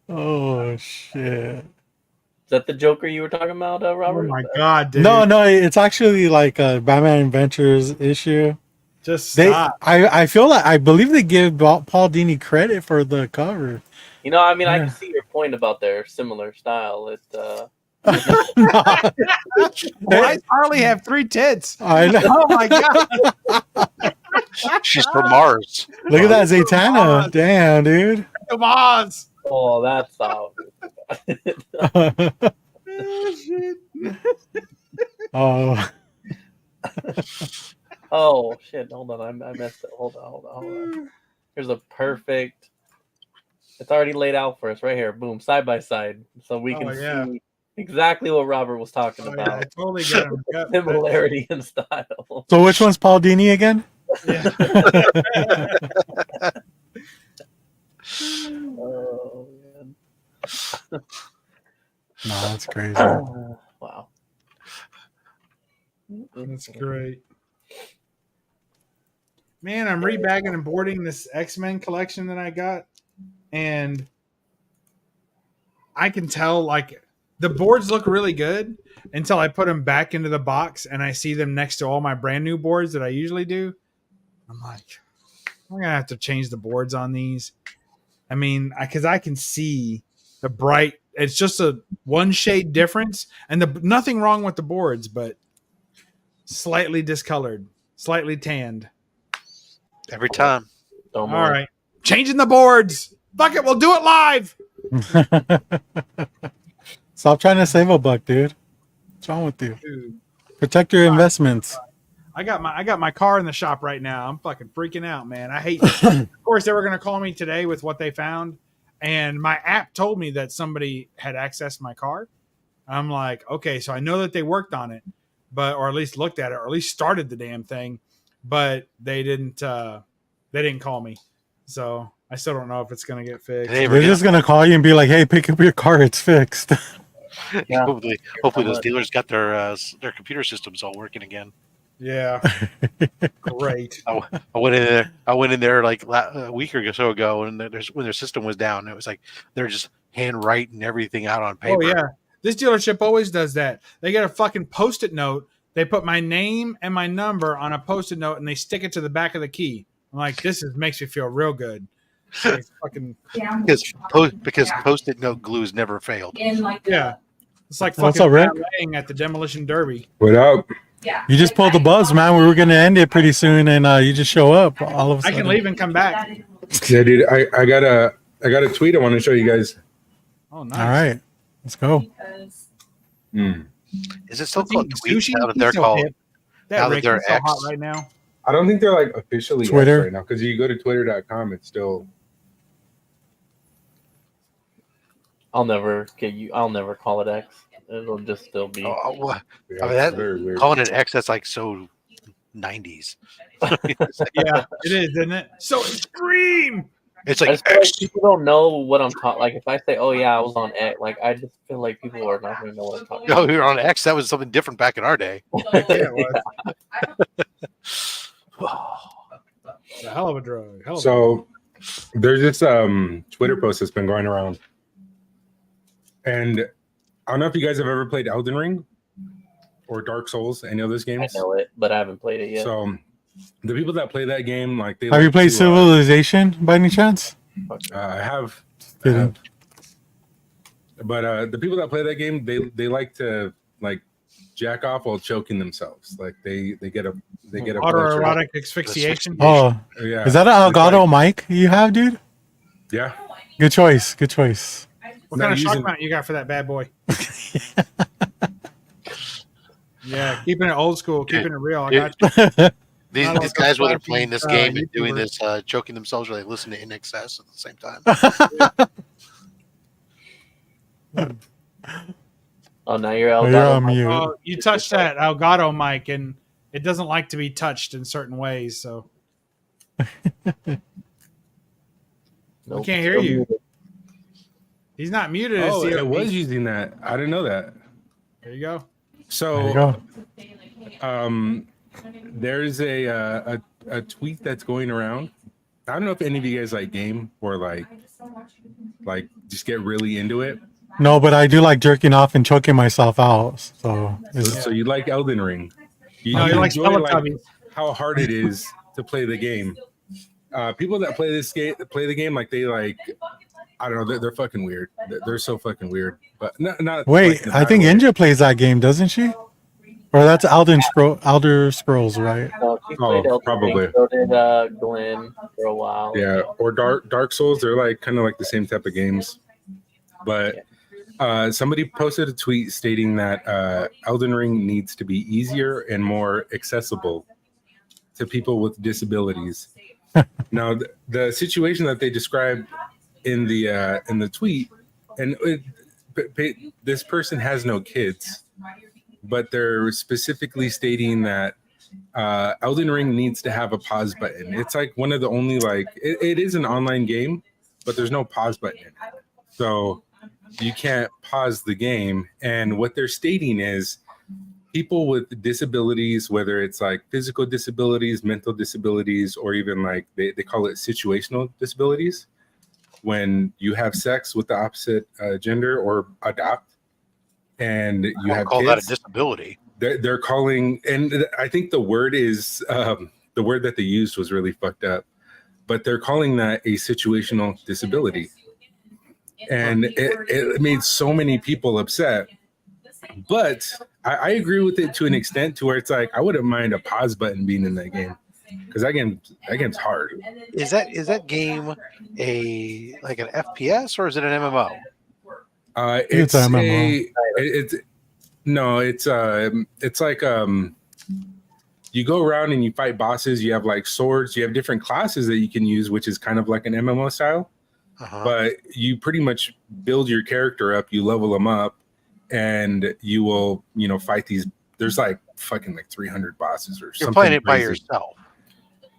Oh shit! Is that the Joker you were talking about, Robert? Oh my god, dude! No, it's actually like a Batman Adventures issue. Just stop. I feel like I believe they give Paul Dini credit for the cover. I can see your point about their similar style. Why does Harley have 3 tits? I know. Oh my god! She's from Mars. Look at that Zatanna. Damn, dude. Come on! Oh, that's out. Oh. Oh shit! Hold on, I messed it. Hold on. Here's a perfect. It's already laid out for us right here. Boom, side by side, so we can see exactly what Robert was talking about. Yeah, I totally get him. Similarity in style. So which one's Paul Dini again? Yeah. Oh man. No, that's crazy. Wow. That's great. Man, I'm rebagging and boarding this X-Men collection that I got, and I can tell like the boards look really good until I put them back into the box and I see them next to all my brand new boards that I usually do. I'm like, I'm gonna have to change the boards on these. I mean, because I can see the bright. It's just a one shade difference, and nothing wrong with the boards, but slightly discolored, slightly tanned. Every time. All right, changing the boards. Fuck it, we'll do it live. Stop trying to save a buck, dude. What's wrong with you? Dude. Protect your investments. I got my car in the shop right now. I'm fucking freaking out, man. I hate it. Of course, they were going to call me today with what they found, and my app told me that somebody had accessed my car. I'm like, okay, so I know that they worked on it, or at least looked at it, or at least started the damn thing, but they didn't call me. So I still don't know if it's going to get fixed. They're just going to call you and be like, hey, pick up your car. It's fixed. Yeah. Hopefully those dealers got their computer systems all working again. Yeah. Great. I went in there like a week or so ago, and when their system was down, it was like they're just handwriting everything out on paper. Oh yeah, this dealership always does that. They get a fucking Post-it note. They put my name and my number on a Post-it note, and they stick it to the back of the key. I'm like, makes me feel real good. Like, fucking because Post-it note glues never failed. Yeah, it's like What's fucking up, Rick? balleting at the demolition derby. What up? Yeah. You just pulled the buzz, man. We were going to end it pretty soon, and you just show up all of a I sudden. can leave and come back. Yeah, dude. I got a tweet I want to show you guys. Oh, nice. All right. Let's go. Because Mm. Is it still What's called eating tweets sushi? now that He's they're so called? hip. That Now that Rick they're is so hot X. right now. I don't think they're like officially X Twitter. right now because you go to twitter.com, it's still. I'll never call it X. It'll just still be. Oh, what? Yeah, I mean, it's that, very weird. calling it X, that's like so 90s. Yeah, it is, isn't it? So extreme. It's I like just feel like X. people don't know what I'm talking. Like if I say, "Oh yeah, I was on X," like I just feel like people are not going to know what I'm talking No, about. we were on X. That was something different back in our day. Yeah, it was. It's a hell of a drug. Hell of a So there's this Twitter post that's been going around, and I don't know if you guys have ever played Elden Ring or Dark Souls, any of those I games. know it, but I haven't played it yet. So the people that play that game, like they Have you like played to, Civilization by any chance? I have, Kidding. but the people that play that game, they like to like jack off while choking themselves. Like they get a pleasure. autoerotic asphyxiation. Oh, Yeah, is that an It's like- Elgato mic you have, dude? Yeah, Good choice. Good choice. What Not kind of shock using- mount you got for that bad boy? Yeah, keeping it old school, keeping it real. I got you. These, Not these like guys, those when they're flashy, playing this game and doing YouTubers. this, choking themselves, while they listen to NXS at the same time. Oh, now you're Oh, Elgato. you're on mute. Oh, you touched that Elgato mic, and it doesn't like to be touched in certain ways. So we Nope. can't hear you. He's not muted. Oh, it's it was using that. I didn't know that. There you go. There you So, go. there's a tweet that's going around. I don't know if any of you guys like game or like just get really into it. No, but I do like jerking off and choking myself out. So So you like Elden Ring? No, you like enjoy, Teletubbies. how hard it is to play the game. People that play the game like they like. I don't know. They're fucking weird. They're so fucking weird. But not. wait, like, I think way. Inja plays that game, doesn't she? Or that's Elder Scrolls, right? No, she Oh, played Elden probably. Ring, so did Glenn for a while. Yeah, or Dark Souls. They're like kind of like the same type of games. But somebody posted a tweet stating that Elden Ring needs to be easier and more accessible to people with disabilities. Now, the situation that they described in the tweet, and this person has no kids, but they're specifically stating that Elden Ring needs to have a pause button. It's like one of the only it is an online game, but there's no pause button in it. So you can't pause the game. And what they're stating is people with disabilities, whether it's like physical disabilities, mental disabilities, or even like they call it situational disabilities, when you have sex with the opposite gender or adopt and you Don't have call kids, that a disability. they're calling, and I think the word is the word that they used was really fucked up, but they're calling that a situational disability. And it made so many people upset. But I agree with it to an extent to where it's like I wouldn't mind a pause button being in that game, because that game's hard. Is that game like an FPS or is it an MMO? It's an MMO. It's like you go around and you fight bosses. You have like swords. You have different classes that you can use, which is kind of like an MMO style. Uh-huh. But you pretty much build your character up, you level them up, and you will, fight these. There's like fucking like 300 bosses or You're something. playing it by crazy. yourself.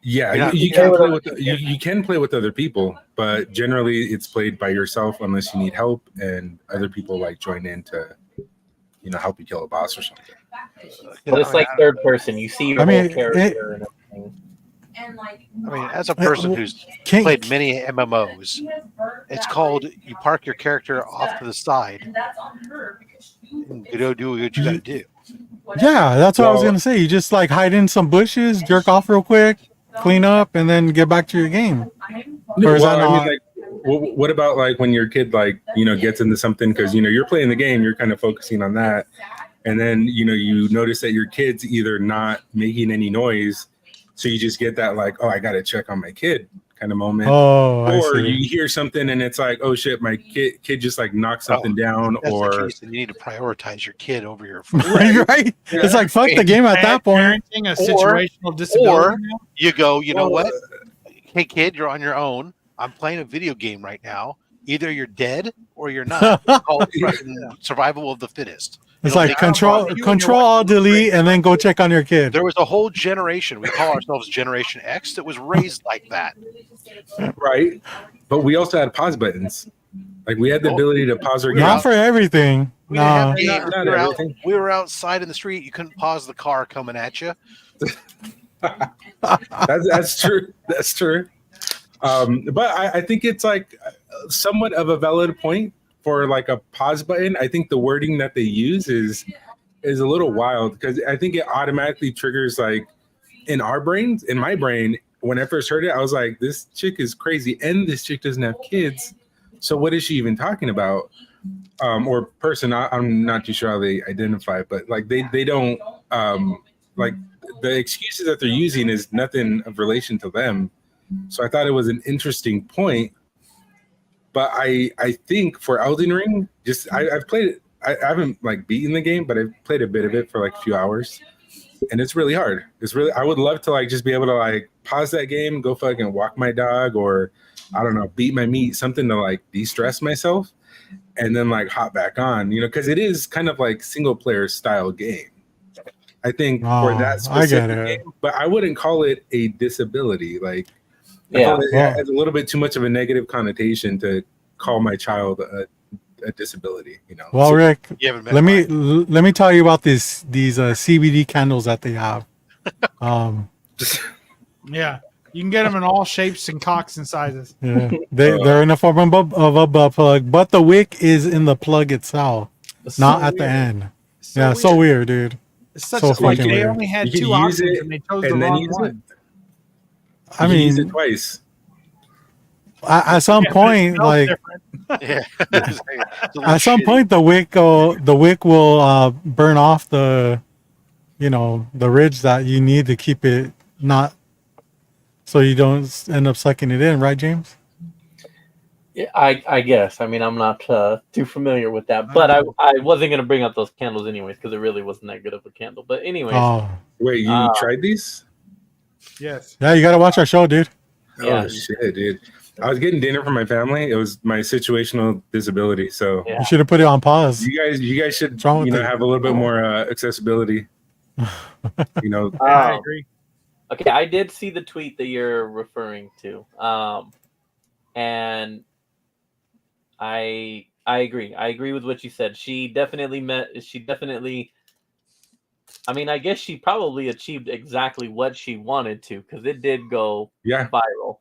Yeah, You're not- you can play with you can play with other people, but generally it's played by yourself unless you need help and other people like join in to, help you kill a boss or something. But it's like third person. You see your I mean, whole character and everything. I mean, as a person who's Can't- played many MMOs, it's called you park your character off to the side and go do what you got to do. Yeah, that's what I was Well- gonna say. You just like hide in some bushes, jerk off real quick, clean up, and then get back to your game. Or is that not- What about like when your kid gets into something because you're playing the game, you're kind of focusing on that, and then you notice that your kid's either not making any noise, so you just get that like, oh, I got to check on my kid kind of moment. Oh, I Or see. you hear something and it's like, oh shit, my kid just like knocked something down. That's the Or case, then you need to prioritize your kid over your Right? It's like fuck the game at that point. Parenting a situational disability. or you go, you know what? Hey kid, you're on your own. I'm playing a video game right now. Either you're dead or you're not. It's called fucking survival of the fittest. It's It'll like make- control alt delete and then go check on your kid. There was a whole generation, we call ourselves Generation X, that was raised like that. right. But we also had pause buttons. Like we had the ability to pause our game. Not for everything. We didn't have No. games. Not We were everything. we were outside in the street. You couldn't pause the car coming at you. That's true. That's true. But I think it's like somewhat of a valid point for like a pause button. I think the wording that they use is a little wild because I think it automatically triggers like in our brains, in my brain, when I first heard it, I was like, this chick is crazy and this chick doesn't have kids. So what is she even talking about? Or person, I'm not too sure how they identify, but like they don't like the excuses that they're using is nothing of relation to them. So I thought it was an interesting point. But I think for Elden Ring, just I've played it. I haven't like beaten the game, but I've played a bit of it for like a few hours, and it's really hard. It's really I would love to like just be able to like pause that game, go fucking walk my dog, or I don't know, beat my meat, something to like de-stress myself, and then like hop back on. You know, because it is kind of like single player style game. I think for that specific game, but I wouldn't call it a disability. Like. Yeah, It has a little bit too much of a negative connotation to call my child a disability. You know. Well, Rick, You haven't met let me tell you about these CBD candles that they have. Yeah, you can get them in all shapes and cocks and sizes. Yeah, they're in the form of a butt plug, but the wick is in the plug itself, not at the end. Yeah, so weird, dude. It's such So like fucking they weird. only had You can two use options it and they chose the and then wrong use one. I You can use it mean, twice. at some Yeah, but it point, smells like different. Yeah. It's a little at some shitty. point, the wick will burn off the ridge that you need to keep it not, so you don't end up sucking it in, right, James? Yeah, I guess. I mean, I'm not too familiar with that, but I wasn't gonna bring up those candles anyways because it really wasn't that good of a candle. But anyways, Oh, Wait, you tried these? Yes. yeah, you gotta watch our show, dude. Yeah. Oh shit, dude! I was getting dinner for my family. It was my situational disability, so Yeah. You should have put it on pause. you guys should What's wrong with it? have a little bit more accessibility. You know, I agree. okay, I did see the tweet that you're referring to, and I agree. I agree with what you said. She definitely I mean, I guess she probably achieved exactly what she wanted to because it did go yeah. viral.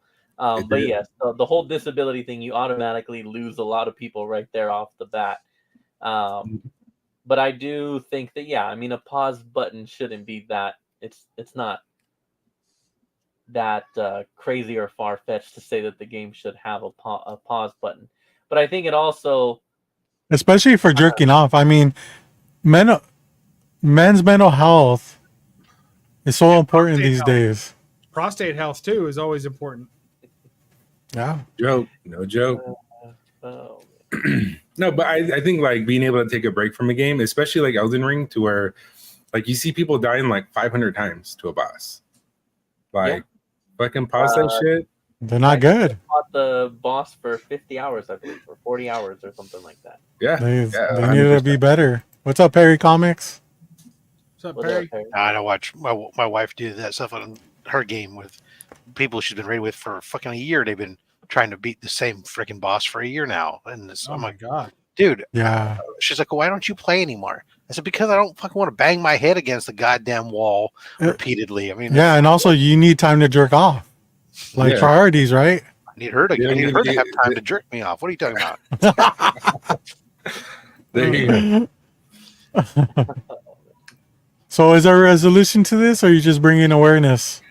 It But did. yes, the whole disability thing, you automatically lose a lot of people right there off the bat. But I do think that, yeah, I mean, a pause button shouldn't be that. It's not that crazy or far-fetched to say that the game should have a pause button. But I think it also... Especially for jerking off. I mean, men's mental health is so important prostate these health. days. Prostate health too is always important. Yeah. Joke, no joke. Oh, No, but I think like being able to take a break from a game, especially like Elden Ring, to where like you see people dying like 500 times to a boss. Like fucking pause that shit. They're not good. fought the boss for 50 hours, I believe, or 40 hours or something like that. Yeah. They yeah, needed to be better. What's up, Perry Comics? What's up, What's up, Perry? Perry? I don't watch my wife do that stuff on her game with people she's been raided with for fucking a year. They've been trying to beat the same freaking boss for a year now. And Oh I'm my like, god. dude, Yeah. she's like, why don't you play anymore? I said, because I don't fucking want to bang my head against the goddamn wall repeatedly. I mean, Yeah, and also you need time to jerk off. Like Yeah. priorities, right? I need her to, You I don't need need her to to have be- time to jerk me off. What are you talking about? There you go. So is there a resolution to this, or are you just bringing awareness?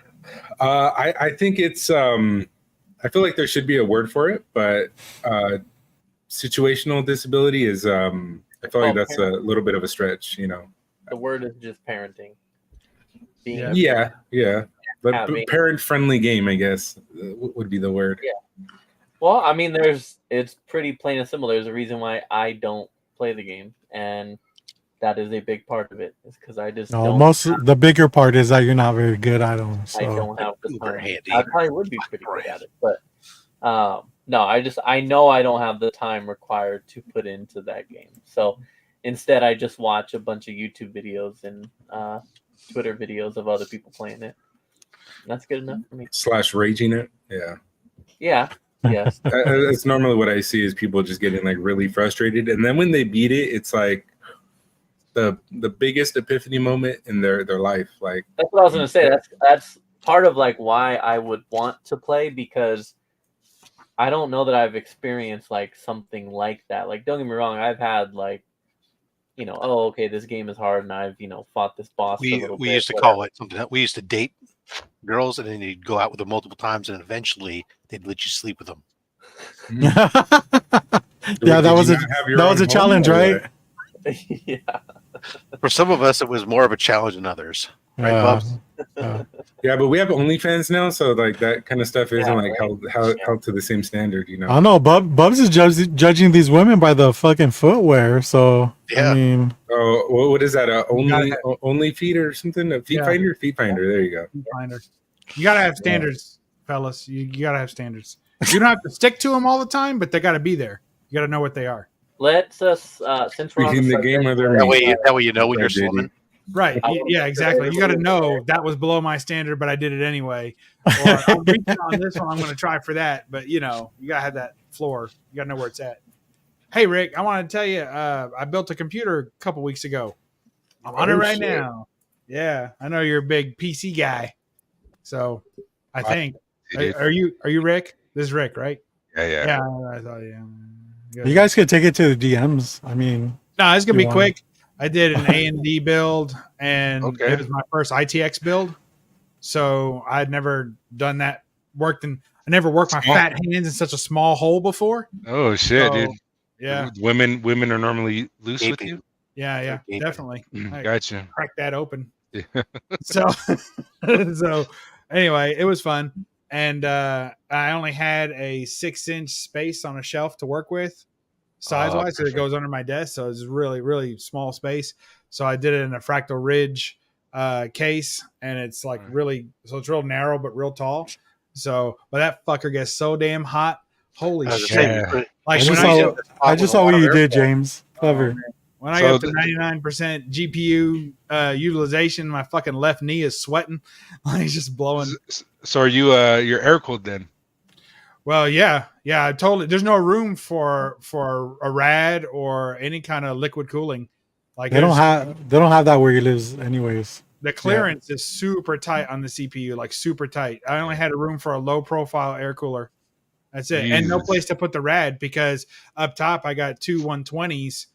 I think it's I feel like there should be a word for it, but situational disability is I feel like that's a little bit of a stretch, you know. The word is just parenting. Being Yeah. a Yeah. But having. parent-friendly game, I guess, would be the word. Yeah. Well, I mean, it's pretty plain and simple. There's a reason why I don't play the game, and that is a big part of it. Is because I just No, don't. the bigger part is that you're not very good at them. So. I don't have the Uber time. handy. I probably would be pretty good at it, but no, I know I don't have the time required to put into that game. So instead, I just watch a bunch of YouTube videos and Twitter videos of other people playing it. And that's good enough for me. / raging it. Yeah. Yeah. Yes. That's normally what I see is people just getting like really frustrated, and then when they beat it, it's like the biggest epiphany moment in their life. Like that's what I was gonna say. That's part of like why I would want to play, because I don't know that I've experienced like something like that. Like, don't get me wrong, I've had like, oh, okay, this game is hard, and I've fought this boss. We bit, used to whatever. call it something. We used to date girls, and then you'd go out with them multiple times, and eventually they'd let you sleep with them. Yeah, that was a challenge, right? Yeah. For some of us, it was more of a challenge than others. Right, Yeah. Bubs? Yeah, but we have OnlyFans now, so like that kind of stuff isn't like right. held to the same standard, I don't know. Bubs is judging these women by the fucking footwear. So Yeah. I mean, Oh, what is that? Only feet or something? A feet Yeah. finder? Feet finder. There you go. Finder. You gotta have standards, fellas. You gotta have standards. You don't have to stick to them all the time, but they gotta be there. You gotta know what they are. Let's since we're on Speaking the subject, game, other That way you know when you're JD. swimming. Right. Yeah, exactly. You got to know that was below my standard, but I did it anyway. Or I'm reaching on this one, I'm going to try for that. But, you got to have that floor. You got to know where it's at. Hey, Rick, I want to tell you, I built a computer a couple weeks ago. I'm on it right now. Yeah, I know you're a big PC guy. So I think. Are you Rick? This is Rick, right? Yeah. Yeah, I thought, yeah. you guys could take it to the DMs. I mean, No, it's gonna You be want- quick. I did an A&D build, and Okay. it was my first ITX build. So I'd never done that. I never worked my fat hands in such a small hole before. Oh shit, So, dude. Yeah, Women are normally loose with Gaping. you. yeah, Okay. definitely. I Gotcha. cracked that open. Yeah. So, anyway, it was fun, and I only had a 6-inch space on a shelf to work with, size wise, so it perfect. goes under my desk. So it's really, really small space. So I did it in a fractal ridge case, and it's like it's real narrow but real tall. So, but that fucker gets so damn hot. Holy I was shit! saying, Yeah. you put it- Like I just saw what you did, James. Oh, Clever. man. When I So got to 99% GPU utilization, my fucking left knee is sweating. Like it's just blowing. So are you you're air cooled then? Well, yeah. I totally. There's no room for a rad or any kind of liquid cooling. Like They don't have that where he lives, anyways. the clearance is super tight on the CPU, like super tight. I only had a room for a low profile air cooler. That's it, and no Jesus. place to put the rad because up top I got two 120s.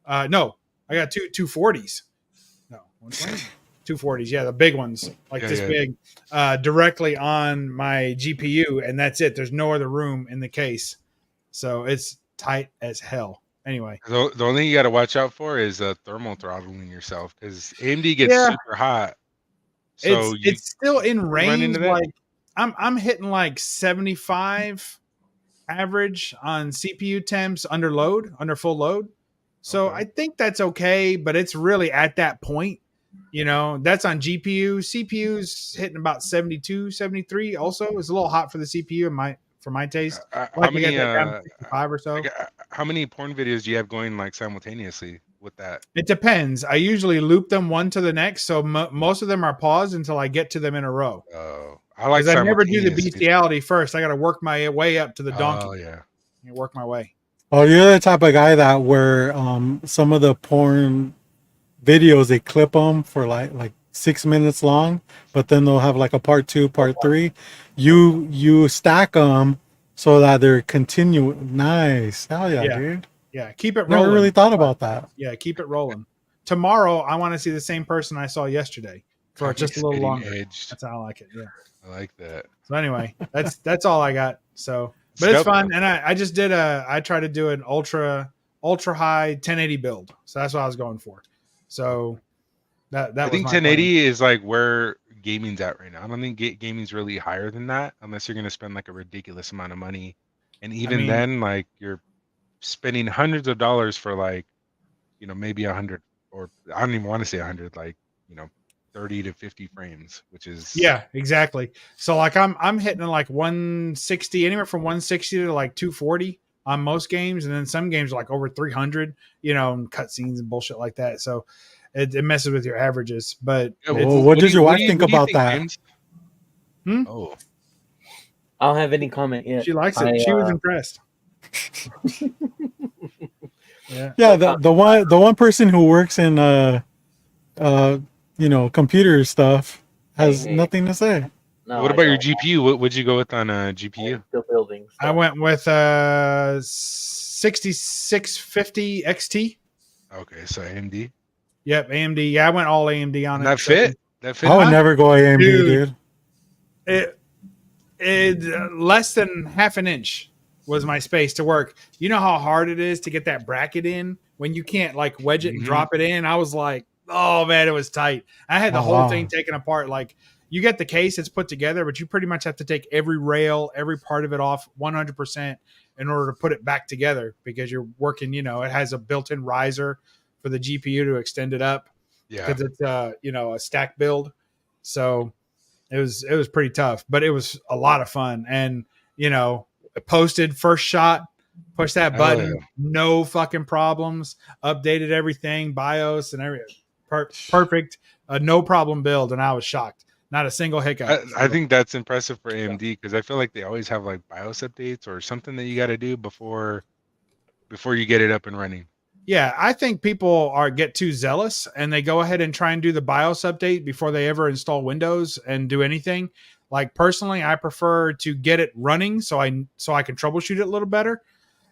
No, I got two 240s. No, 120s. 240s, yeah, the big ones, like this big, directly on my GPU, and that's it. There's no other room in the case, so it's tight as hell. Anyway, The only thing you got to watch out for is thermal throttling yourself, because AMD gets super hot. So it's still in range. into that? Like I'm hitting like 75 average on CPU temps under full load. So Okay. I think that's okay, but it's really at that point. That's on GPU. CPU's hitting about 72, 73. Also, it's a little hot for the CPU for my taste. how many 65 or so. how many porn videos do you have going like simultaneously with that? It depends. I usually loop them one to the next, so most of them are paused until I get to them in a row. Oh, I like. Because I never do the simultaneous. bestiality first. I got to work my way up to the donkey. Oh yeah. Work my way. Oh, you're the type of guy that where some of the porn videos they clip them for like 6 minutes long, but then they'll have like a part 2, part 3. You stack them so that they're continuing. Nice, hell yeah, dude. Yeah, keep it rolling. Never really thought about that. Yeah, keep it rolling. Tomorrow, I want to see the same person I saw yesterday for just a little longer. Edged. That's how I like it. Yeah. I like that. So anyway, that's all I got. So, but it's fun, and I just did I tried to do an ultra high 1080 build. So that's what I was going for. So that I was think my 1080 is like where gaming's at right now. I don't think gaming's really higher than that unless you're gonna spend like a ridiculous amount of money. And even then, like you're spending hundreds of dollars for like, maybe 100, or I don't even want to say 100, like 30 to 50 frames, which is Yeah, exactly. So like I'm hitting like 160, anywhere from 160 to like 240 on most games, and then some games are like over 300, and cutscenes and bullshit like that. So it messes with your averages. But what does your wife think about that? James? Oh, I don't have any comment yet. she likes it. She was impressed. Yeah, the one person who works in computer stuff has nothing to say. No, what about your GPU? What would you go with on GPU? Still building. I went with 6650 XT. Okay, so AMD. Yep, AMD. Yeah, I went all AMD on And it. that fit? That fit? I would never go AMD, dude. It less than half an inch was my space to work. You know how hard it is to get that bracket in when you can't like wedge it and drop it in? I was like, oh man, it was tight. I had the whole thing taken apart. Like you get the case, it's put together, but you pretty much have to take every rail, every part of it off 100% in order to put it back together because you're working, it has a built-in riser for the GPU to extend it up. Yeah. Because it's a stack build. So it was pretty tough, but it was a lot of fun. And posted first shot, push that button, no fucking problems, updated everything, BIOS and everything. Perfect, no problem build, and I was shocked. Not a single hiccup. I think that's impressive for AMD because I feel like they always have like BIOS updates or something that you got to do before you get it up and running. Yeah, I think people get too zealous and they go ahead and try and do the BIOS update before they ever install Windows and do anything. Like personally, I prefer to get it running so I can troubleshoot it a little better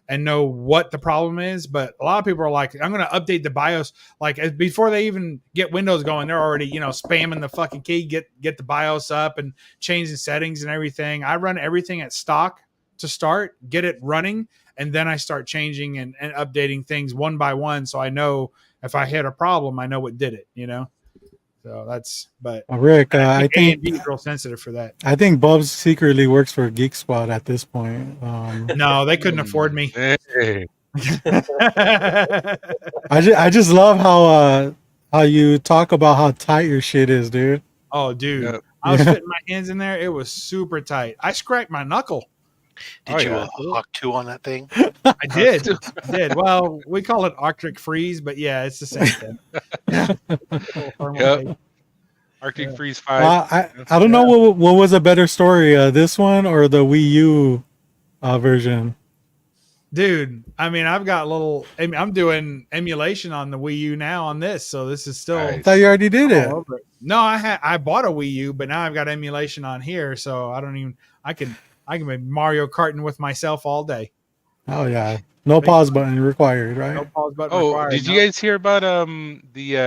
and know what the problem is. But a lot of people are like, I'm going to update the BIOS. Like before they even get Windows going, they're already, spamming the fucking key, get the BIOS up and changing settings and everything. I run everything at stock to start, get it running. And then I start changing and updating things one by one. So I know if I hit a problem, I know what did it, So that's, but Rick, I think AMD is real sensitive for that. I think Bubs secretly works for Geek Squad at this point. No, they couldn't afford me. Hey. I just love how you talk about how tight your shit is, dude. Oh, dude, Yep. I was fitting my hands in there. It was super tight. I scrapped my knuckle. Did you Hawk 2 on that thing? I did. Well, we call it Arctic Freeze, but yeah, it's the same thing. Yep. Arctic Freeze 5. I don't know what was a better story, this one or the Wii U version. Dude, I mean, I'm doing emulation on the Wii U now on this, so this is still. I thought you already did it. No, I bought a Wii U, but now I've got emulation on here, so I can be Mario Karting with myself all day. Oh yeah, no pause button required, right? No pause button required. Did you guys hear about the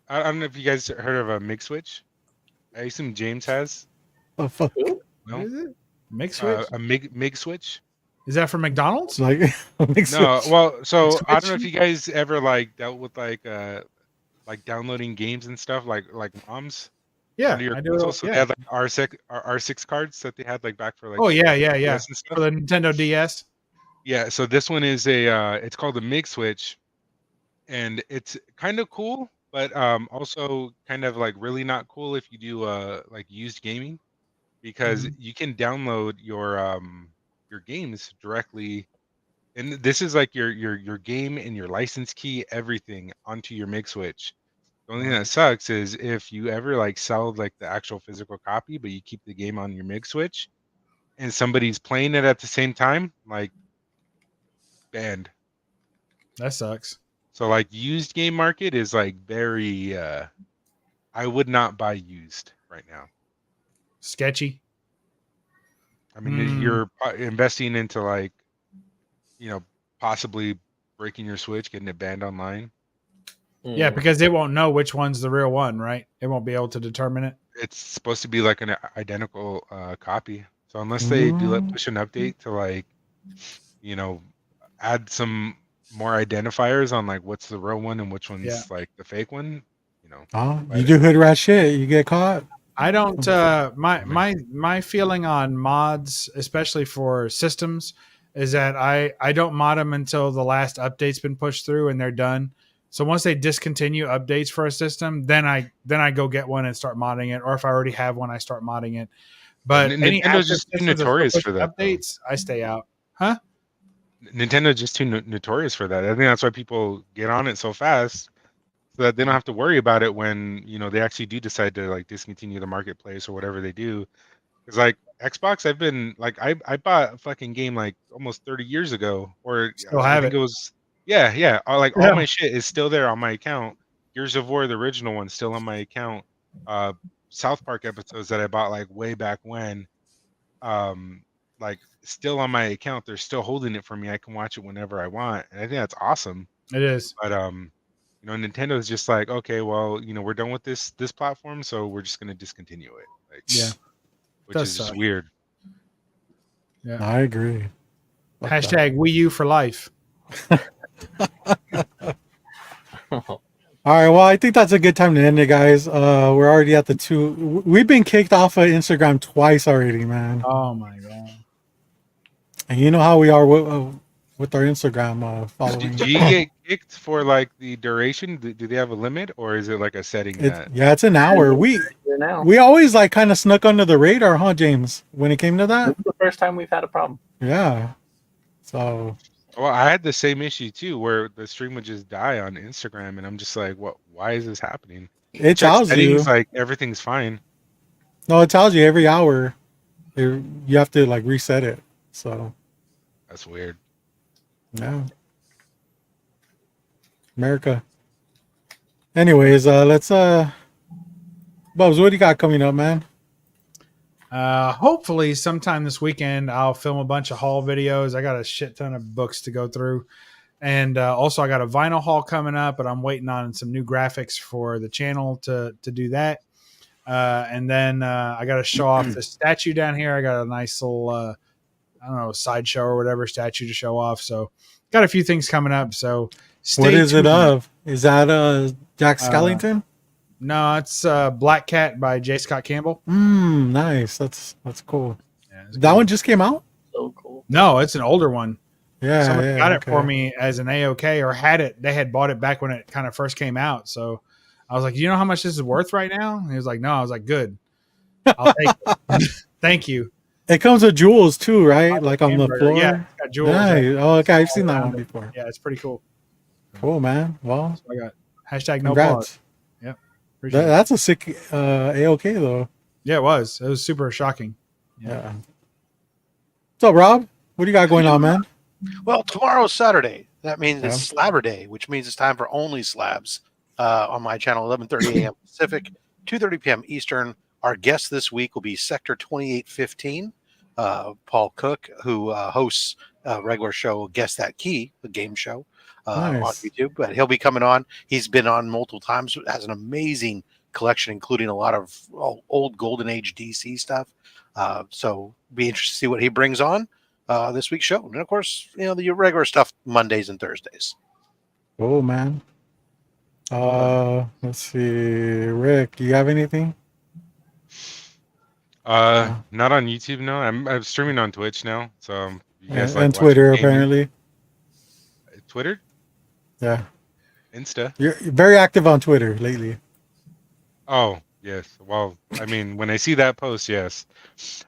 I don't know if you guys heard of a MIG switch? I assume James has. Oh fuck! No? What is it? MIG switch? A MIG switch? Is that from McDonald's? Like No, well, so I don't know if you guys ever like dealt with like downloading games and stuff like ROMs. Yeah, your I do. console, so Yeah. they had like R6 cards that they had like back for like. Oh yeah. DS and stuff. For the Nintendo DS. Yeah, so this one is it's called the MIG switch, and it's kind of cool, but also kind of like really not cool if you do like used gaming, because you can download your games directly, and this is like your game and your license key, everything onto your MIG switch. The only thing that sucks is if you ever like sell like the actual physical copy, but you keep the game on your MIG switch, and somebody's playing it at the same time, like banned. That sucks. So like used game market is like very I would not buy used right now. Sketchy. I mean, you're investing into like, possibly breaking your switch, getting it banned online. Yeah, because they won't know which one's the real one, right? They won't be able to determine it. It's supposed to be like an identical copy. So unless they do push an update to like, add some more identifiers on like what's the real one and which one's like the fake one, you do hood rat shit, you get caught. I don't. My feeling on mods, especially for systems, is that I don't mod them until the last update's been pushed through and they're done. So once they discontinue updates for a system, then I go get one and start modding it. Or if I already have one, I start modding it. But any Nintendo's active just too systems that still notorious push for that, though. updates, I stay out. Huh? Nintendo's just too notorious for that. I think that's why people get on it so fast, so that they don't have to worry about it when they actually do decide to like discontinue the marketplace or whatever they do. Because like Xbox, I've been like I bought a fucking game like almost 30 years ago, or Still I have think it. it was yeah. Like all Yeah. my shit is still there on my account. Gears of War, the original one, still on my account. South Park episodes that I bought like way back when, like still on my account. They're still holding it for me. I can watch it whenever I want, and I think that's awesome. It is. But Nintendo is just like, okay, well, we're done with this platform, so we're just gonna discontinue it. Like, Yeah. which Does is just suck. weird. Yeah. I agree. Fuck that. Hashtag Wii U for life. All right, well, I think that's a good time to end it, guys. We're already at the 2. We've been kicked off of Instagram twice already, man. Oh my god. And you know how we are with our Instagram following. Do you get kicked for like the duration? Do they have a limit, or is it like a setting that? Yeah, it's an hour. Here now. We always like kind of snuck under the radar, huh, James? When it came to that, This is the first time we've had a problem. yeah. So Well, I had the same issue too, where the stream would just die on Instagram, and I'm just like, what? Why is this happening? it Check tells you. settings, like everything's fine. No, it tells you every hour. You have to like reset it. So That's weird. yeah, America. Anyways, let's Bubs, what do you got coming up, man? Hopefully sometime this weekend I'll film a bunch of haul videos. I got a shit ton of books to go through. And also I got a vinyl haul coming up, but I'm waiting on some new graphics for the channel to do that. And then I got to show off the statue down here. I got a nice little, I don't know, sideshow or whatever statue to show off. So got a few things coming up. So stay What is it tuned. of? Is that Jack Skellington? No, it's Black Cat by J. Scott Campbell. Nice. That's cool. Yeah, it's That cool. one just came out? So cool. No, it's an older one. Yeah. Somebody yeah, got it okay. for me as an A-OK or had it. They had bought it back when it kind of first came out. So I was like, you know how much this is worth right now? And he was like, no. I was like, good. I'll take it. Thank you. It comes with jewels too, right? Like on the Hamburger. floor. Yeah, it's got jewels. Nice. Oh, okay. I've seen that around one it. before. Yeah, it's pretty cool. Cool, man. Well, So I got hashtag no congrats. pause. Yep. Appreciate it. That's a sick A-OK though. Yeah, it was. It was super shocking. Yeah. What's up, Rob? What do you got going on, man? Well, tomorrow's Saturday. That means Yeah. it's Slabber Day, which means it's time for only slabs on my channel, 11:30 a.m. Pacific, 2:30 p.m. Eastern. Our guest this week will be Sector 2815, Paul Cook, who hosts a regular show, Guess That Key, the game show on Nice. YouTube. But he'll be coming on. He's been on multiple times, has an amazing collection, including a lot of old Golden Age DC stuff. So be interested to see what he brings on this week's show. And of course, the regular stuff Mondays and Thursdays. Cool, man. Let's see. Rick, do you have anything? Not on YouTube. No, I'm streaming on Twitch now. So you guys like And watching Twitter, gaming? apparently. Twitter, Yeah. Insta. You're very active on Twitter lately. Oh yes. Well, I mean, when I see that post, yes.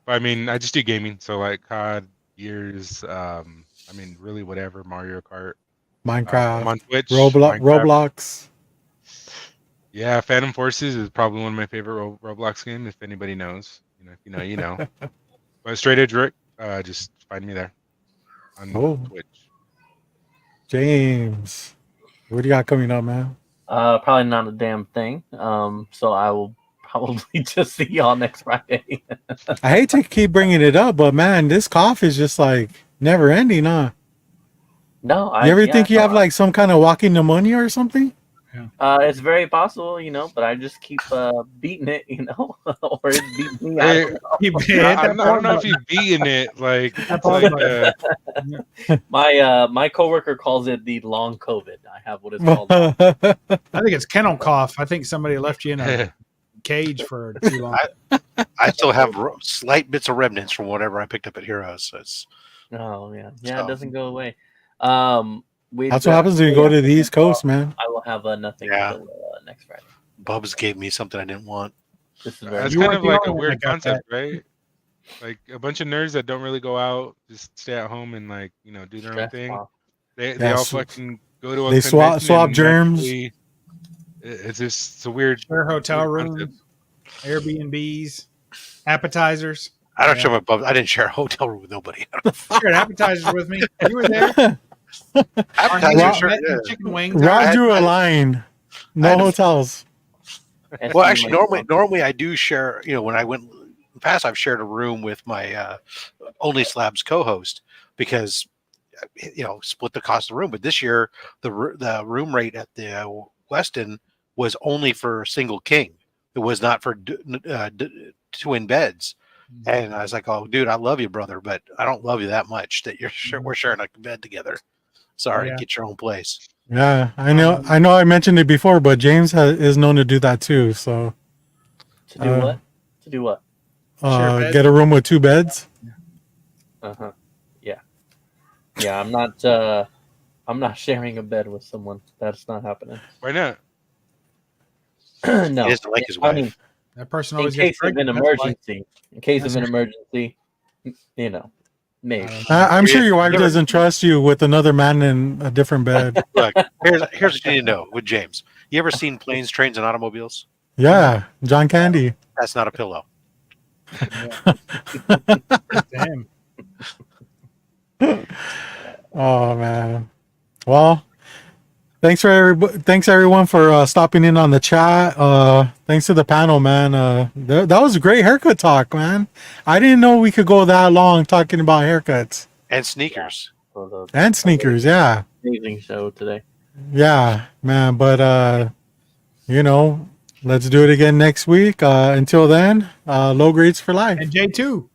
But I mean, I just do gaming. So like COD, Gears. I mean, really whatever. Mario Kart. Minecraft, I'm on Twitch. Minecraft. Minecraft. Roblox. Yeah, Phantom Forces is probably one of my favorite Roblox games. If anybody knows, if you know, you know. But Straight Edge Rick, just find me there on Oh. Twitch. James, what do you got coming up, man? Probably not a damn thing. So I will probably just see y'all next Friday. I hate to keep bringing it up, but man, this cough is just like never ending, huh? No, You ever think you have like some kind of walking pneumonia or something? It's very possible, but I just keep beating it, or it beats me. I don't know. I don't know if you've beaten it. Like, it's like My coworker calls it the long COVID. I have what it's called. I think it's kennel cough. I think somebody left you in a cage for too long. I still have slight bits of remnants from whatever I picked up at Heroes. So it's Oh yeah, So- it doesn't go away. That's what happens when you go to the East Coast, man. I will have nothing Yeah. until next Friday. Bubs gave me something I didn't want. This is very That's You kind weren't of the like a only one weird that got concept, right? Like a bunch of nerds that don't really go out, just stay at home and like do their own stressful. thing. They Yeah, all so- fucking go to a they swap convention and germs. actually- It's just it's a weird Share hotel weird rooms, Airbnbs, appetizers. I don't Yeah. share my Bubs. I didn't share a hotel room with nobody. Shared appetizers with me. You were there. Appetizer, Our sure, met yeah. chicken wings. Rob I- drew a I- line. No I had a- hotels. Well, actually, normally I do share. When I went in the past, I've shared a room with my Only Slabs co-host because split the cost of the room. But this year, the room rate at the Westin was only for single king. It was not for twin beds. And I was like, "Oh, dude, I love you, brother, but I don't love you that much that we're sharing a bed together. Sorry, Yeah. get your own place." Yeah, I know. I mentioned it before, but James is known to do that too. So To do what? To do what? Share beds? get a room with 2 beds. Yeah. Yeah, I'm not sharing a bed with someone. That's not happening. Why not? No. He doesn't like his I wife. mean, That person in always case gets of an pregnant. That's why. emergency. In case of an emergency, maybe. I'm sure your wife Never- doesn't trust you with another man in a different bed. Look, here's what you need to know with James. You ever seen Planes, Trains, and Automobiles? Yeah, John Candy. That's not a pillow. Damn. Oh man. Well, thanks everyone for stopping in on the chat. Thanks to the panel, man. That was a great haircut talk, man. I didn't know we could go that long talking about haircuts And sneakers. For the and sneakers. Yeah, amazing show today. yeah, man. But let's do it again next week. Until then, low grades for life. And J2.